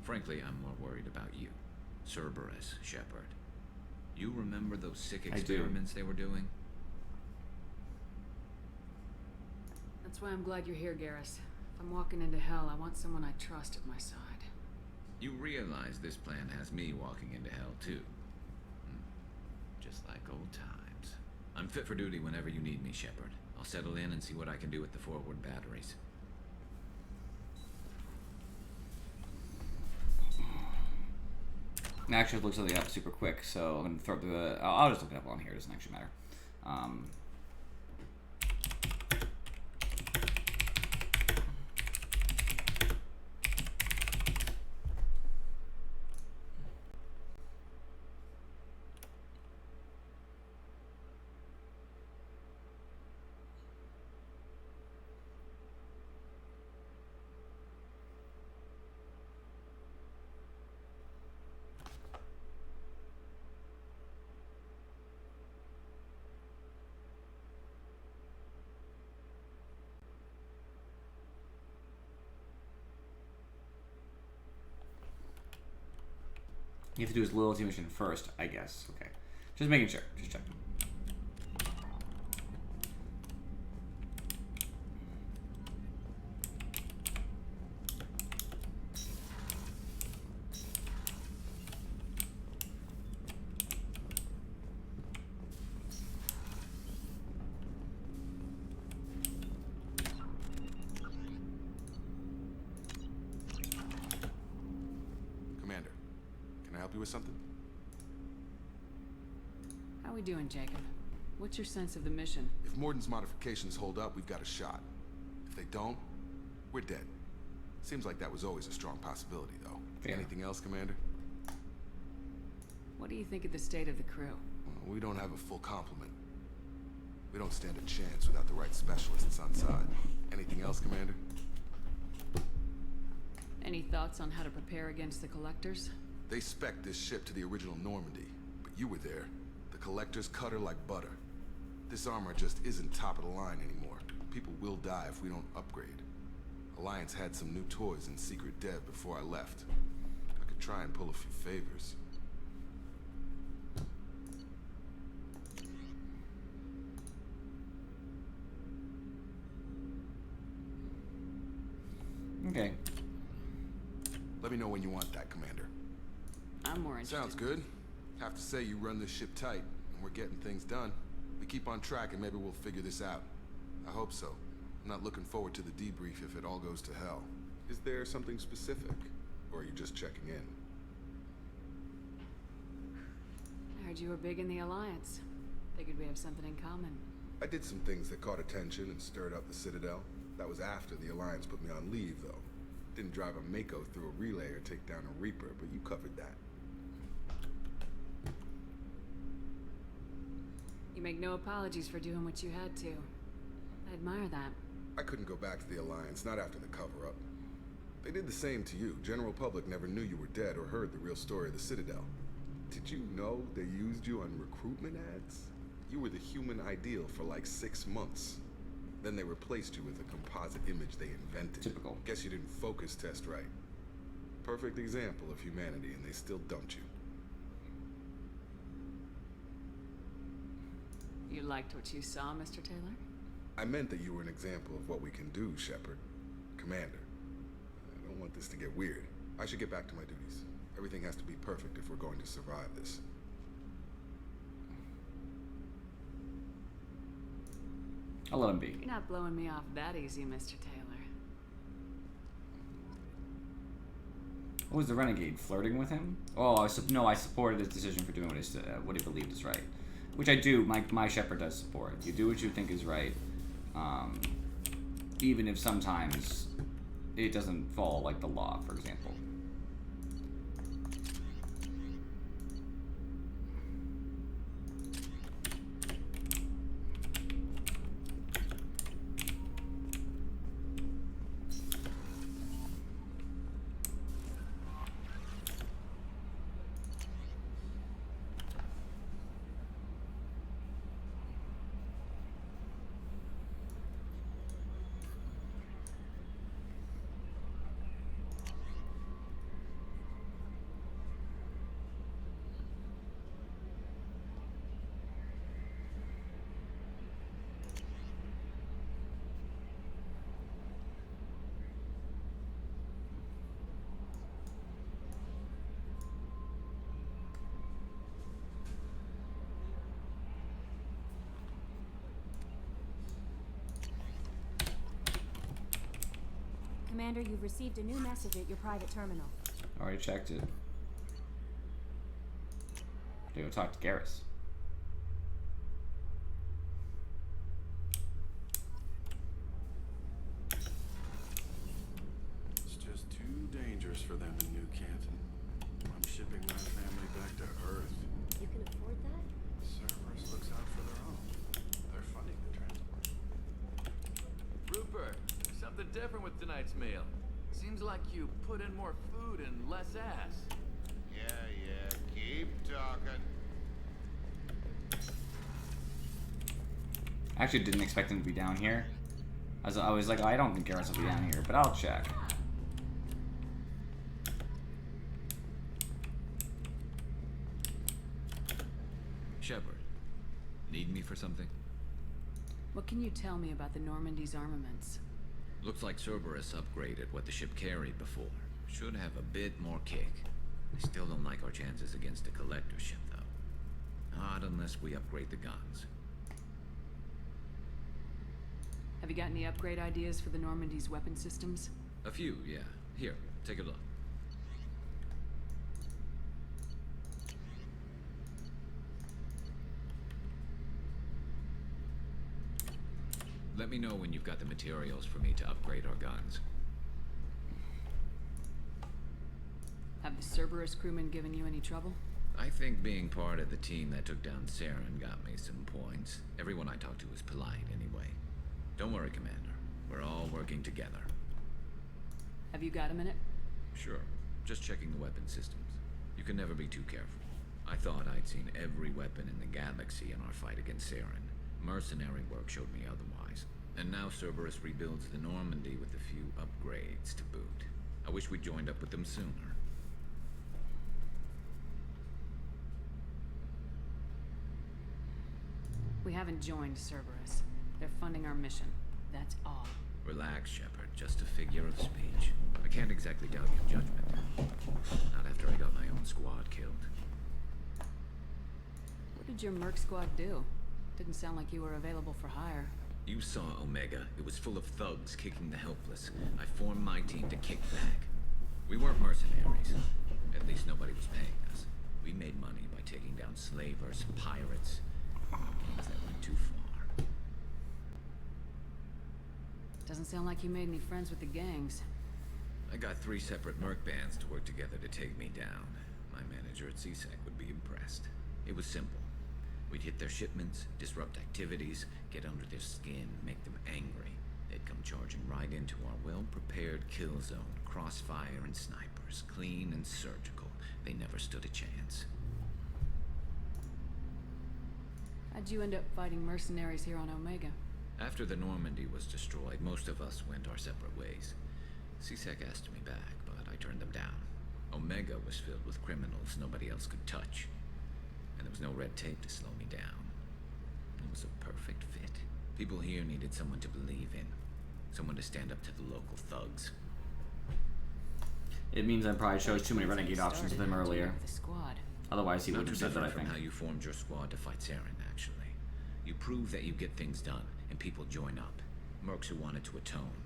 Frankly, I'm more worried about you. Cerberus, Shepard. You remember those sick experiments they were doing? That's why I'm glad you're here, Garrus. If I'm walking into hell, I want someone I trust at my side. You realize this plan has me walking into hell, too. Just like old times. I'm fit for duty whenever you need me, Shepard. I'll settle in and see what I can do with the forward batteries. Actually, I have to look something up super quick, so I'm going to throw up the... I'll just look it up on here. It doesn't actually matter. You have to do his loyalty mission first, I guess. Okay. Just making sure. Just checking. With something? How we doing, Jacob? What's your sense of the mission? If Morden's modifications hold up, we've got a shot. If they don't, we're dead. Seems like that was always a strong possibility, though. Yeah. Anything else, Commander? What do you think of the state of the crew? Well, we don't have a full complement. We don't stand a chance without the right specialists on side. Anything else, Commander? Any thoughts on how to prepare against the Collectors? They spec'd this ship to the original Normandy, but you were there. The Collectors cut her like butter. This armor just isn't top of the line anymore. People will die if we don't upgrade. Alliance had some new toys in secret dev before I left. I could try and pull a few favors. Okay. Let me know when you want that, Commander. I'm more interested. Sounds good. Have to say you run this ship tight, and we're getting things done. We keep on track and maybe we'll figure this out. I hope so. I'm not looking forward to the debrief if it all goes to hell. Is there something specific? Or are you just checking in? I heard you were big in the Alliance. Figured we have something in common. I did some things that caught attention and stirred up the Citadel. That was after the Alliance put me on leave, though. Didn't drive a Mako through a relay or take down a Reaper, but you covered that. You make no apologies for doing what you had to. I admire that. I couldn't go back to the Alliance, not after the cover-up. They did the same to you. General public never knew you were dead or heard the real story of the Citadel. Did you know they used you on recruitment ads? You were the human ideal for like 6 months. Then they replaced you with a composite image they invented. Typical. Guess you didn't focus test right. Perfect example of humanity, and they still dumped you. You liked what you saw, Mr. Taylor? I meant that you were an example of what we can do, Shepard. Commander. I don't want this to get weird. I should get back to my duties. Everything has to be perfect if we're going to survive this. I'll let him be. You're not blowing me off that easy, Mr. Taylor. What was the renegade flirting with him? Oh, no, I supported his decision for doing what he believed is right, which I do. My Shepard does support. You do what you think is right, even if sometimes it doesn't follow like the law, for example. Commander, you've received a new message at your private terminal. Already checked it. Go talk to Garrus. It's just too dangerous for them in New Canton. I'm shipping my family back to Earth. You can afford that? Cerberus looks out for their own. They're funding the transport. Rupert, something different with tonight's meal. Seems like you put in more food and less ass. Yeah, keep talking. I actually didn't expect him to be down here. I was like, oh, I don't think Garrus will be down here, but I'll check. Shepard, need me for something? What can you tell me about the Normandy's armaments? Looks like Cerberus upgraded what the ship carried before. Should have a bit more kick. I still don't like our chances against a collector ship, though. Not unless we upgrade the guns. Have you got any upgrade ideas for the Normandy's weapon systems? A few, yeah. Here, take a look. Let me know when you've got the materials for me to upgrade our guns. Have the Cerberus crewmen given you any trouble? I think being part of the team that took down Saren got me some points. Everyone I talked to was polite anyway. Don't worry, Commander. We're all working together. Have you got a minute? Sure. Just checking the weapon systems. You can never be too careful. I thought I'd seen every weapon in the galaxy in our fight against Saren. Mercenary work showed me otherwise. And now Cerberus rebuilds the Normandy with a few upgrades to boot. I wish we'd joined up with them sooner. We haven't joined Cerberus. They're funding our mission. That's all. Relax, Shepard. Just a figure of speech. I can't exactly doubt your judgment. Not after I got my own squad killed. What did your merc squad do? Didn't sound like you were available for hire. You saw Omega. It was full of thugs kicking the helpless. I formed my team to kick back. We weren't mercenaries. At least nobody was paying us. We made money by taking down slavers, pirates, things that went too far. Doesn't sound like you made any friends with the gangs. I got 3 separate merc bands to work together to take me down. My manager at CSEC would be impressed. It was simple. We'd hit their shipments, disrupt activities, get under their skin, make them angry. They'd come charging right into our well-prepared kill zone. Crossfire and snipers, clean and surgical. They never stood a chance. How'd you end up fighting mercenaries here on Omega? After the Normandy was destroyed, most of us went our separate ways. C-Sec asked me back, but I turned them down. Omega was filled with criminals nobody else could touch. And there was no red tape to slow me down. It was a perfect fit. People here needed someone to believe in. Someone to stand up to the local thugs. It means I probably chose too many renegade options with him earlier. The squad. Otherwise, he Not would have too said that, I different think. from how you formed your squad to fight Saren, actually. You prove that you get things done, and people join up. Mercs who wanted to atone.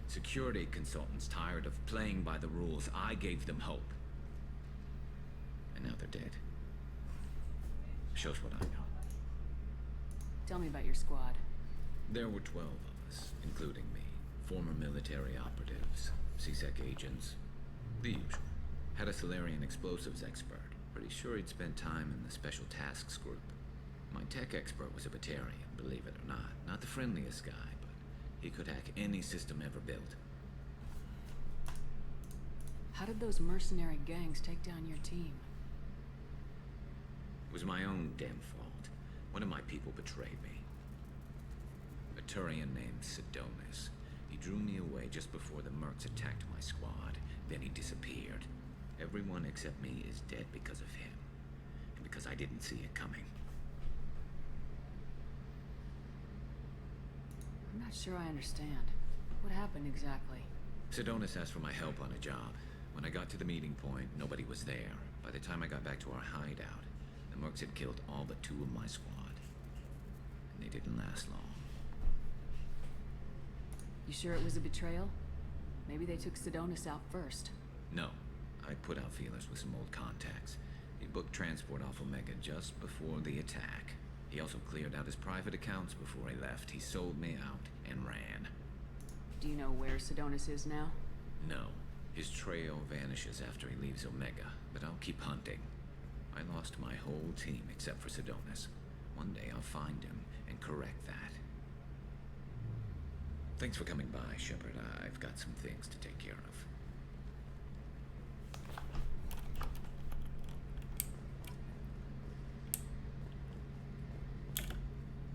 Security consultants tired of playing by the rules. I gave them hope. And now they're dead. Shows what I know. Tell me about your squad. There were 12 of us, including me. Former military operatives, C-Sec agents, the usual. Had a Solarian explosives expert. Pretty sure he'd spent time in the Special Tasks Group. My tech expert was a Batarian, believe it or not. Not the friendliest guy, but he could hack any system ever built. How did those mercenary gangs take down your team? It was my own damn fault. One of my people betrayed me. A Turian named Sidonis. He drew me away just before the Mercs attacked my squad. Then he disappeared. Everyone except me is dead because of him. And because I didn't see it coming. I'm not sure I understand. What happened exactly? Sidonis asked for my help on a job. When I got to the meeting point, nobody was there. By the time I got back to our hideout, the Mercs had killed all but 2 of my squad. And they didn't last long. You sure it was a betrayal? Maybe they took Sidonis out first. No. I put out feelers with some old contacts. He booked transport off Omega just before the attack. He also cleared out his private accounts before he left. He sold me out and ran. Do you know where Sidonis is now? No. His trail vanishes after he leaves Omega, but I'll keep hunting. I lost my whole team except for Sidonis. One day I'll find him and correct that. Thanks for coming by, Shepard. I've got some things to take care of.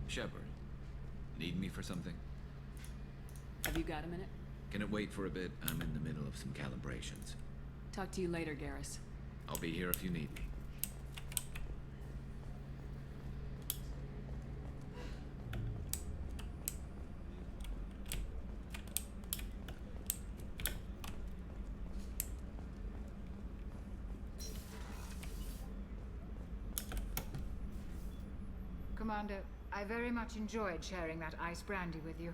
Shepard, need me for something? Have you got a minute? Can it wait for a bit? I'm in the middle of some calibrations. Talk to you later, Garrus. I'll be here if you need me. Commander, I very much enjoyed sharing that ice brandy with you.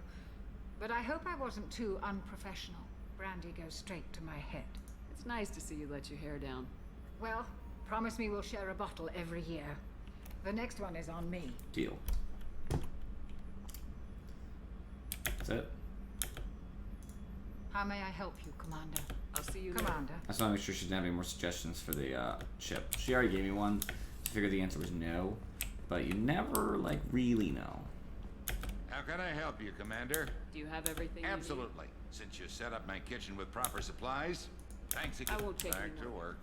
But I hope I wasn't too unprofessional. Brandy goes straight to my head. It's nice to see you let your hair down. Well, promise me we'll share a bottle every year. The next one is on me. Deal. That's it. How may I help you, Commander? I'll see you Commander. I just want to make sure she didn't have any more suggestions for the ship. She already gave me one, so I figured the answer was no. But you never, like, really know. How can I help you, Commander? Do you have everything Absolutely. Since you set up my kitchen with proper supplies, thanks again. I won't take Back any to more. work.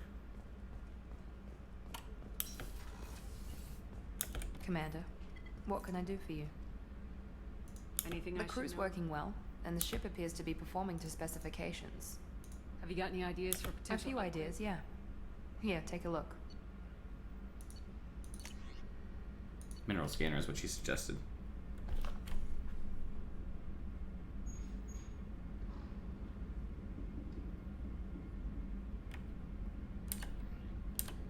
Commander, what can I do for you? Anything The I should crew's know? working well, and the ship appears to be performing to specifications. Have you got any ideas for A potential few ideas, yeah. Here, take a look. Mineral scanner is what she suggested.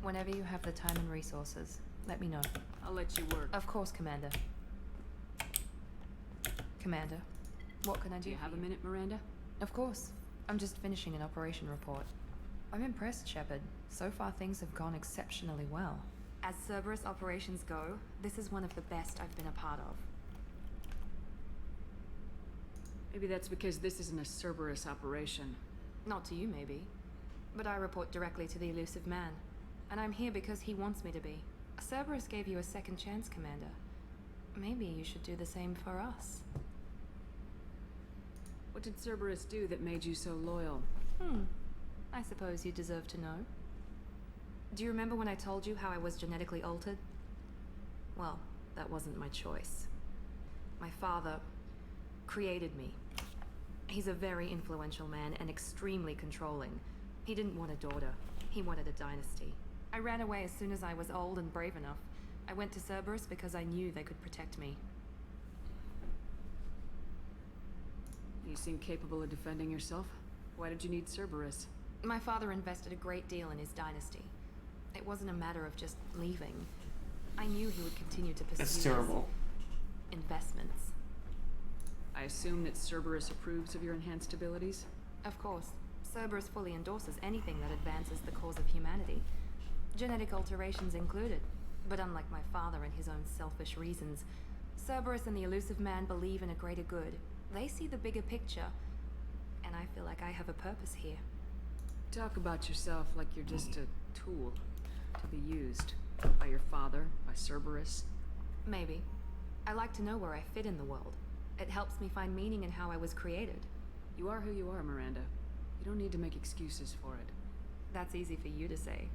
Whenever you have the time and resources, let me know. I'll let you work. Of course, Commander. Commander, what can I do? Do you have a minute, Miranda? Of course. I'm just finishing an operation report. I'm impressed, Shepard. So far, things have gone exceptionally well. As Cerberus operations go, this is one of the best I've been a part of. Maybe that's because this isn't a Cerberus operation. Not to you, maybe. But I report directly to the elusive man. And I'm here because he wants me to be. Cerberus gave you a second chance, Commander. Maybe you should do the same for us. What did Cerberus do that made you so loyal? I suppose you deserve to know. Do you remember when I told you how I was genetically altered? Well, that wasn't my choice. My father, created me. He's a very influential man and extremely controlling. He didn't want a daughter. He wanted a dynasty. I ran away as soon as I was old and brave enough. I went to Cerberus because I knew they could protect me. You seem capable of defending yourself. Why did you need Cerberus? My father invested a great deal in his dynasty. It wasn't a matter of just leaving. I knew he would continue to pursue That's terrible. his investments. I assume that Cerberus approves of your enhanced abilities? Of course. Cerberus fully endorses anything that advances the cause of humanity. Genetic alterations included. But unlike my father and his own selfish reasons, Cerberus and the Elusive Man believe in a greater good. They see the bigger picture, and I feel like I have a purpose here. Talk about yourself like you're just a tool to be used by your father, by Cerberus. Maybe. I like to know where I fit in the world. It helps me find meaning in how I was created. You are who you are, Miranda. You don't need to make excuses for it. That's easy for you to say.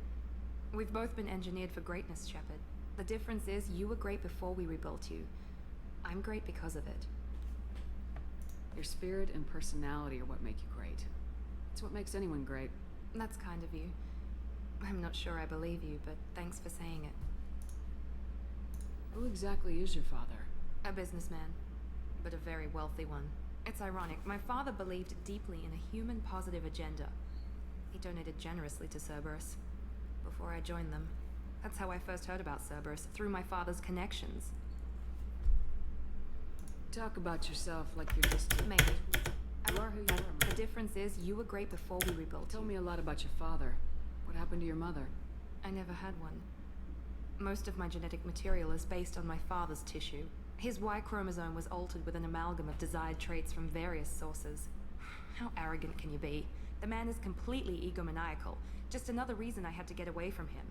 We've both been engineered for greatness, Shepard. The difference is you were great before we rebuilt you. I'm great because of it. Your spirit and personality are what make you great. It's what makes anyone great. That's kind of you. I'm not sure I believe you, but thanks for saying it. Who exactly is your father? A businessman, but a very wealthy one. It's ironic. My father believed deeply in a human positive agenda. He donated generously to Cerberus before I joined them. That's how I first heard about Cerberus, through my father's connections. Talk about yourself like you're just a... Maybe. You are who you are. The difference is you were great before we rebuilt Tell you. me a lot about your father. What happened to your mother? I never had one. Most of my genetic material is based on my father's tissue. His Y chromosome was altered with an amalgam of desired traits from various sources. How arrogant can you be? The man is completely egomaniacal. Just another reason I had to get away from him.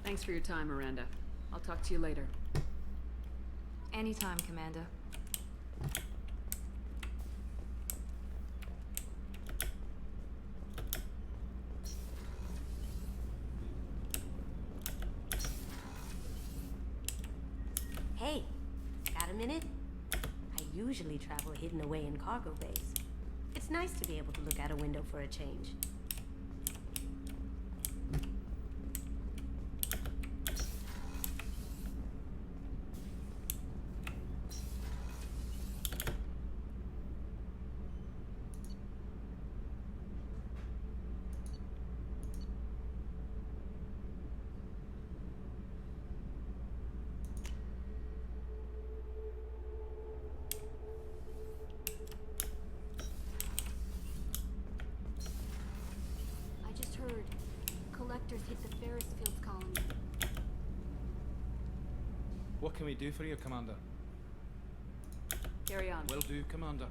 Thanks for your time, Miranda. I'll talk to you later. Anytime, Commander. Hey, got a minute? I usually travel hidden away in cargo bays. It's nice to be able to look out a window for a change. Collectors hit the Ferris Fields colony. What can we do for you, Commander? Carry on. Will do, Commander.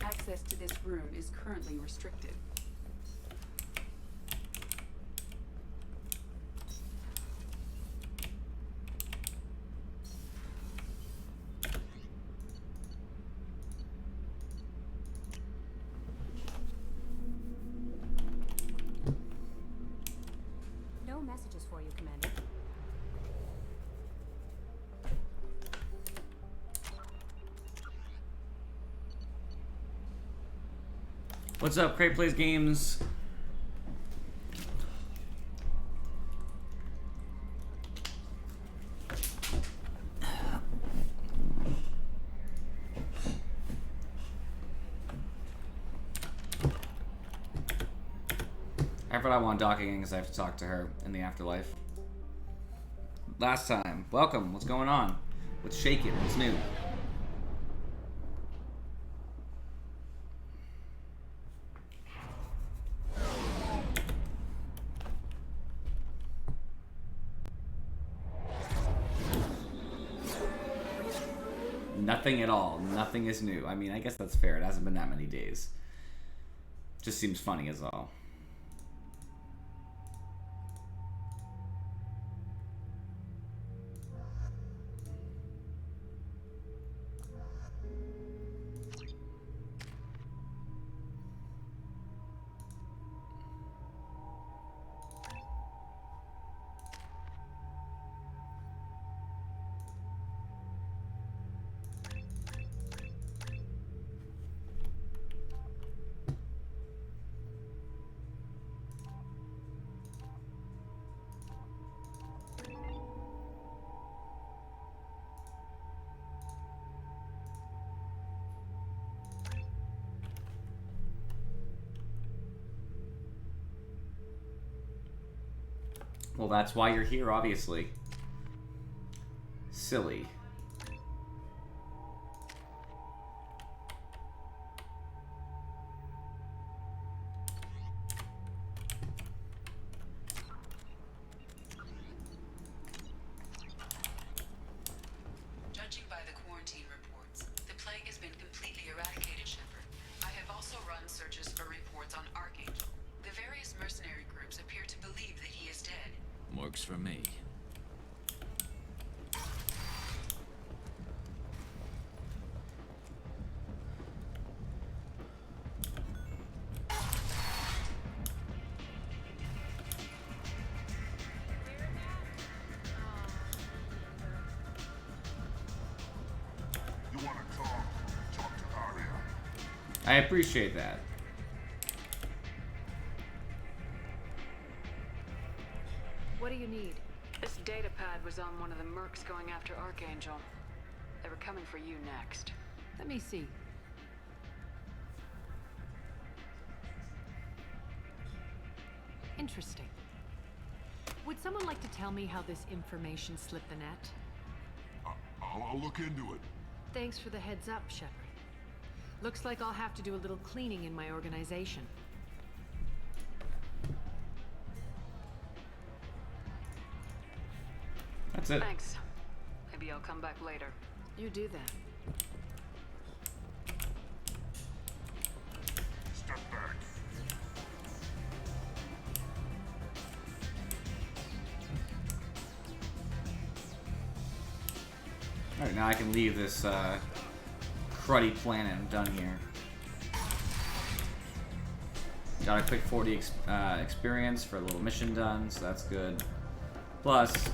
Access to this room is currently restricted. No messages for you, Commander. What's up, Crate Plays Games? I forgot I want docking because I have to talk to her in the afterlife. Last time. Welcome. What's going on? What's shaking? What's new? Nothing at all. Nothing is new. I mean, I guess that's fair. It hasn't been that many days. Just seems funny is all. Well, that's why you're here, obviously. Silly. Judging by the quarantine reports, the plague has been completely eradicated, Shepard. I have also run searches for reports on Archangel. The various mercenary groups appear to believe that he is dead. Works for me. You want to talk? Talk to Aria. I appreciate that. What do you need? This data pad was on one of the mercs going after Archangel. They were coming for you next. Let me see. Interesting. Would someone like to tell me how this information slipped the net? I'll look into it. Thanks for the heads up, Shepard. Looks like I'll have to do a little cleaning in my organization. That's it. Thanks. Maybe I'll come back later. You do that. Step back. Alright, now I can leave this cruddy planet. I'm done here. Got a quick 40 experience for a little mission done, so that's good. Plus,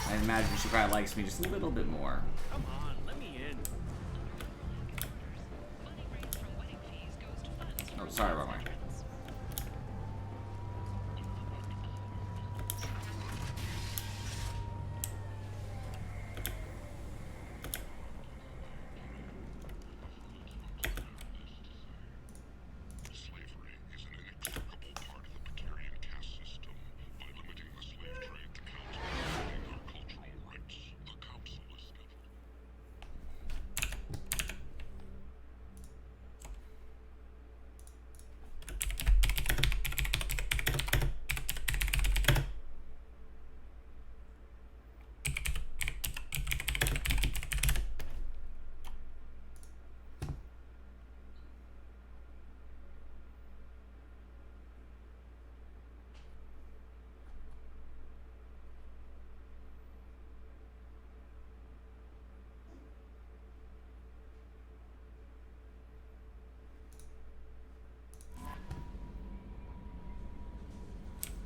I imagine she probably likes me just a little bit more. Come on, let me in. Oh, sorry about my...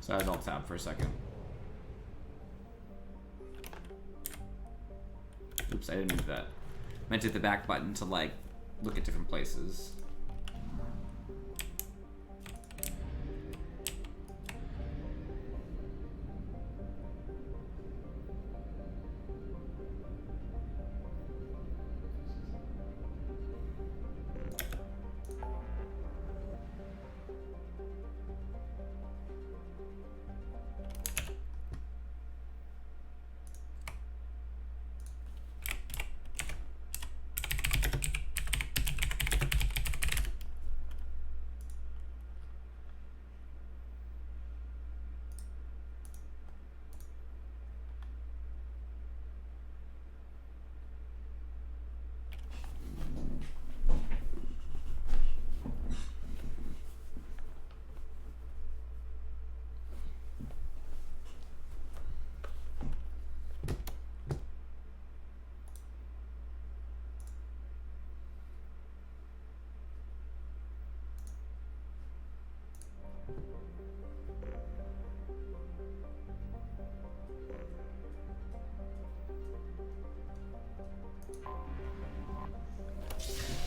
So I was alt tab for a second. Oops, I didn't move that. Meant to hit the back button to like look at different places.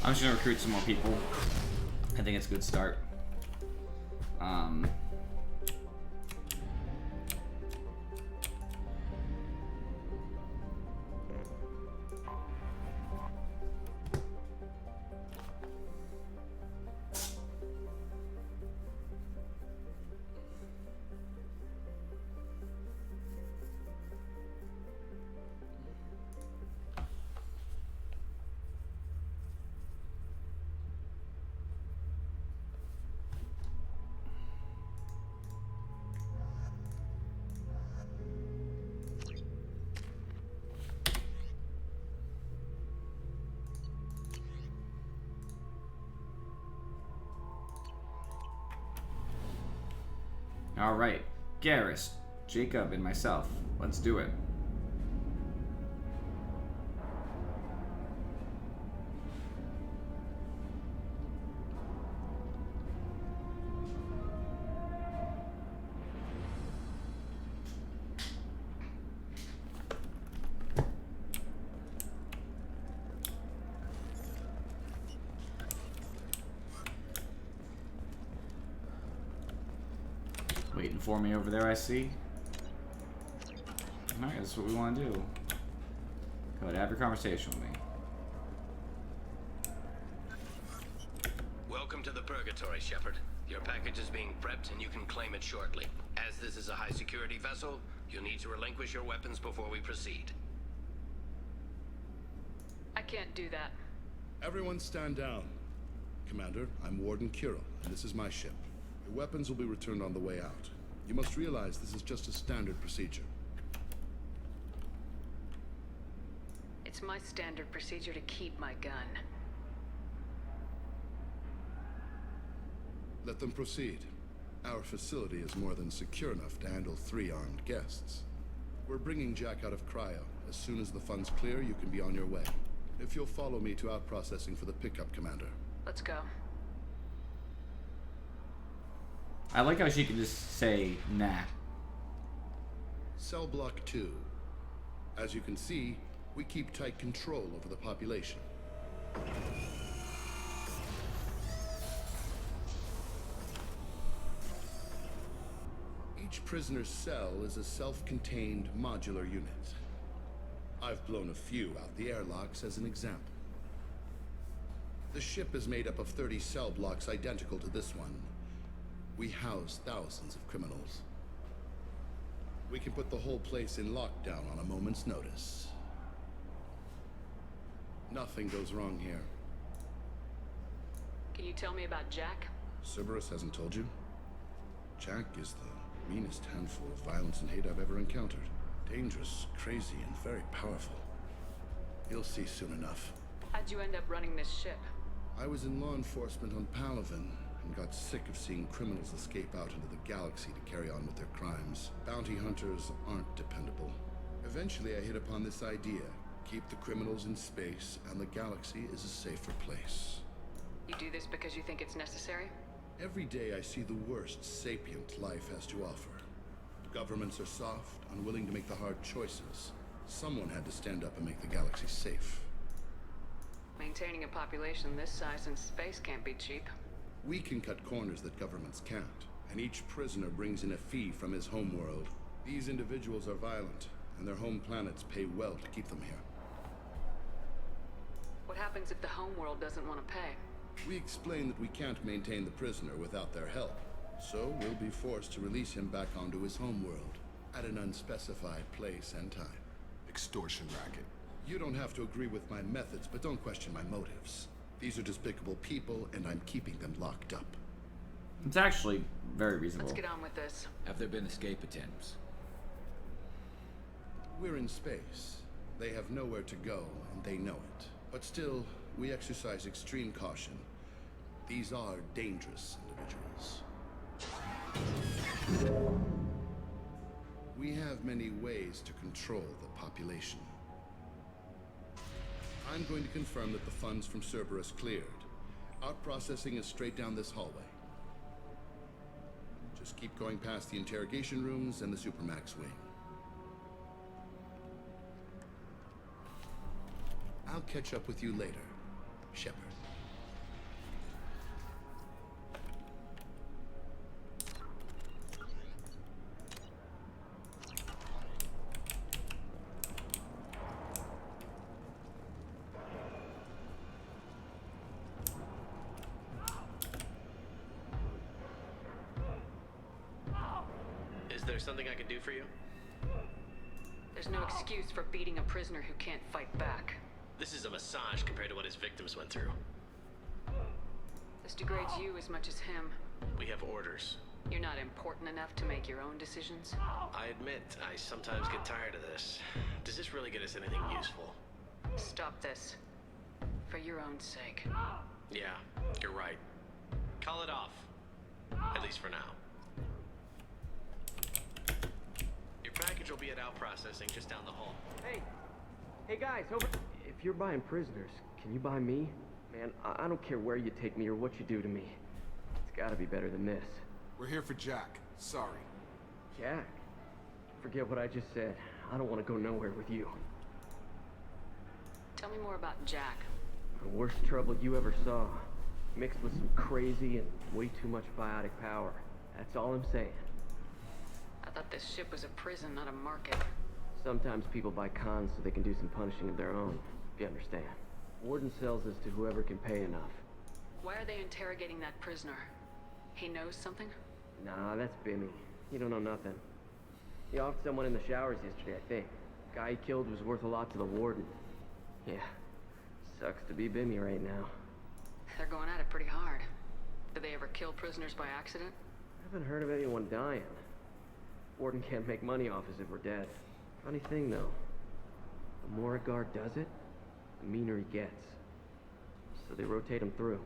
I'm just gonna recruit some more people. I think it's a good start. Alright, Garrus, Jacob, and myself. Let's do it. Waiting for me over there, I see. Alright, that's what we want to do. Go ahead, have your conversation with me. Welcome to the Purgatory, Shepard. Your package is being prepped and you can claim it shortly. As this is a high-security vessel, you'll need to relinquish your weapons before we proceed. I can't do that. Everyone stand down. Commander, I'm Warden Kirill, and this is my ship. Your weapons will be returned on the way out. You must realize this is just a standard procedure. It's my standard procedure to keep my gun. Let them proceed. Our facility is more than secure enough to handle 3 armed guests. We're bringing Jack out of cryo. As soon as the funds clear, you can be on your way. If you'll follow me to out-processing for the pickup, Commander. Let's go. I like how she can just say, nah. Cell Block 2. As you can see, we keep tight control over the population. Each prisoner's cell is a self-contained modular unit. I've blown a few out the airlocks as an example. The ship is made up of 30 cell blocks identical to this one. We house thousands of criminals. We can put the whole place in lockdown on a moment's notice. Nothing goes wrong here. Can you tell me about Jack? Cerberus hasn't told you? Jack is the meanest handful of violence and hate I've ever encountered. Dangerous, crazy, and very powerful. You'll see soon enough. How'd you end up running this ship? I was in law enforcement on Palaven, and got sick of seeing criminals escape out into the galaxy to carry on with their crimes. Bounty hunters aren't dependable. Eventually I hit upon this idea. Keep the criminals in space, and the galaxy is a safer place. You do this because you think it's necessary? Every day I see the worst sapient life has to offer. Governments are soft, unwilling to make the hard choices. Someone had to stand up and make the galaxy safe. Maintaining a population this size in space can't be cheap. We can cut corners that governments can't, and each prisoner brings in a fee from his homeworld. These individuals are violent, and their home planets pay well to keep them here. What happens if the homeworld doesn't want to pay? We explain that we can't maintain the prisoner without their help, so we'll be forced to release him back onto his homeworld, at an unspecified place and time. Extortion racket. You don't have to agree with my methods, but don't question my motives. These are despicable people, and I'm keeping them locked up. It's actually very reasonable. Let's get on with this. Have there been escape attempts? We're in space. They have nowhere to go, and they know it. But still, we exercise extreme caution. These are dangerous individuals. We have many ways to control the population. I'm going to confirm that the funds from Cerberus cleared. Out-processing is straight down this hallway. Just keep going past the interrogation rooms and the Supermax wing. I'll catch up with you later, Shepard. Is there something I can do for you? There's no excuse for beating a prisoner who can't fight back. This is a massage compared to what his victims went through. This degrades you as much as him. We have orders. You're not important enough to make your own decisions? I admit, I sometimes get tired of this. Does this really get us anything useful? Stop this. For your own sake. Yeah, you're right. Call it off. At least for now. Your package will be at out processing just down the hall. Hey guys, over. If you're buying prisoners, can you buy me? Man, I don't care where you take me or what you do to me. It's gotta be better than this. We're here for Jack. Sorry. Jack? Forget what I just said. I don't want to go nowhere with you. Tell me more about Jack. The worst trouble you ever saw. Mixed with some crazy and way too much biotic power. That's all I'm saying. I thought this ship was a prison, not a market. Sometimes people buy cons so they can do some punishing of their own, if you understand. Warden sells us to whoever can pay enough. Why are they interrogating that prisoner? He knows something? Nah, that's Bimmy. He don't know nothing. He offed someone in the showers yesterday, I think. Guy he killed was worth a lot to the warden. Yeah, sucks to be Bimmy right now. They're going at it pretty hard. Do they ever kill prisoners by accident? I haven't heard of anyone dying. Warden can't make money off us if we're dead. Funny thing, though. The more a guard does it, the meaner he gets. So they rotate him through.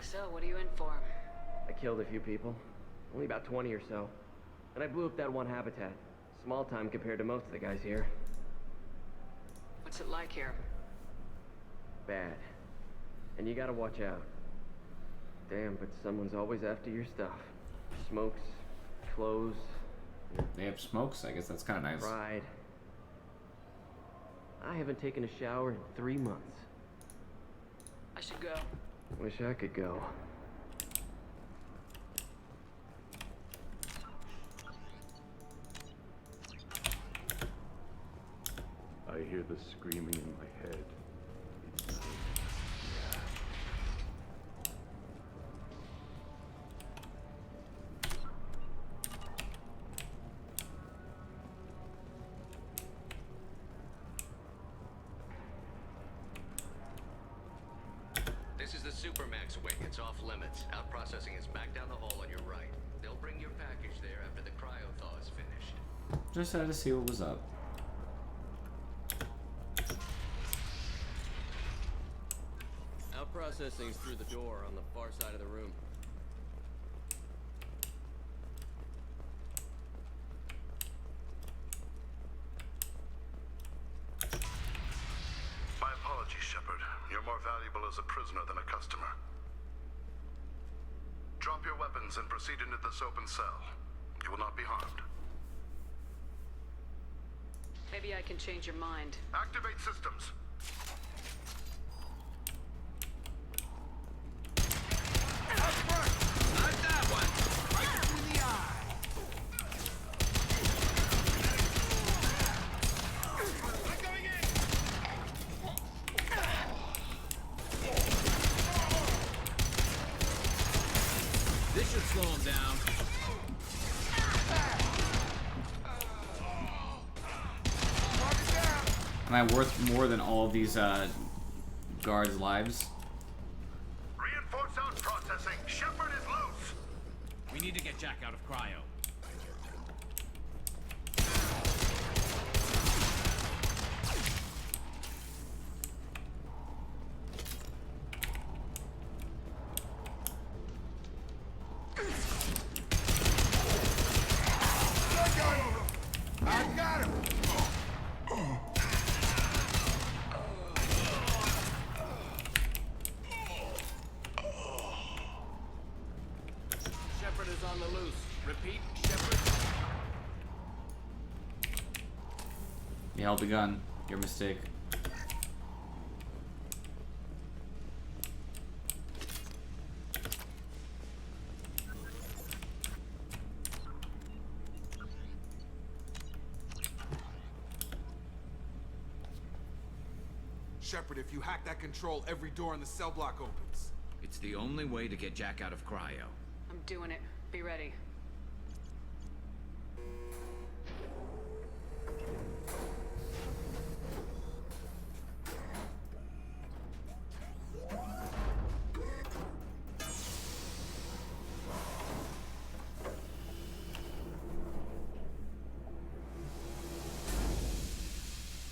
So, what are you in for? I killed a few people. Only about 20 or so. And I blew up that one habitat. Small time compared to most of the guys here. What's it like here? Bad. And you gotta watch out. Damn, but someone's always after your stuff. Smokes, clothes. They have smokes? I guess that's kind of nice. Pride. I haven't taken a shower in 3 months. I should go. Wish I could go. I hear the screaming in my head. It's This is the Supermax wing. It's off limits. Out processing is back down the hall on your right. They'll bring your package there after the cryo thaw is finished. Just had to see what was up. Out processing's through the door on the far side of the room. My apologies, Shepard. You're more valuable as a prisoner than a customer. Drop your weapons and proceed into this open cell. You will not be harmed. Maybe I can change your mind. Activate systems. Not that one! Right between the eye! This should slow him down. Am I worth more than all of these guards' lives? Reinforce out processing. Shepard is loose. We need to get Jack out of cryo. I got him. Shepard is on the loose. Repeat, Shepard. You held the gun. Your mistake. Shepard, if you hack that control, every door in the cell block opens. It's the only way to get Jack out of cryo. I'm doing it. Be ready.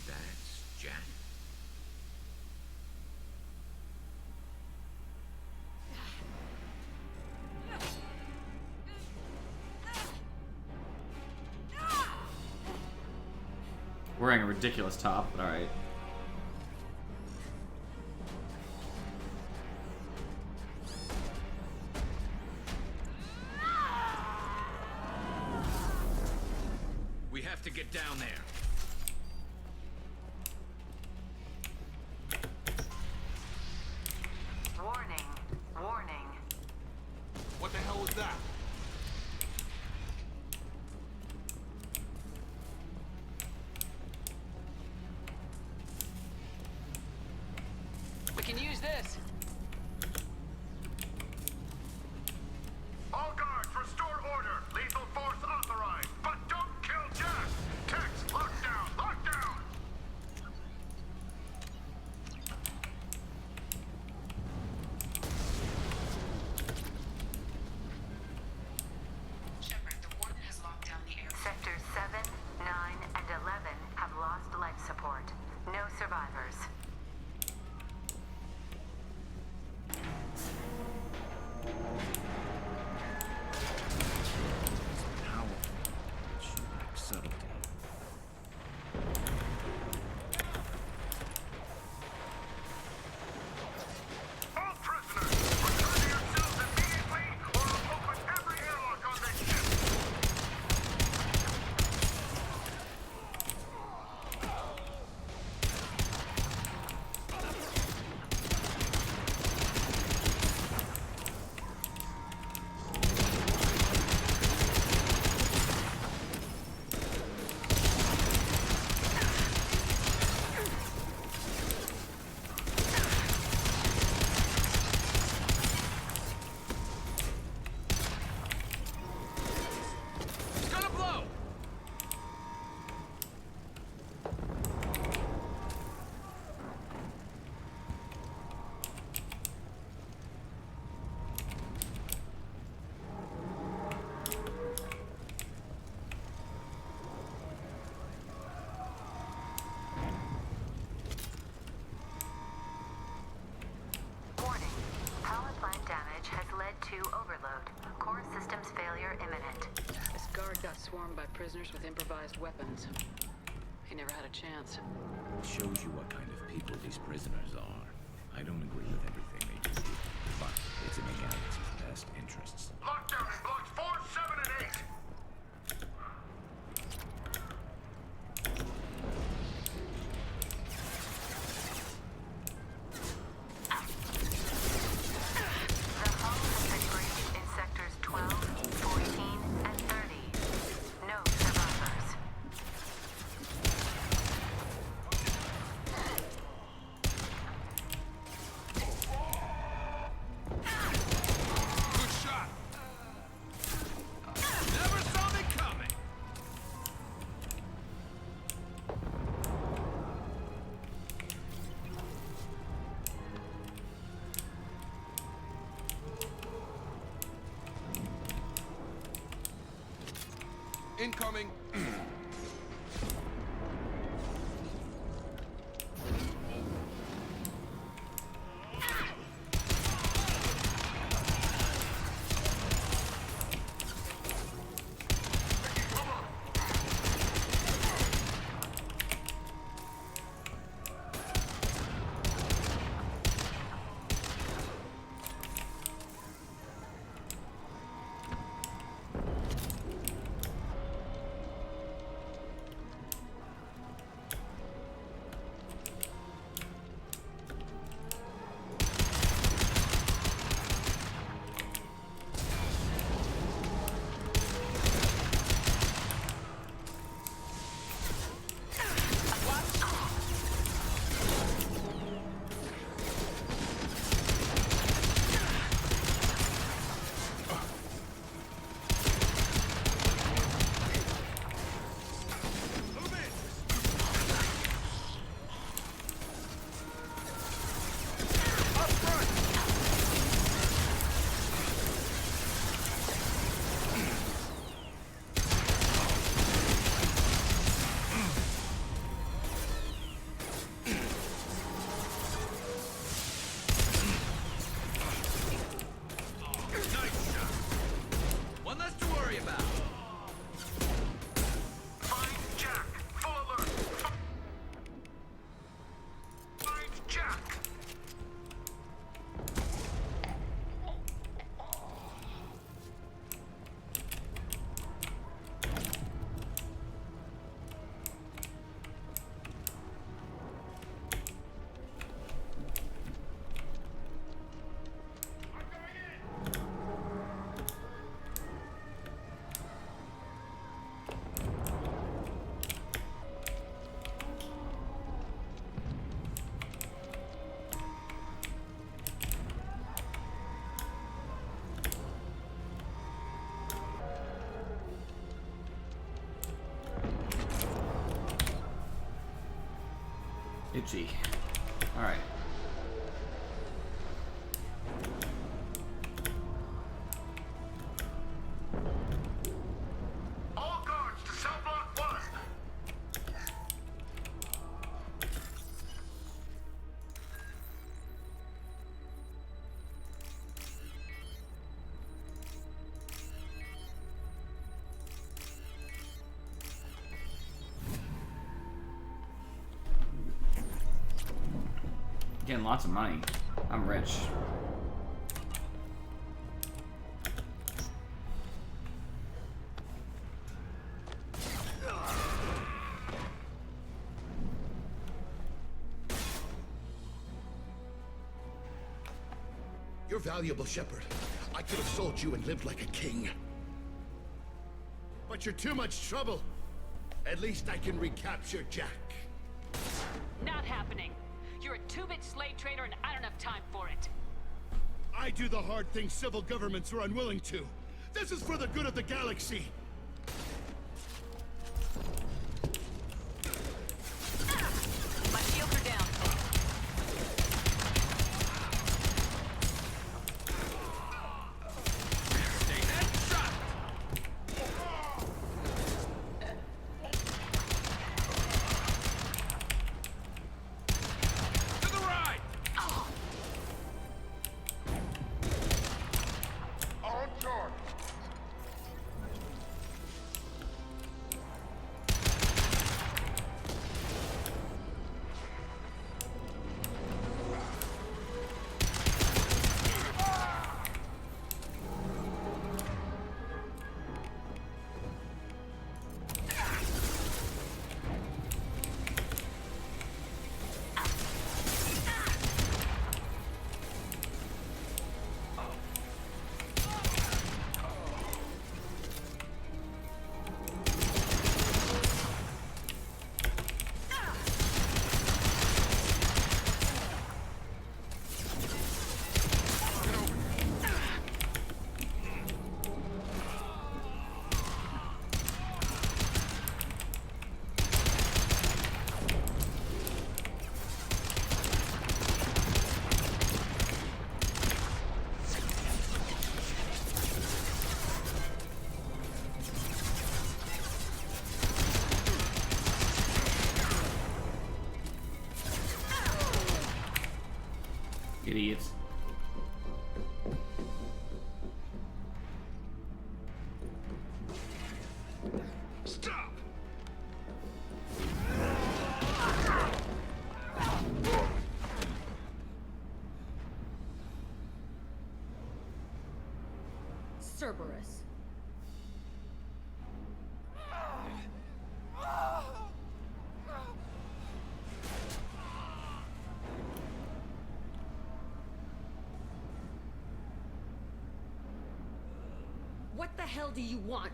That's Jack. Wearing a ridiculous top, but alright. We have to get down there. Warning. Warning. What the hell was that? We can use this. All guards, restore order. Lethal force authorized. But don't kill Jack. Text, lockdown, lockdown. Shepard, the warden has locked down the area. Sectors 7, 9, and 11 have lost life support. No survivors. Powerful, but she lacks subtlety. All prisoners, return to your cells immediately or I'll open every airlock on this ship. It's gonna blow! Warning. Power plant damage has led to overload. Core systems failure imminent. This guard got swarmed by prisoners with improvised weapons. He never had a chance. It shows you what kind of people these prisoners are. I don't agree with everything they do, but it's in the galaxy's best interests. Lockdown in blocks 4, 7, and 8. The hull has been breached in sectors 12, 14, and 30. No survivors. Good shot! Never saw me coming! Incoming. at G. Alright. All guards to cell block 1. Getting lots of money. I'm rich. You're valuable, Shepard. I could have sold you and lived like a king. But you're too much trouble. At least I can recapture Jack. Not happening. You're a two-bit slave trader and I don't have time for it. I do the hard things civil governments are unwilling to. This is for the good of the galaxy. My shields are down. Stay headshot. To the right. On charge. Idiots. Stop. Cerberus. What the hell do you want?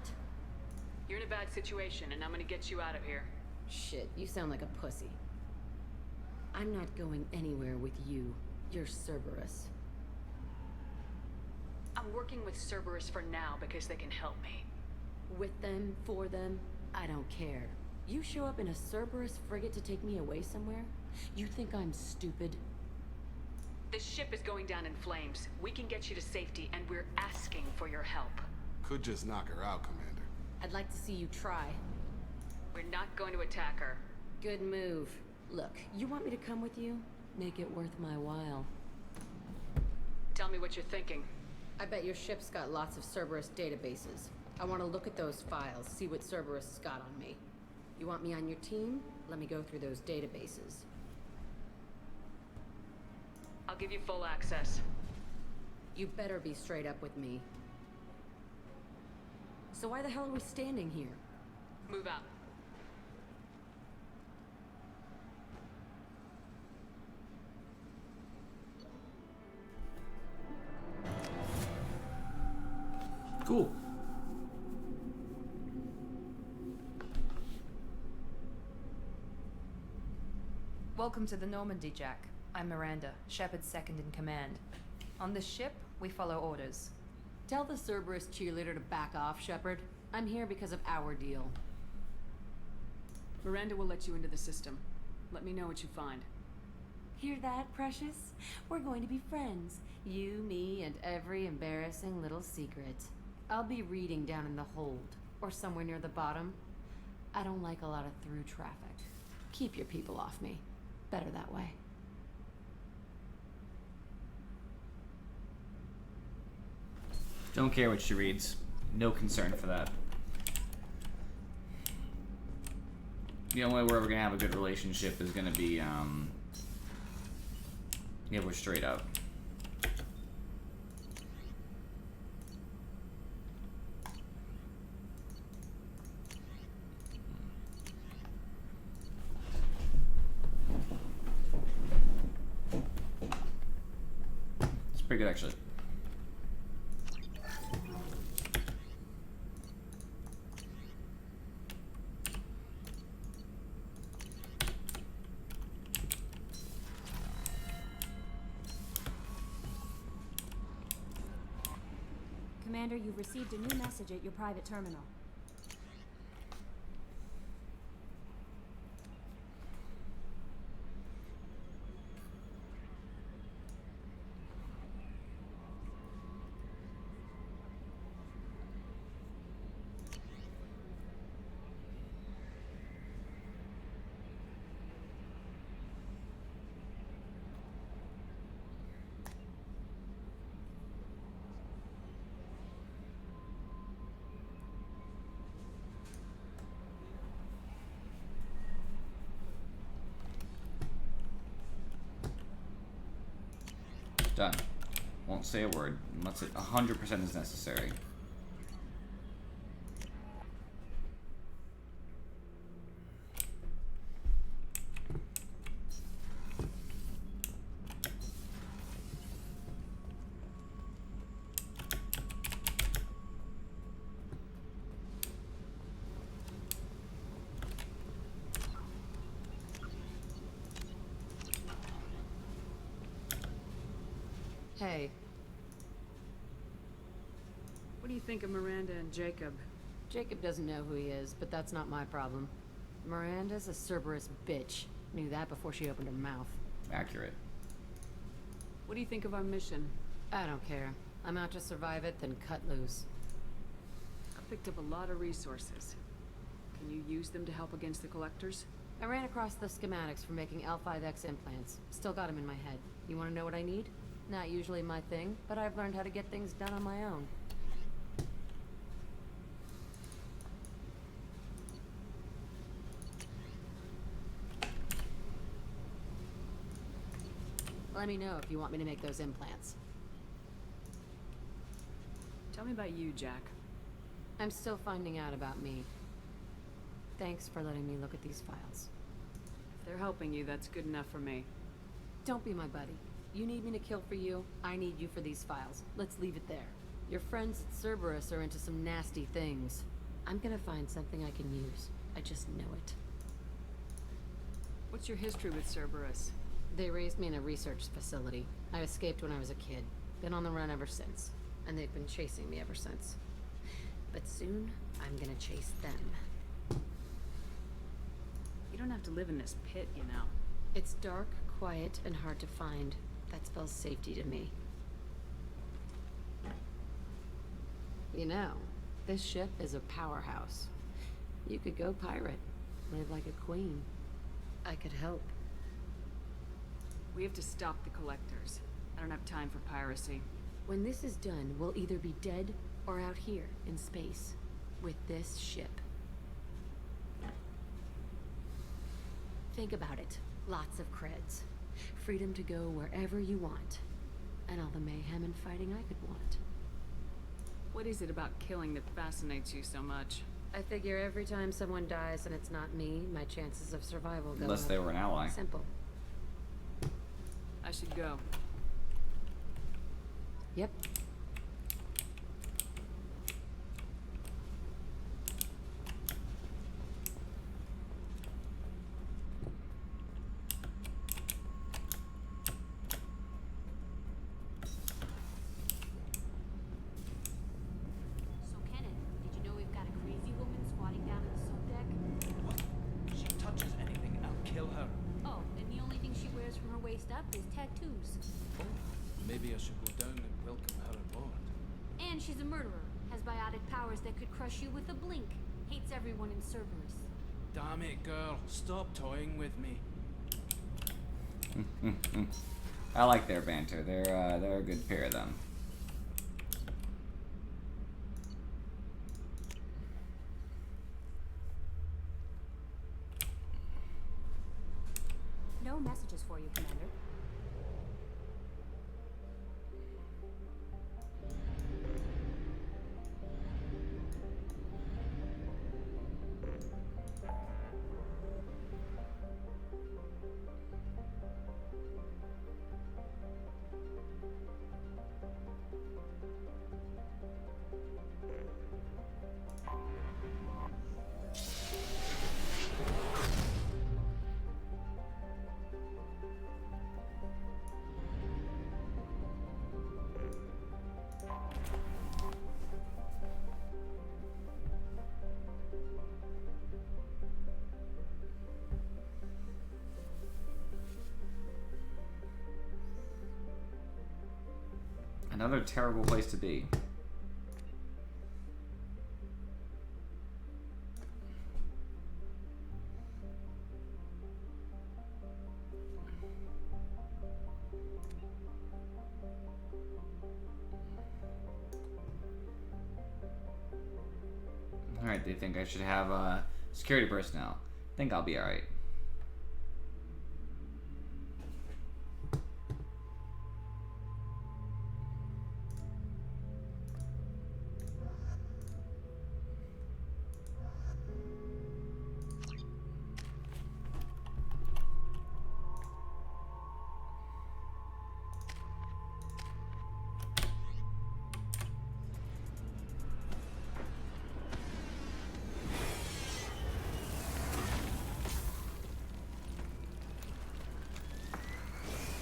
You're in a bad situation and I'm gonna get you out of here. Shit, you sound like a pussy. I'm not going anywhere with you. You're Cerberus. I'm working with Cerberus for now because they can help me. With them, for them, I don't care. You show up in a Cerberus frigate to take me away somewhere? You think I'm stupid? The ship is going down in flames. We can get you to safety and we're asking for your help. Could just knock her out, Commander. I'd like to see you try. We're not going to attack her. Good move. Look, you want me to come with you? Make it worth my while. Tell me what you're thinking. I bet your ship's got lots of Cerberus databases. I want to look at those files, see what Cerberus got on me. You want me on your team? Let me go through those databases. I'll give you full access. You better be straight up with me. So why the hell are we standing here? Move out. Cool. Welcome to the Normandy, Jack. I'm Miranda, Shepard's second in command. On this ship, we follow orders. Tell the Cerberus cheerleader to back off, Shepard. I'm here because of our deal. Miranda will let you into the system. Let me know what you find. Hear that, precious? We're going to be friends. You, me, and every embarrassing little secret. I'll be reading down in the hold, or somewhere near the bottom. I don't like a lot of through traffic. Keep your people off me. Better that way. Don't care what she reads. No concern for that. The only way we're ever gonna have a good relationship is gonna be, if we're straight up. It's pretty good, actually. Commander, you've received a new message at your private terminal. Done. Won't say a word unless it 100% is necessary. Hey. What do you think of Miranda and Jacob? Jacob doesn't know who he is, but that's not my problem. Miranda's a Cerberus bitch. Knew that before she opened her mouth. Accurate. What do you think of our mission? I don't care. I'm out to survive it, then cut loose. I picked up a lot of resources. Can you use them to help against the Collectors? I ran across the schematics for making L5X implants. Still got them in my head. You want to know what I need? Not usually my thing, but I've learned how to get things done on my own. Let me know if you want me to make those implants. Tell me about you, Jack. I'm still finding out about me. Thanks for letting me look at these files. If they're helping you, that's good enough for me. Don't be my buddy. You need me to kill for you, I need you for these files. Let's leave it there. Your friends at Cerberus are into some nasty things. I'm gonna find something I can use. I just know it. What's your history with Cerberus? They raised me in a research facility. I escaped when I was a kid. Been on the run ever since. And they've been chasing me ever since. But soon, I'm gonna chase them. You don't have to live in this pit, you know. It's dark, quiet, and hard to find. That spells safety to me. You know, this ship is a powerhouse. You could go pirate. Live like a queen. I could help. We have to stop the Collectors. I don't have time for piracy. When this is done, we'll either be dead or out here in space. With this ship. Think about it. Lots of creds. Freedom to go wherever you want. And all the mayhem and fighting I could want. What is it about killing that fascinates you so much? I figure every time someone dies and it's not me, my chances of survival go Unless up. they were an ally. Simple. I should go. Yep. So, Kenneth, did you know we've got a crazy woman squatting down in the sub deck? What? She touches anything, I'll kill her. Oh, and the only thing she wears from her waist up tattoos. Oh, maybe I should go down and welcome her aboard. And she's a murderer. Has biotic powers that could crush you with a blink. Hates everyone in Cerberus. Damn it, girl. Stop toying with me. I like their banter. They're a good pair of them. No messages for you, Commander. Another terrible place to be. Alright, they think I should have security personnel. Think I'll be alright.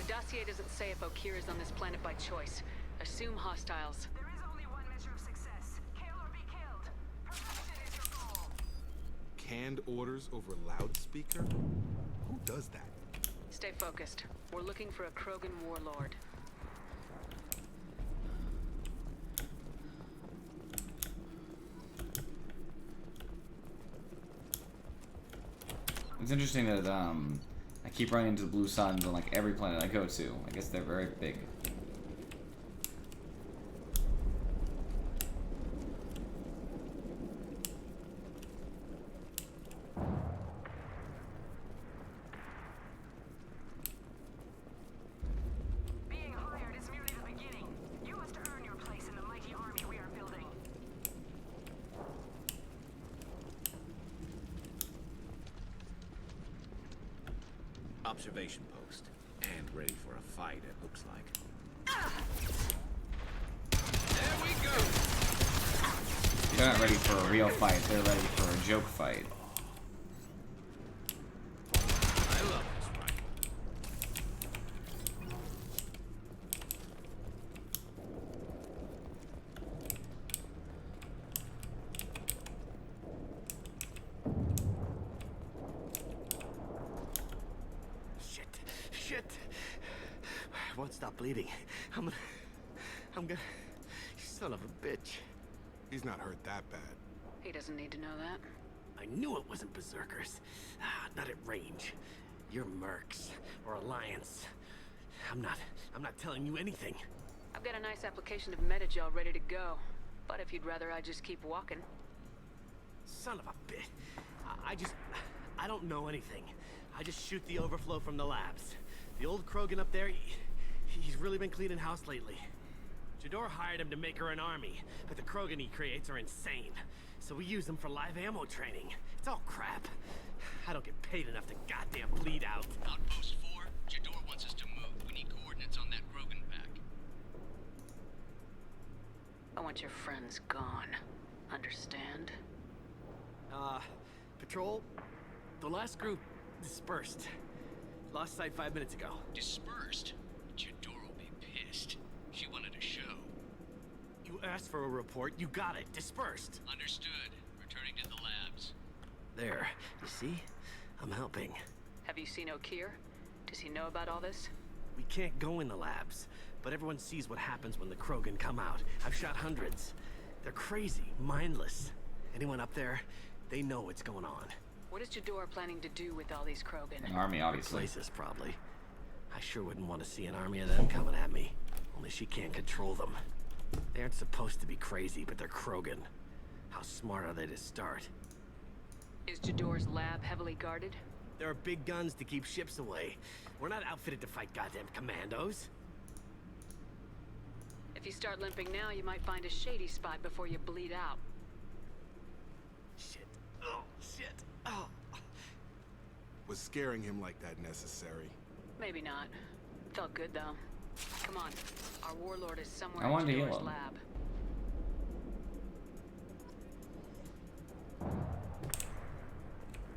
Dossier doesn't say if Okeer is on this planet by choice. Assume hostiles. There is only one measure of success. Kill or be killed. Perfection is your goal. Canned orders over loudspeaker? Who does that? Stay focused. We're looking for a Krogan warlord. It's interesting that I keep running into the blue suns on like every planet I go to. I guess they're very big. Being hired is merely the beginning. You must earn your place in the mighty army we are building. Observation post. And ready for a fight, it looks like. There we go! They're not ready for a real fight, they're ready for a joke fight. I love this rifle. Shit! I won't stop bleeding. I'm gonna... Son of a bitch. He's not hurt that bad. He doesn't need to know that. I knew it wasn't Berserkers. Not at range. You're Mercs, or Alliance. I'm not telling you anything. I've got a nice application of Metagel ready to go. But if you'd rather I just keep walking. Son of a bitch. I don't know anything. I just shoot the overflow from the labs. The old Krogan up there, he's really been cleaning house lately. Jador hired him to make her an army, but the Krogan he creates are insane. So we use them for live ammo training. It's all crap. I don't get paid enough to goddamn bleed out. Outpost 4, Jador wants us to move. We need coordinates on that Krogan pack. I want your friends gone. Understand? Patrol, the last group dispersed. Lost sight 5 minutes ago. Dispersed? Jador will be pissed. She wanted a show. You asked for a report, you got it. Dispersed. Understood. Returning to the labs. There. You see? I'm helping. Have you seen Okeer? Does he know about all this? We can't go in the labs, but everyone sees what happens when the Krogan come out. I've shot hundreds. They're crazy, mindless. Anyone up there, they know what's going on. What is Jador planning to do with all these Krogan? An army, obviously. Places, probably. I sure wouldn't want to see an army of them coming at me. Only she can't control them. They aren't supposed to be crazy, but they're Krogan. How smart are they to start? Is Jador's lab heavily guarded? There are big guns to keep ships away. We're not outfitted to fight goddamn commandos. If you start limping now, you might find a shady spot before you bleed out. Shit. Oh, shit. Oh. Was scaring him like that necessary? Maybe not. Felt good, though. Come on. Our warlord is somewhere I wanted to in heal Jador's him. lab.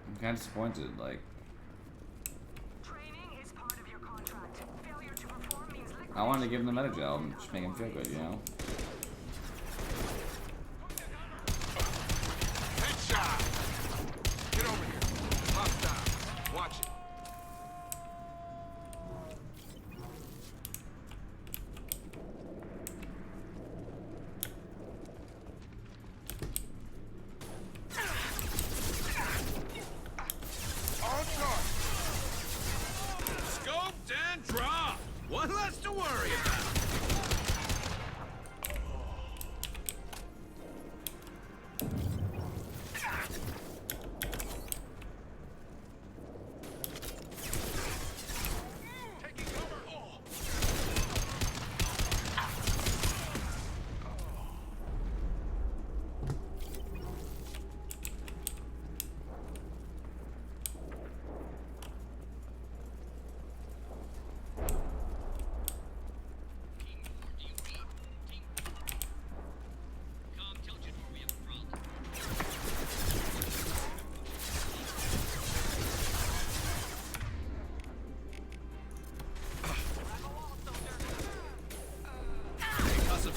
I'm kind of disappointed, like... I wanted to give him the meta gel and just make him feel good, you know? Headshot! Get over here. Hostile. Watch it. On target. Scoped and dropped. One less to worry about.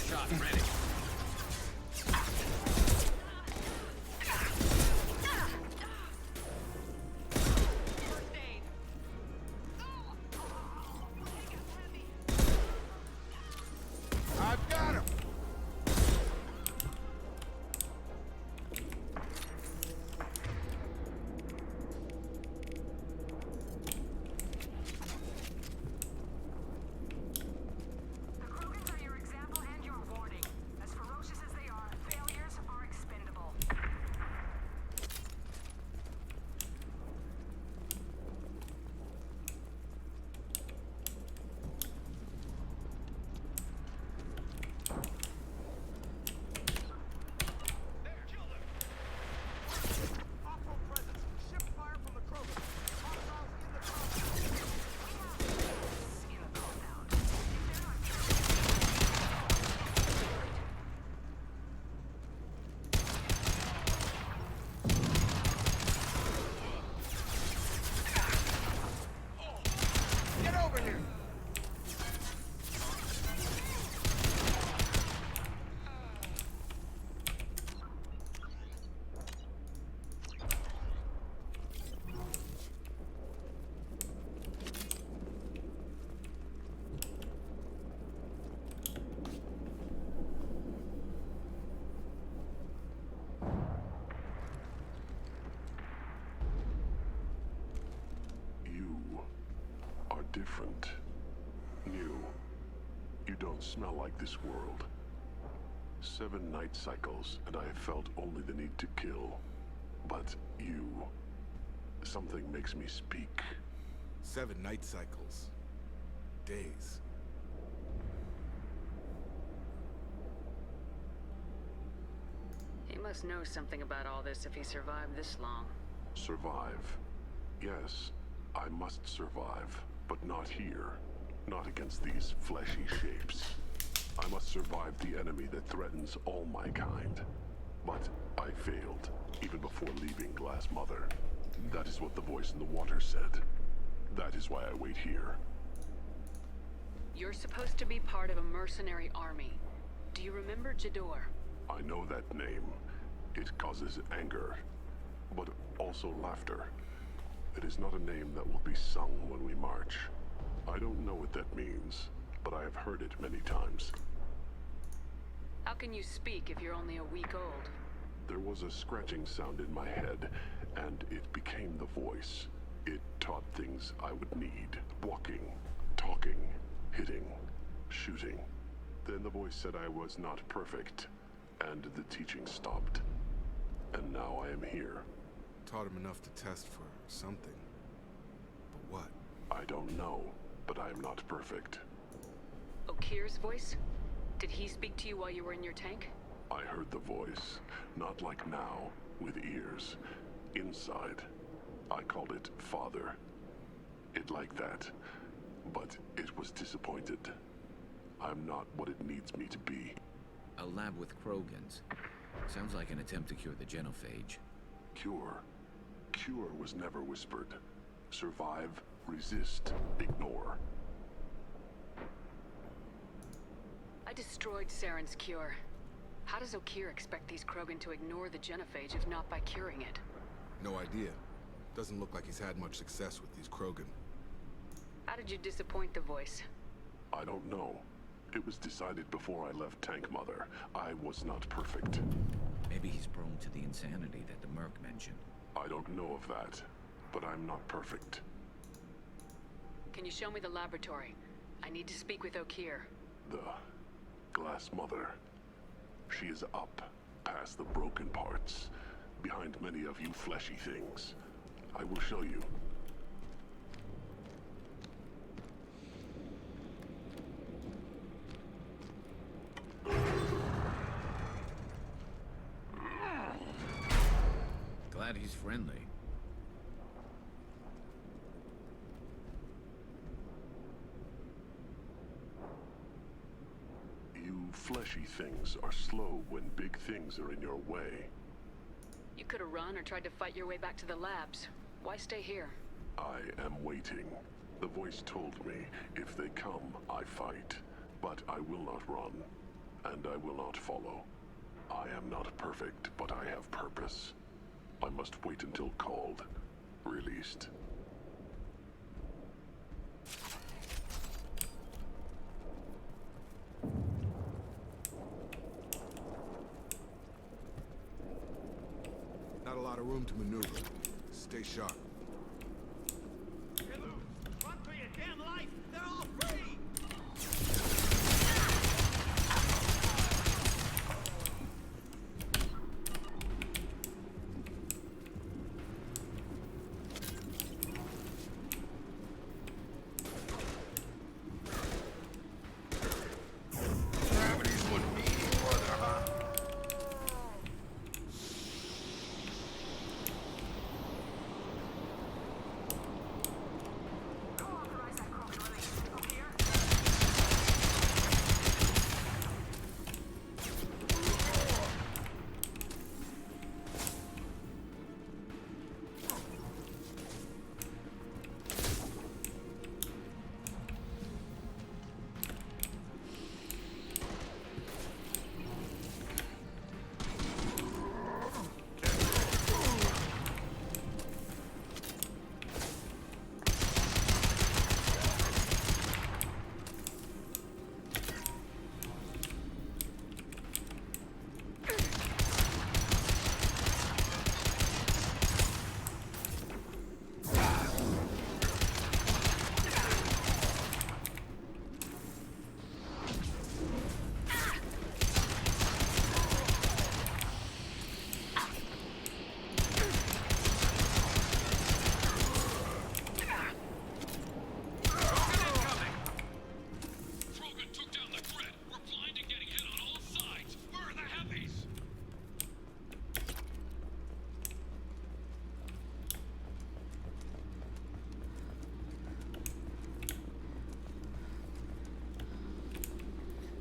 Shot ready. I've got him. Different. New. You don't smell like this world. 7 night cycles, and I have felt only the need to kill. But you... something makes me speak. 7 night cycles. Days. He must know something about all this if he survived this long. Survive. Yes, I must survive. But not here. Not against these fleshy shapes. I must survive the enemy that threatens all my kind. But I failed, even before leaving Glass Mother. That is what the voice in the water said. That is why I wait here. You're supposed to be part of a mercenary army. Do you remember Jador? I know that name. It causes anger, but also laughter. It is not a name that will be sung when we march. I don't know what that means, but I have heard it many times. How can you speak if you're only a week old? There was a scratching sound in my head, and it became the voice. It taught things I would need. Walking, talking, hitting, shooting. Then the voice said I was not perfect, and the teaching stopped. And now I am here. Taught him enough to test for something. But what? I don't know, but I am not perfect. Okir's voice? Did he speak to you while you were in your tank? I heard the voice, not like now, with ears. Inside. I called it Father. It like that. But it was disappointed. I'm not what it needs me to be. A lab with Krogans. Sounds like an attempt to cure the genophage. Cure? Cure was never whispered. Survive, resist, ignore. I destroyed Saren's cure. How does Okir expect these Krogan to ignore the genophage if not by curing it? No idea. Doesn't look like he's had much success with these Krogan. How did you disappoint the voice? I don't know. It was decided before I left Tank Mother. I was not perfect. Maybe he's prone to the insanity that the Merc mentioned. I don't know of that, but I'm not perfect. Can you show me the laboratory? I need to speak with Okir. The Glass Mother. She is up, past the broken parts, behind many of you fleshy things. I will show you. Glad he's friendly. You fleshy things are slow when big things are in your way. You could have run or tried to fight your way back to the labs. Why stay here? I am waiting. The voice told me, if they come, I fight. But I will not run, and I will not follow. I am not perfect, but I have purpose. I must wait until called, released. Not a lot of room to maneuver. Stay sharp. Run for your damn life! They're all free! Gravity's one mean brother, huh?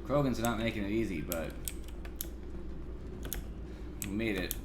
Krogans are not making it easy, but we made it.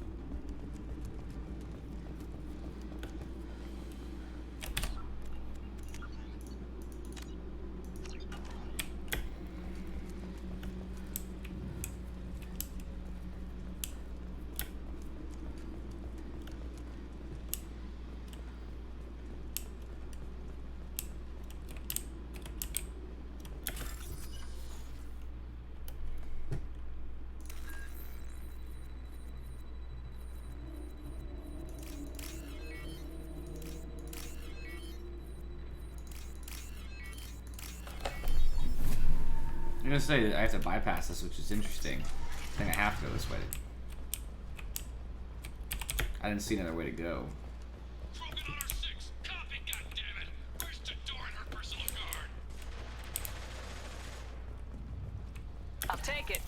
gonna say I have to bypass this, which is interesting. I think I have to go this way. I didn't see another way to go. I'll take it.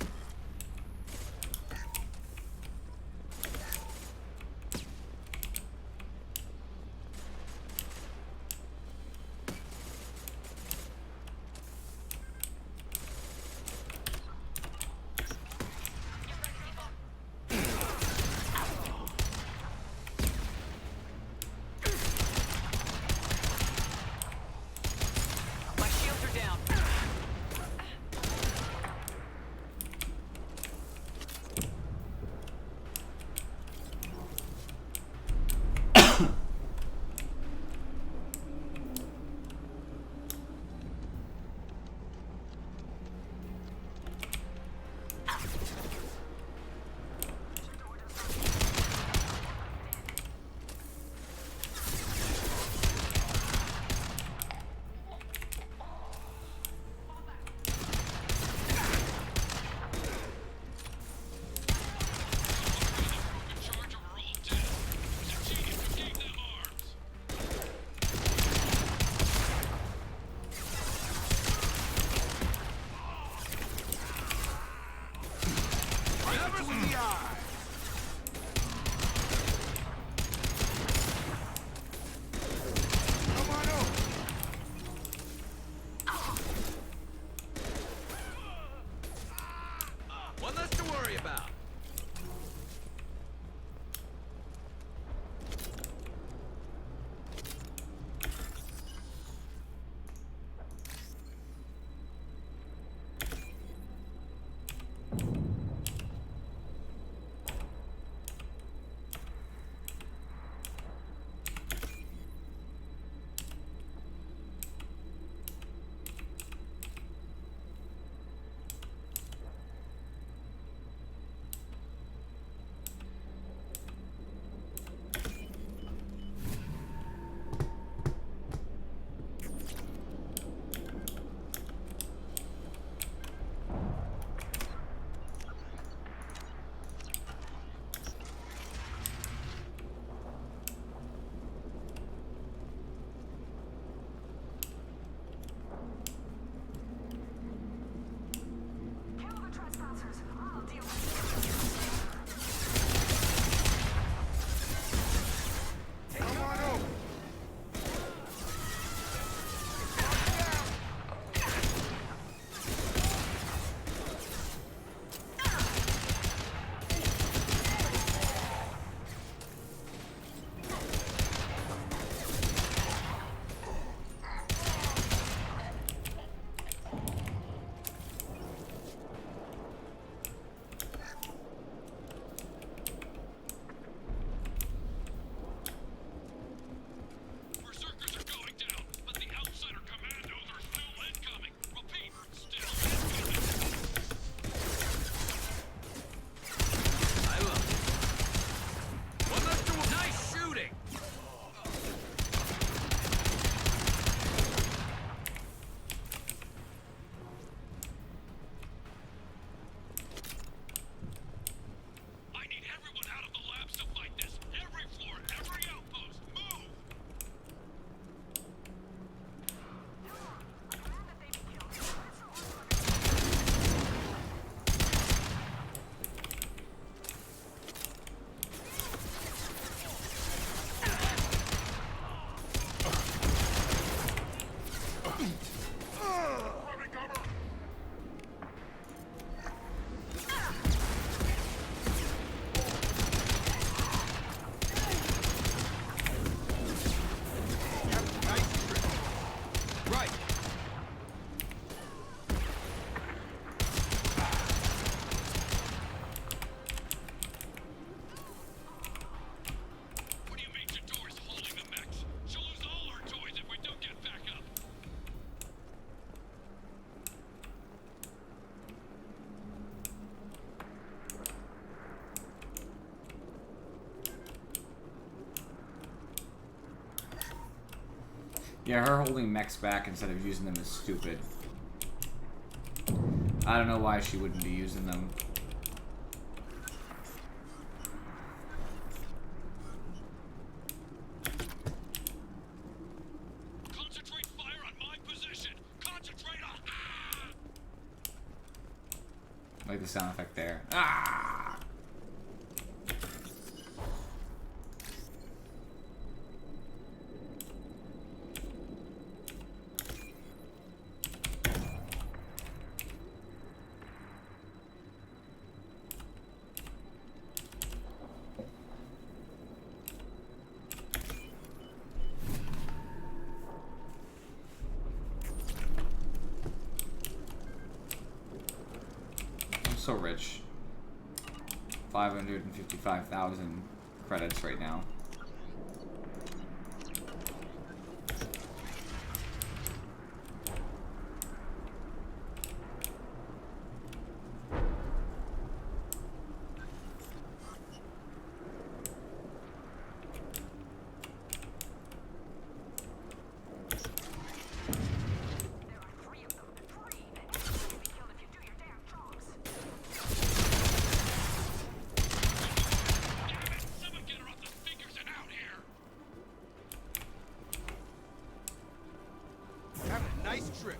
My shields are down. One less to worry about. Yeah, her holding mechs back instead of using them is stupid. I don't know why she wouldn't be using them. Concentrate fire on my position. Concentrate on. Like the sound effect there. Ah! So rich. 555,000 credits right now. Nice trip.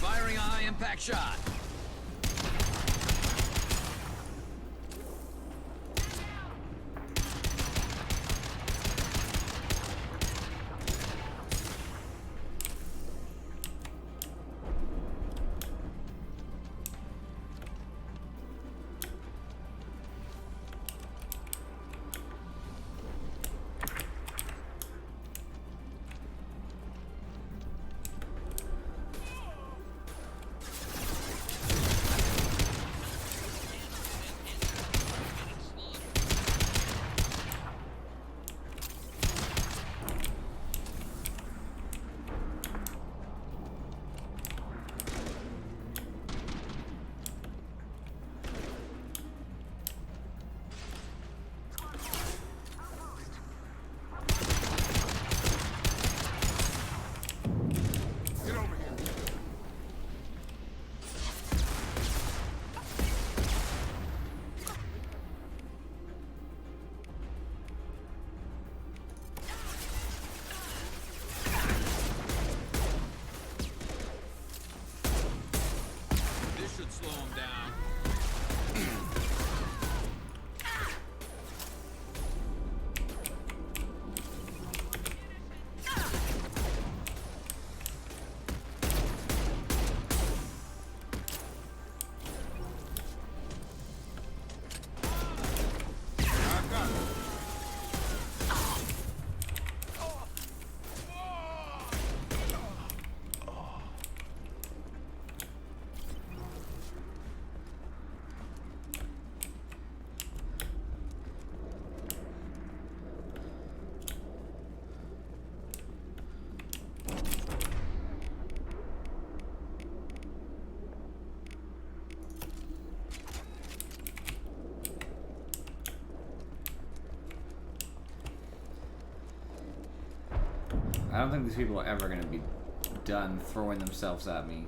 Firing a high impact shot. Slow him down. I don't think these people are ever going to be done throwing themselves at me.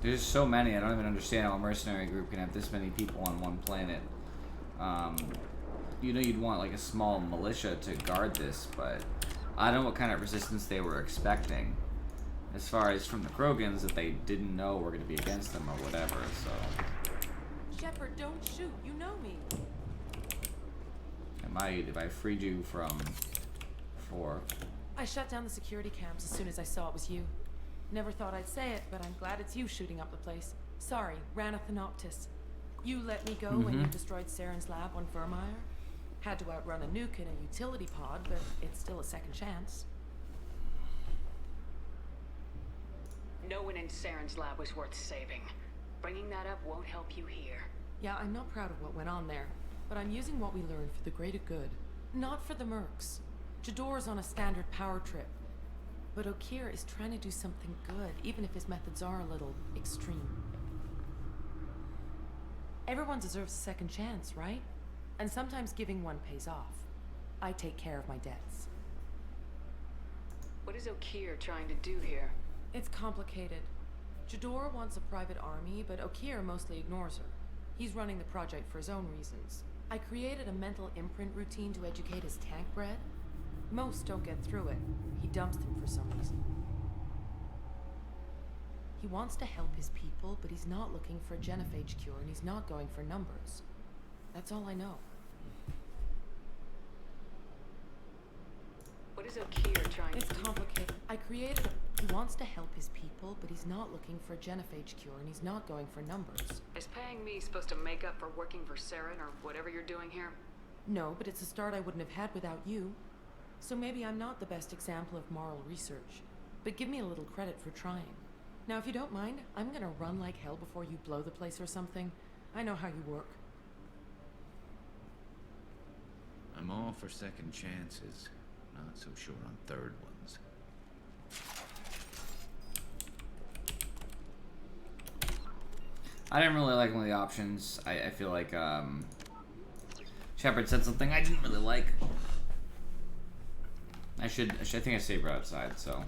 There's so many, I don't even understand how a mercenary group can have this many people on one planet. You know, you'd want like a small militia to guard this, but I don't know what kind of resistance they were expecting. As far as from the Krogans, that they didn't know were going to be against them or whatever, so... Shepard, don't shoot. You know me. If I freed you from... I shut down the security cams as soon as I saw it was you. Never thought I'd say it, but I'm glad it's you shooting up the place. Sorry, Ranathanoptis. You let me go when you destroyed Saren's lab on Vermeer. Had to outrun a nuke in a utility pod, but it's still a second chance. No one in Saren's lab was worth saving. Bringing that up won't help you here. Yeah, I'm not proud of what went on there, but I'm using what we learned for the greater good. Not for the mercs. Jador's on a standard power trip. But Okeer is trying to do something good, even if his methods are a little extreme. Everyone deserves a second chance, right? And sometimes giving one pays off. I take care of my debts. What is Okeer trying to do here? It's complicated. Jador wants a private army, but Okeer mostly ignores her. He's running the project for his own reasons. I created a mental imprint routine to educate his tank bred. Most don't get through it. He dumps them for some reason. He wants to help his people, but he's not looking for a genophage cure, and he's not going for numbers. That's all I know. What is Okeer trying to do? It's complicated. I created a... He wants to help his people, but he's not looking for a genophage cure, and he's not going for numbers. Is paying me supposed to make up for working for Saren or whatever you're doing here? No, but it's a start I wouldn't have had without you. So maybe I'm not the best example of moral research, but give me a little credit for trying. Now, if you don't mind, I'm gonna run like hell before you blow the place or something. I know how you work. I'm all for second chances, not so sure on third ones. I didn't really like one of the options. I feel like Shepard said something I didn't really like. I think I saved her outside, so.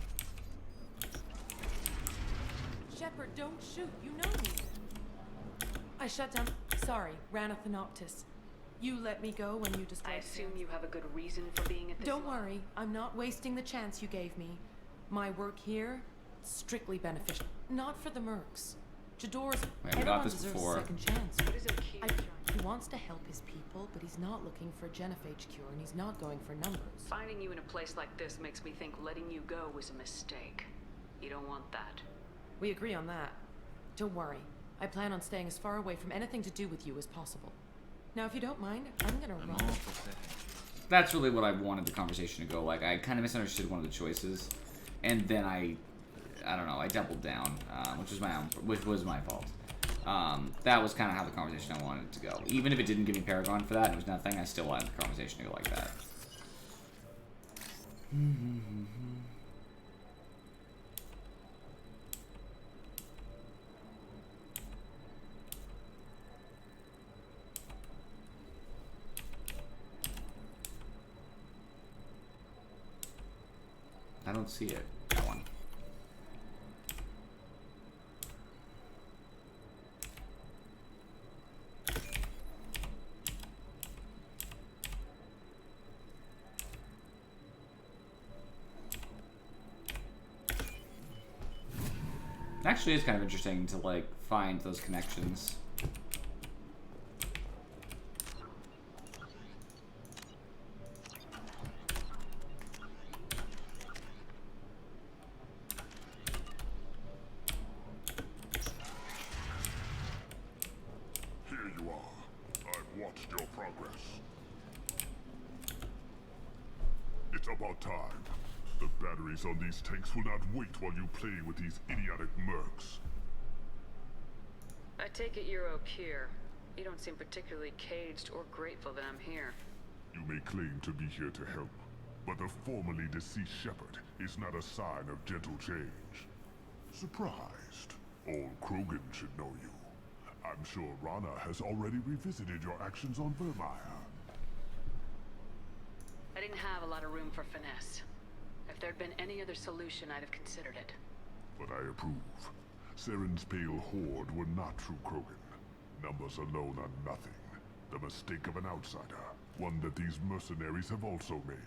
Shepard, don't shoot. You know me. I shut down. Sorry, Ranathanoptis. You let me go when you destroyed. I assume you have a good reason for being at this. Don't worry. I'm not wasting the chance you gave me. My work here, strictly beneficial. Not for the mercs. Jador's. We got this deserves before. a second chance. What is Okeer He wants to help his people, but he's not looking for a genophage cure, and he's not going for numbers. Finding you in a place like this makes me think letting you go was a mistake. You don't want that. We agree on that. Don't worry. I plan on staying as far away from anything to do with you as possible. Now, if you don't mind, I'm gonna run. That's really what I wanted the conversation to go. Like, I kind of misunderstood one of the choices, and then I don't know, I doubled down, which was my fault. That was kind of how the conversation I wanted it to go. Even if it didn't give me Paragon for that, and it was nothing, I still wanted the conversation to go like that. I don't see it. That one. Actually, it's kind of interesting to like find those connections. Here you are. I've watched your progress. It's about time. The batteries on these tanks will not wait while you play with these idiotic mercs. I take it you're Okeer. You don't seem particularly caged or grateful that I'm here. You may claim to be here to help, but the formerly deceased Shepard is not a sign of gentle change. Surprised? Old Krogan should know you. I'm sure Rana has already revisited your actions on Vermeer. I didn't have a lot of room for finesse. If there'd been any other solution, I'd have considered it. But I approve. Saren's pale horde were not true Krogan. Numbers alone are nothing. The mistake of an outsider. One that these mercenaries have also made.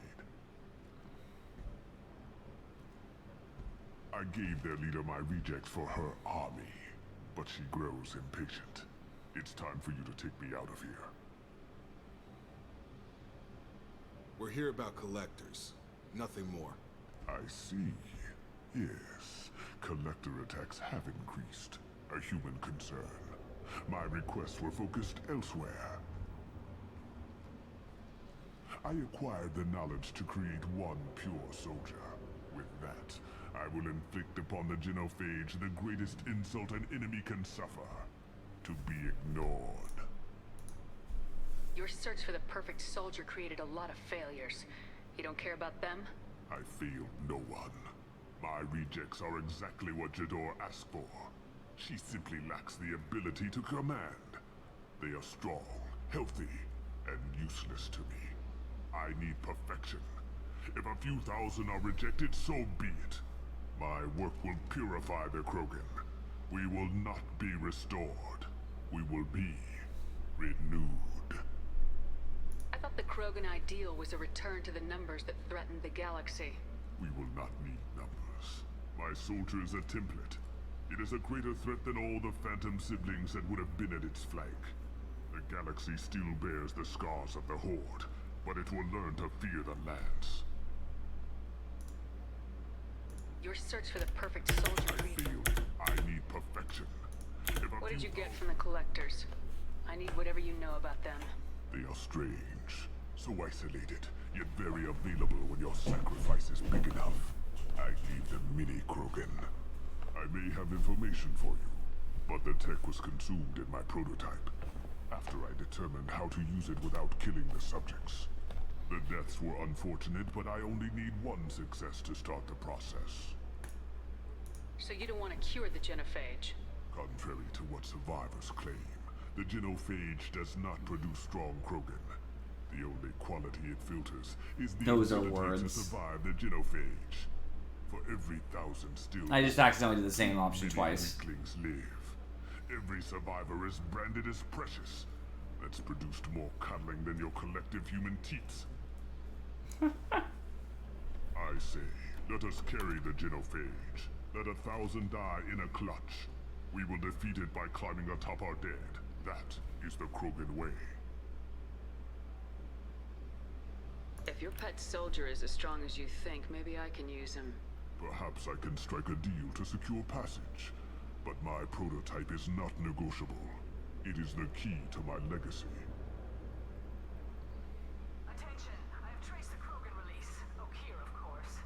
I gave their leader my rejects for her army, but she grows impatient. It's time for you to take me out of here. We're here about collectors. Nothing more. I see. Yes, collector attacks have increased. A human concern. My requests were focused elsewhere. I acquired the knowledge to create one pure soldier. With that, I will inflict upon the Genophage the greatest insult an enemy can suffer. To be ignored. Your search for the perfect soldier created a lot of failures. You don't care about them? I failed no one. My rejects are exactly what Jador asked for. She simply lacks the ability to command. They are strong, healthy, and useless to me. I need perfection. If a few thousand are rejected, so be it. My work will purify the Krogan. We will not be restored. We will be renewed. I thought the Krogan ideal was a return to the numbers that threatened the galaxy. We will not need numbers. My soldier is a template. It is a greater threat than all the Phantom siblings that would have been at its flank. The galaxy still bears the scars of the Horde, but it will learn to fear the Lance. Your search for the perfect soldier Failed. I need perfection. What did you get from the Collectors? I need whatever you know about them. They are strange, so isolated, yet very available when your sacrifice is big enough. I need the mini Krogan. I may have information for you, but the tech was consumed in my prototype, after I determined how to use it without killing the subjects. The deaths were unfortunate, but I only need one success to start the process. So you don't want to cure the Genophage? Contrary to what survivors claim, the Genophage does not produce strong Krogan. The only quality it filters is the ability to survive the Genophage. For every 1,000 still... I just accidentally did the same option twice. Weaklings live. Every survivor is branded as precious. That's produced more cuddling than your collective human teats. I say, let us carry the Genophage. Let 1,000 die in a clutch. We will defeat it by climbing atop our dead. That is the Krogan way. If your pet soldier is as strong as you think, maybe I can use him. Perhaps I can strike a deal to secure passage. But my prototype is not negotiable. It is the key to my legacy. Attention, I have traced the Krogan release. Okeer, of course.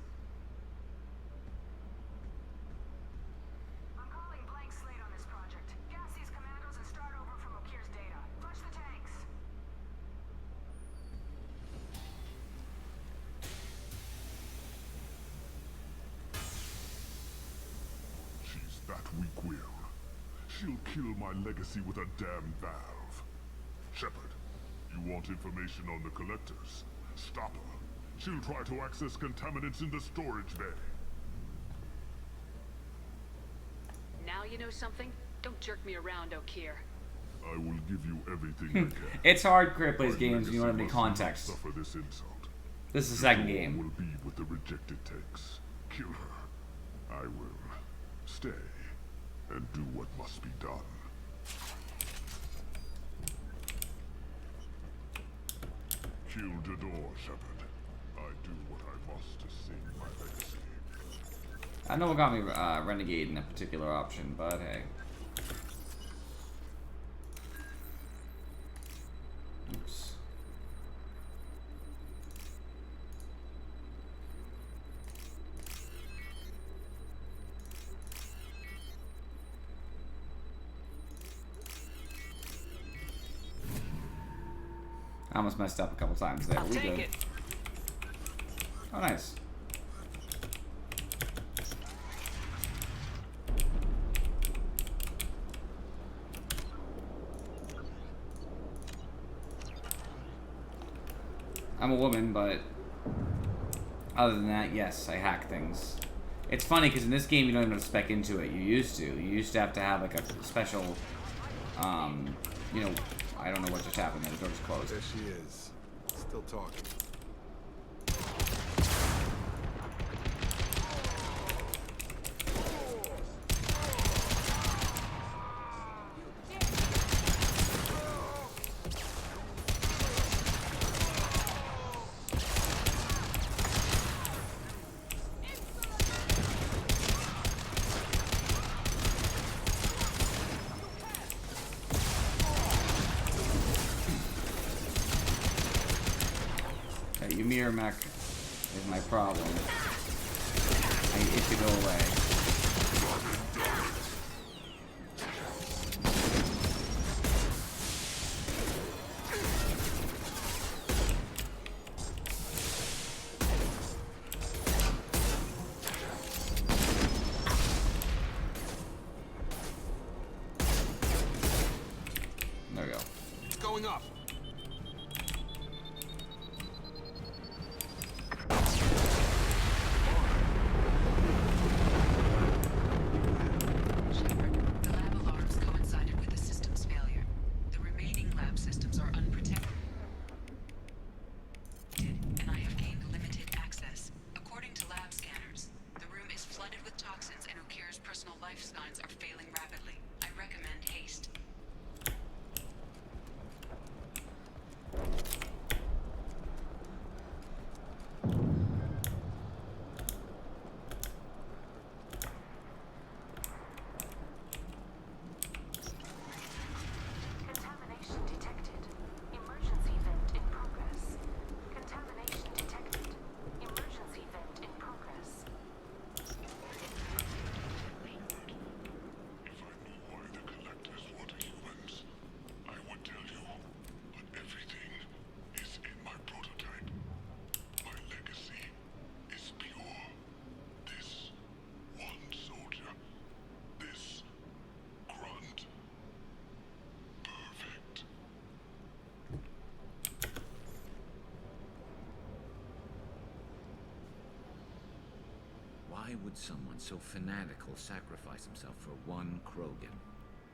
I'm calling blank slate on this project. Gas these commandos and start over from Okeer's data. Flush the tanks. She's that weak-willed. She'll kill my legacy with a damn valve. Shepard, you want information on the Collectors? Stop her. She'll try to access contaminants in the storage bay. Now you know something? Don't jerk me around, Okeer. I will give you everything I can. It's hard to play games when you don't have any context. Suffer this insult. This is the second game. Will be with the rejected tanks. Kill her. I will stay and do what must be done. Kill Jador, Shepard. I do what I must to save my legacy. I know what got me Renegade in a particular option, but hey. Oops. I almost messed up a couple times there. We good. Oh, nice. I'm a woman, but other than that, yes, I hack things. It's funny because in this game you don't even have to spec into it. You used to. You used to have to have like a special, you know, I don't know what just happened there. The door just closed. There she is. Still talking. Your mirror mech is my problem. I need it to go away. There we go. It's going up. Shepard, the lab alarms coincided with the system's failure. The remaining lab systems are unprotected, and I have gained limited access. According to lab scanners, the room is flooded with toxins and Okir's personal life signs are failing rapidly. I recommend haste. Contamination detected. Emergency vent in progress. Contamination detected. Emergency vent in progress. If I knew why the collectors wanted humans, I would tell you. But everything is in my prototype. My legacy is pure. This one soldier. This grunt. Perfect. Why would someone so fanatical sacrifice himself for one Krogan?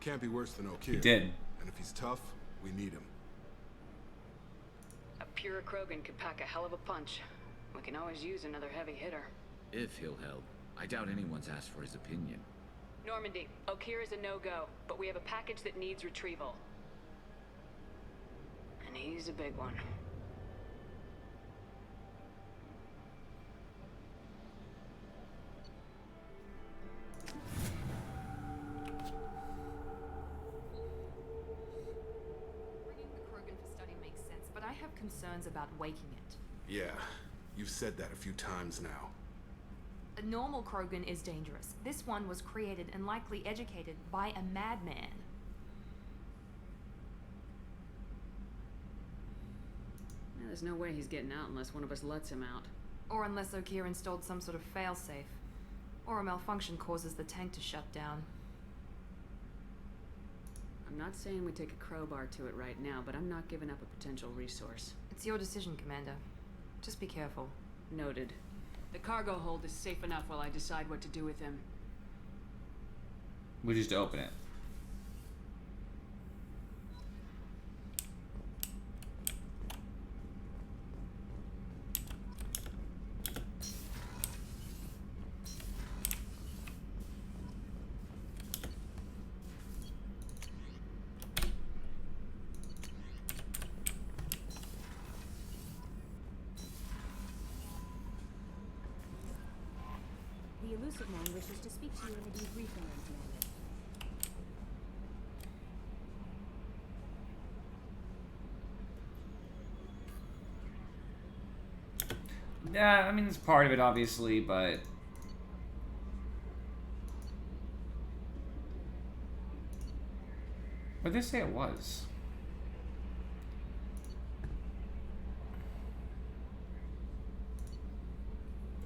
Can't be worse than Okir. He did. And if he's tough, we need him. A pure Krogan could pack a hell of a punch. We can always use another heavy hitter. If he'll help. I doubt anyone's asked for his opinion. Normandy, Okir is a no-go, but we have a package that needs retrieval. And he's a big one. Bringing the Krogan for study makes sense, but I have concerns about waking it. Yeah, you've said that a few times now. A normal Krogan is dangerous. This one was created and likely educated by a madman. There's no way he's getting out unless one of us lets him out. Or unless Okir installed some sort of failsafe. Or a malfunction causes the tank to shut down. I'm not saying we take a crowbar to it right now, but I'm not giving up a potential resource. It's your decision, Commander. Just be careful. Noted. The cargo hold is safe enough while I decide what to do with him. We just open it. The Elusive Man wishes to speak to you in a debriefing room, Commander. Yeah, I mean, it's part of it, obviously, but... What did they say it was?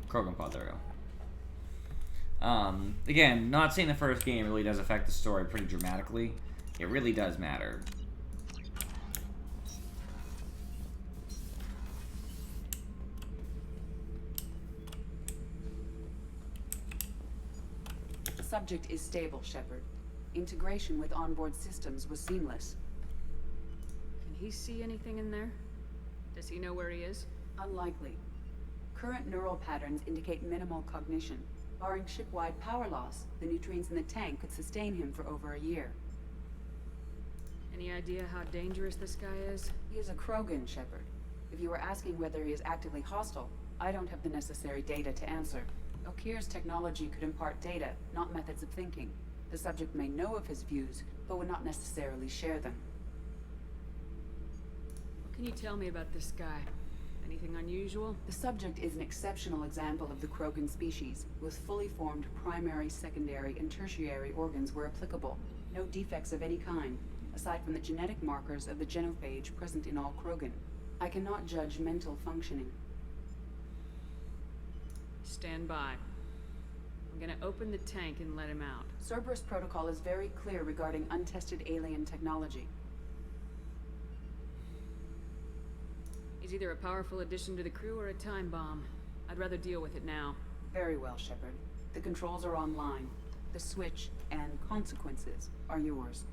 Krogan Pod, there we go. Again, not saying the first game really does affect the story pretty dramatically. It really does matter. The subject is stable, Shepard. Integration with onboard systems was seamless. Can he see anything in there? Does he know where he is? Unlikely. Current neural patterns indicate minimal cognition. Barring ship-wide power loss, the neutrines in the tank could sustain him for over a year. Any idea how dangerous this guy is? He is a Krogan, Shepard. If you were asking whether he is actively hostile, I don't have the necessary data to answer. Okir's technology could impart data, not methods of thinking. The subject may know of his views, but would not necessarily share them. What can you tell me about this guy? Anything unusual? The subject is an exceptional example of the Krogan species, with fully formed primary, secondary, and tertiary organs where applicable. No defects of any kind, aside from the genetic markers of the genophage present in all Krogan. I cannot judge mental functioning. Stand by. I'm gonna open the tank and let him out. Cerberus protocol is very clear regarding untested alien technology. He's either a powerful addition to the crew or a time bomb. I'd rather deal with it now. Very well, Shepard. The controls are online. The switch and consequences are yours.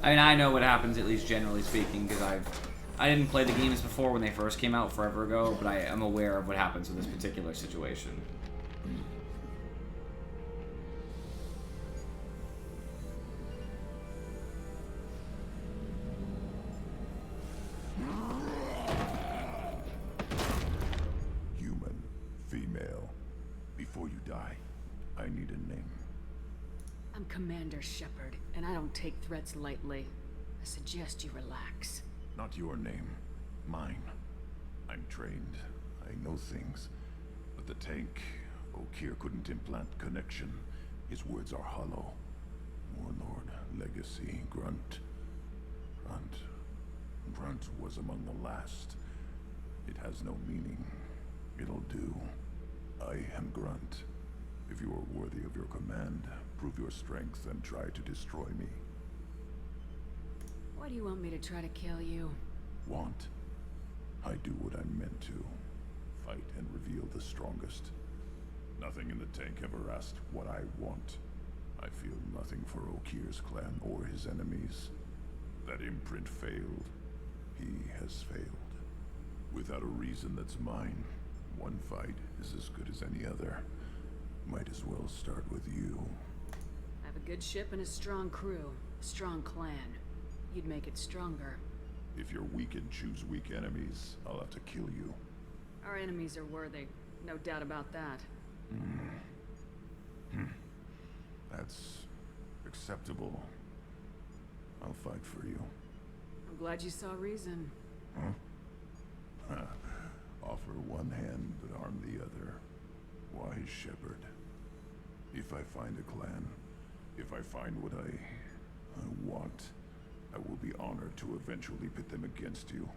I mean, I know what happens, at least generally speaking, because I didn't play the games before when they first came out forever ago, but I am aware of what happens in this particular situation. Human, female. Before you die, I need a name. I'm Commander Shepard, and I don't take threats lightly. I suggest you relax. Not your name. Mine. I'm trained. I know things. But the tank, Okeer couldn't implant connection. His words are hollow. Warlord, Legacy, Grunt. Grunt was among the last. It has no meaning. It'll do. I am Grunt. If you are worthy of your command, prove your strength and try to destroy me. Why do you want me to try to kill you? Want? I do what I'm meant to. Fight and reveal the strongest. Nothing in the tank ever asked what I want. I feel nothing for Okeer's clan or his enemies. That imprint failed. He has failed. Without a reason that's mine, one fight is as good as any other. Might as well start with you. I have a good ship and a strong crew. A strong clan. You'd make it stronger. If you're weak and choose weak enemies, I'll have to kill you. Our enemies are worthy. No doubt about that. That's acceptable. I'll fight for you. I'm glad you saw reason. Huh? Offer one hand, but arm the other. Wise Shepard. If I find a clan, if I find what I want, I will be honored to eventually pit them against you.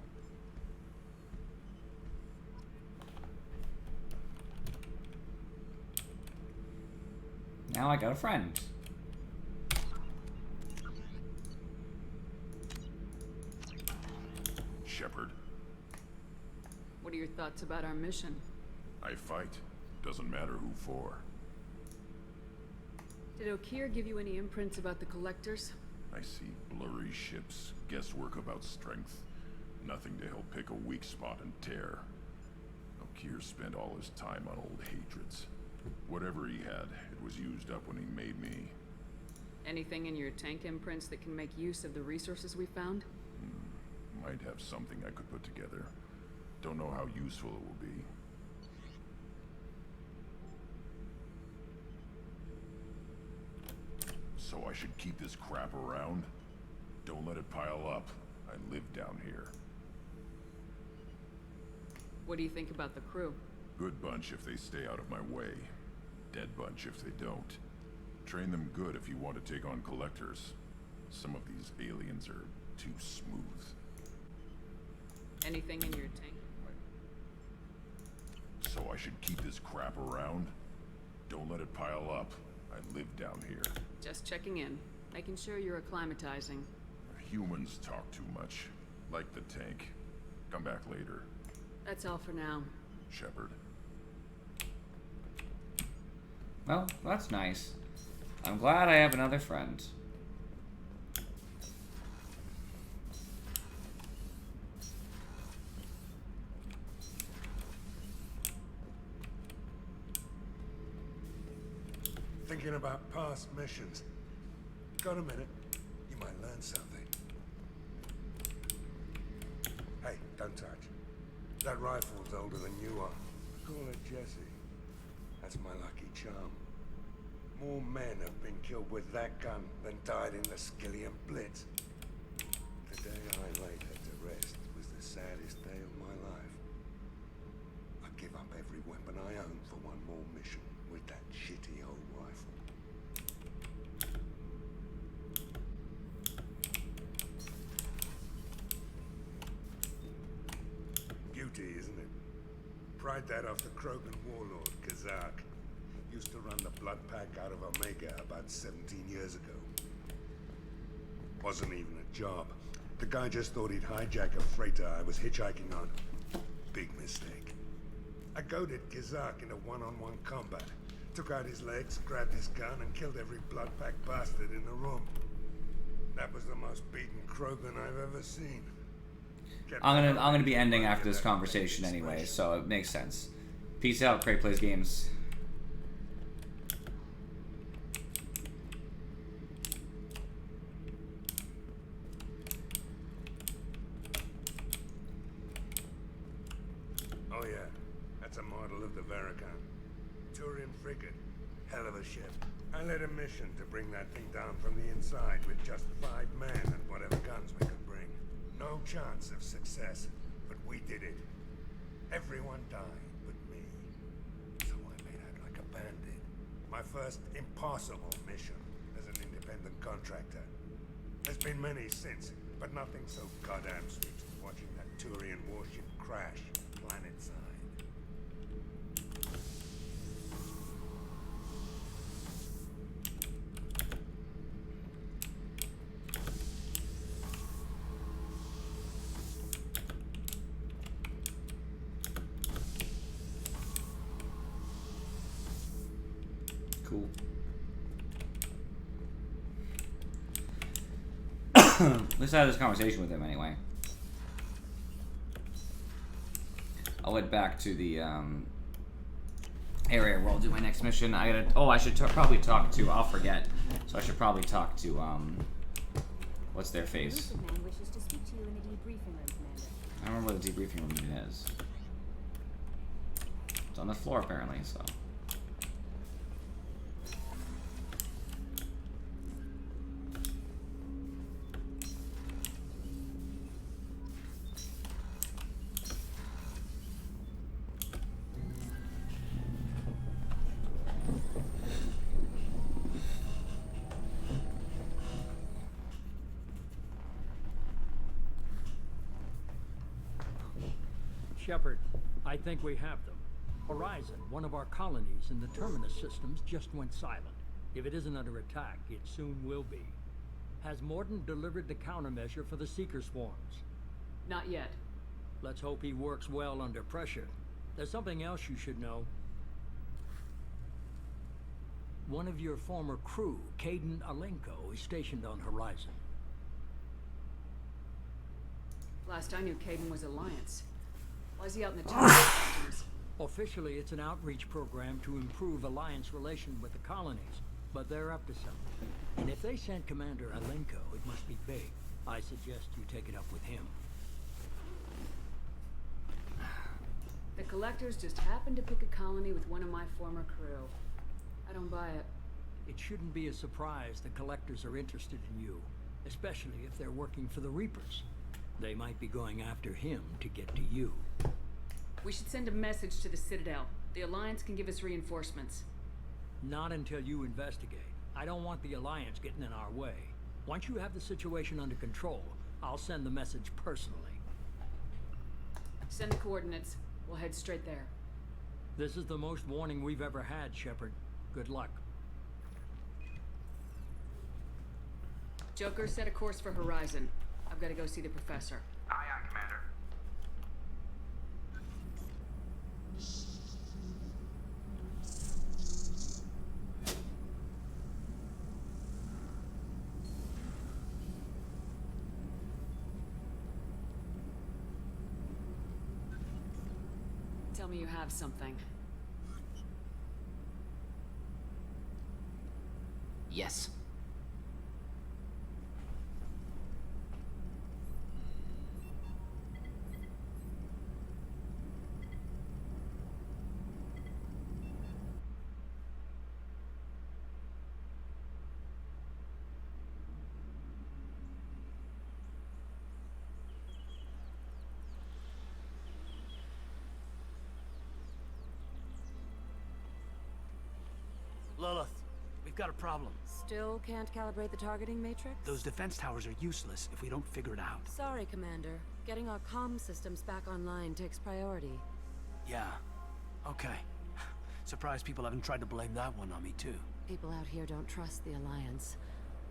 Now I got a friend. Shepard, What are your thoughts about our mission? I fight. Doesn't matter who for. Did Okeer give you any imprints about the Collectors? I see blurry ships, guesswork about strength. Nothing to help pick a weak spot and tear. Okeer spent all his time on old hatreds. Whatever he had, it was used up when he made me. Anything in your tank imprints that can make use of the resources we found? Might have something I could put together. Don't know how useful it will be. So I should keep this crap around? Don't let it pile up. I live down here. What do you think about the crew? Good bunch if they stay out of my way. Dead bunch if they don't. Train them good if you want to take on Collectors. Some of these aliens are too smooth. Anything in your tank? So I should keep this crap around? Don't let it pile up. I live down here. Just checking in. Making sure you're acclimatizing. Humans talk too much. Like the tank. Come back later. That's all for now. Shepard. Well, that's nice. I'm glad I have another friend. Thinking about past missions. Got a minute? You might learn something. Hey, don't touch. That rifle's older than you are. Call it Jesse. That's my lucky charm. More men have been killed with that gun than died in the Skillian Blitz. The day I laid her to rest was the saddest day of my life. I give up every weapon I own for one more mission with that shitty old rifle. Beauty, isn't it? Pried that off the Krogan warlord, Kazak. Used to run the blood pack out of Omega about 17 years ago. Wasn't even a job. The guy just thought he'd hijack a freighter I was hitchhiking on. Big mistake. I goaded Kazak into one-on-one combat. Took out his legs, grabbed his gun, and killed every blood pack bastard in the room. That was the most beaten Krogan I've ever seen. I'm gonna be ending after this conversation anyway, so it makes sense. Peace out, Craig Plays Games. Oh yeah, that's a model of the Varakan. Turian frigate. Hell of a ship. I led a mission to bring that thing down from the inside with just 5 men and whatever guns we could bring. No chance of success, but we did it. Everyone died but me. So I made out like a bandit. My first impossible mission as an independent contractor. There's been many since, but nothing so goddamn sweet as watching that Turian warship crash planet side. Cool. Let's have this conversation with him anyway. I'll head back to the area where I'll do my next mission. I should probably talk to. I'll forget. So I should probably talk to what's their face? Man wishes to speak to you in the debriefing room, Commander. I don't remember what the debriefing room is. It's on the floor apparently. So. Shepard, I think we have them. Horizon, one of our colonies in the Terminus systems, just went silent. If it isn't under attack, it soon will be. Has Mordin delivered the countermeasure for the Seeker swarms? Not yet. Let's hope he works well under pressure. There's something else you should know. One of your former crew, Kaidan Alenko, is stationed on Horizon. Last I knew, Kaidan was Alliance. Why is he out in the Terminus? Officially, it's an outreach program to improve Alliance relation with the colonies, but they're up to something. And if they sent Commander Alenko, it must be big. I suggest you take it up with him. The Collectors just happened to pick a colony with one of my former crew. I don't buy it. It shouldn't be a surprise the Collectors are interested in you, especially if they're working for the Reapers. They might be going after him to get to you. We should send a message to the Citadel. The Alliance can give us reinforcements. Not until you investigate. I don't want the Alliance getting in our way. Once you have the situation under control, I'll send the message personally. Send the coordinates. We'll head straight there. This is the most warning we've ever had, Shepard. Good luck. Joker, set a course for Horizon. I've got to go see the Professor. Aye, aye, Commander. Tell me you have something. Yes. Lilith, we've got a problem. Still can't calibrate the targeting matrix? Those defense towers are useless if we don't figure it out. Sorry, Commander. Getting our comm systems back online takes priority. Yeah. Okay. Surprised people haven't tried to blame that one on me, too. People out here don't trust the Alliance.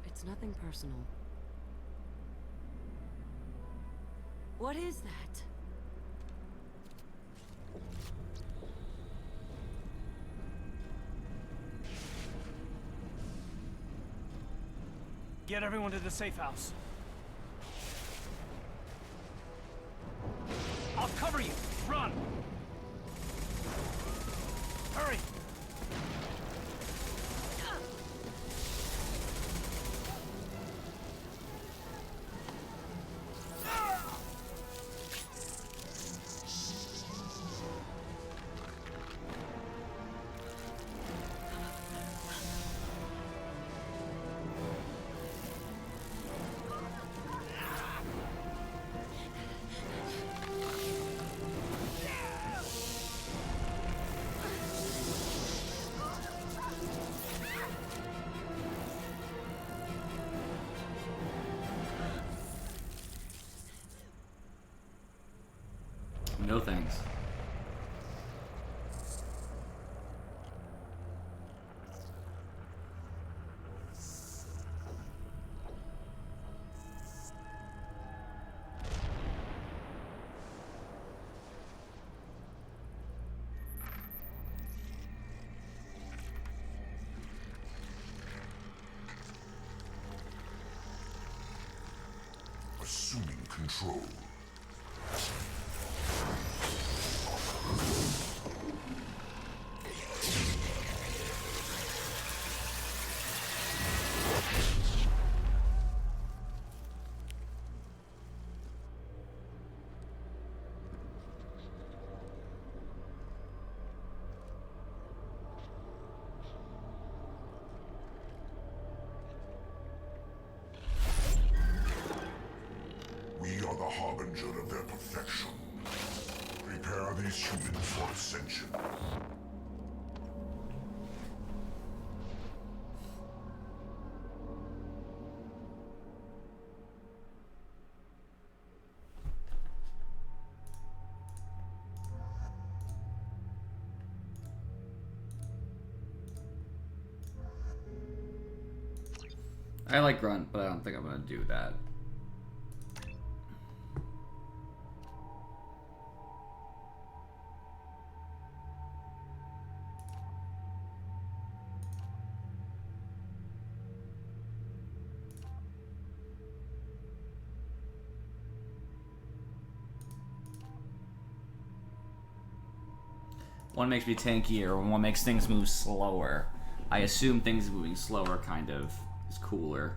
It's nothing personal. What is that? Get everyone to the safe house. I'll cover you. Run! Hurry! No thanks. Assuming control. We are the harbinger of their perfection. Prepare these humans for ascension. I like Grunt, but I don't think I'm gonna do that. One makes me tankier, and one makes things move slower. I assume things moving slower kind of is cooler.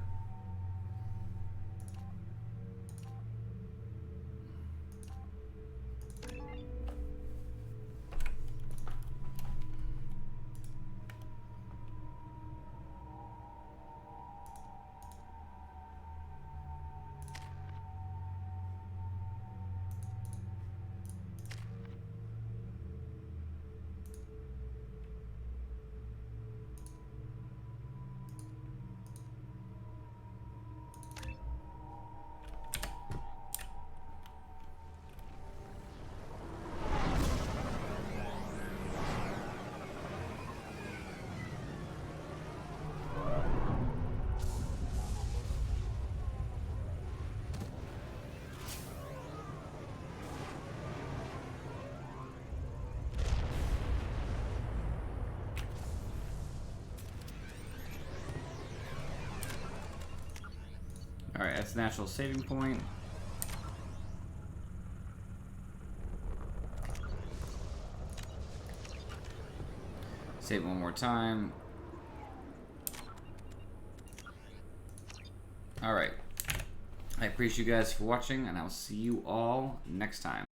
Alright, that's natural saving point. Save one more time. Alright. I appreciate you guys for watching, and I'll see you all next time.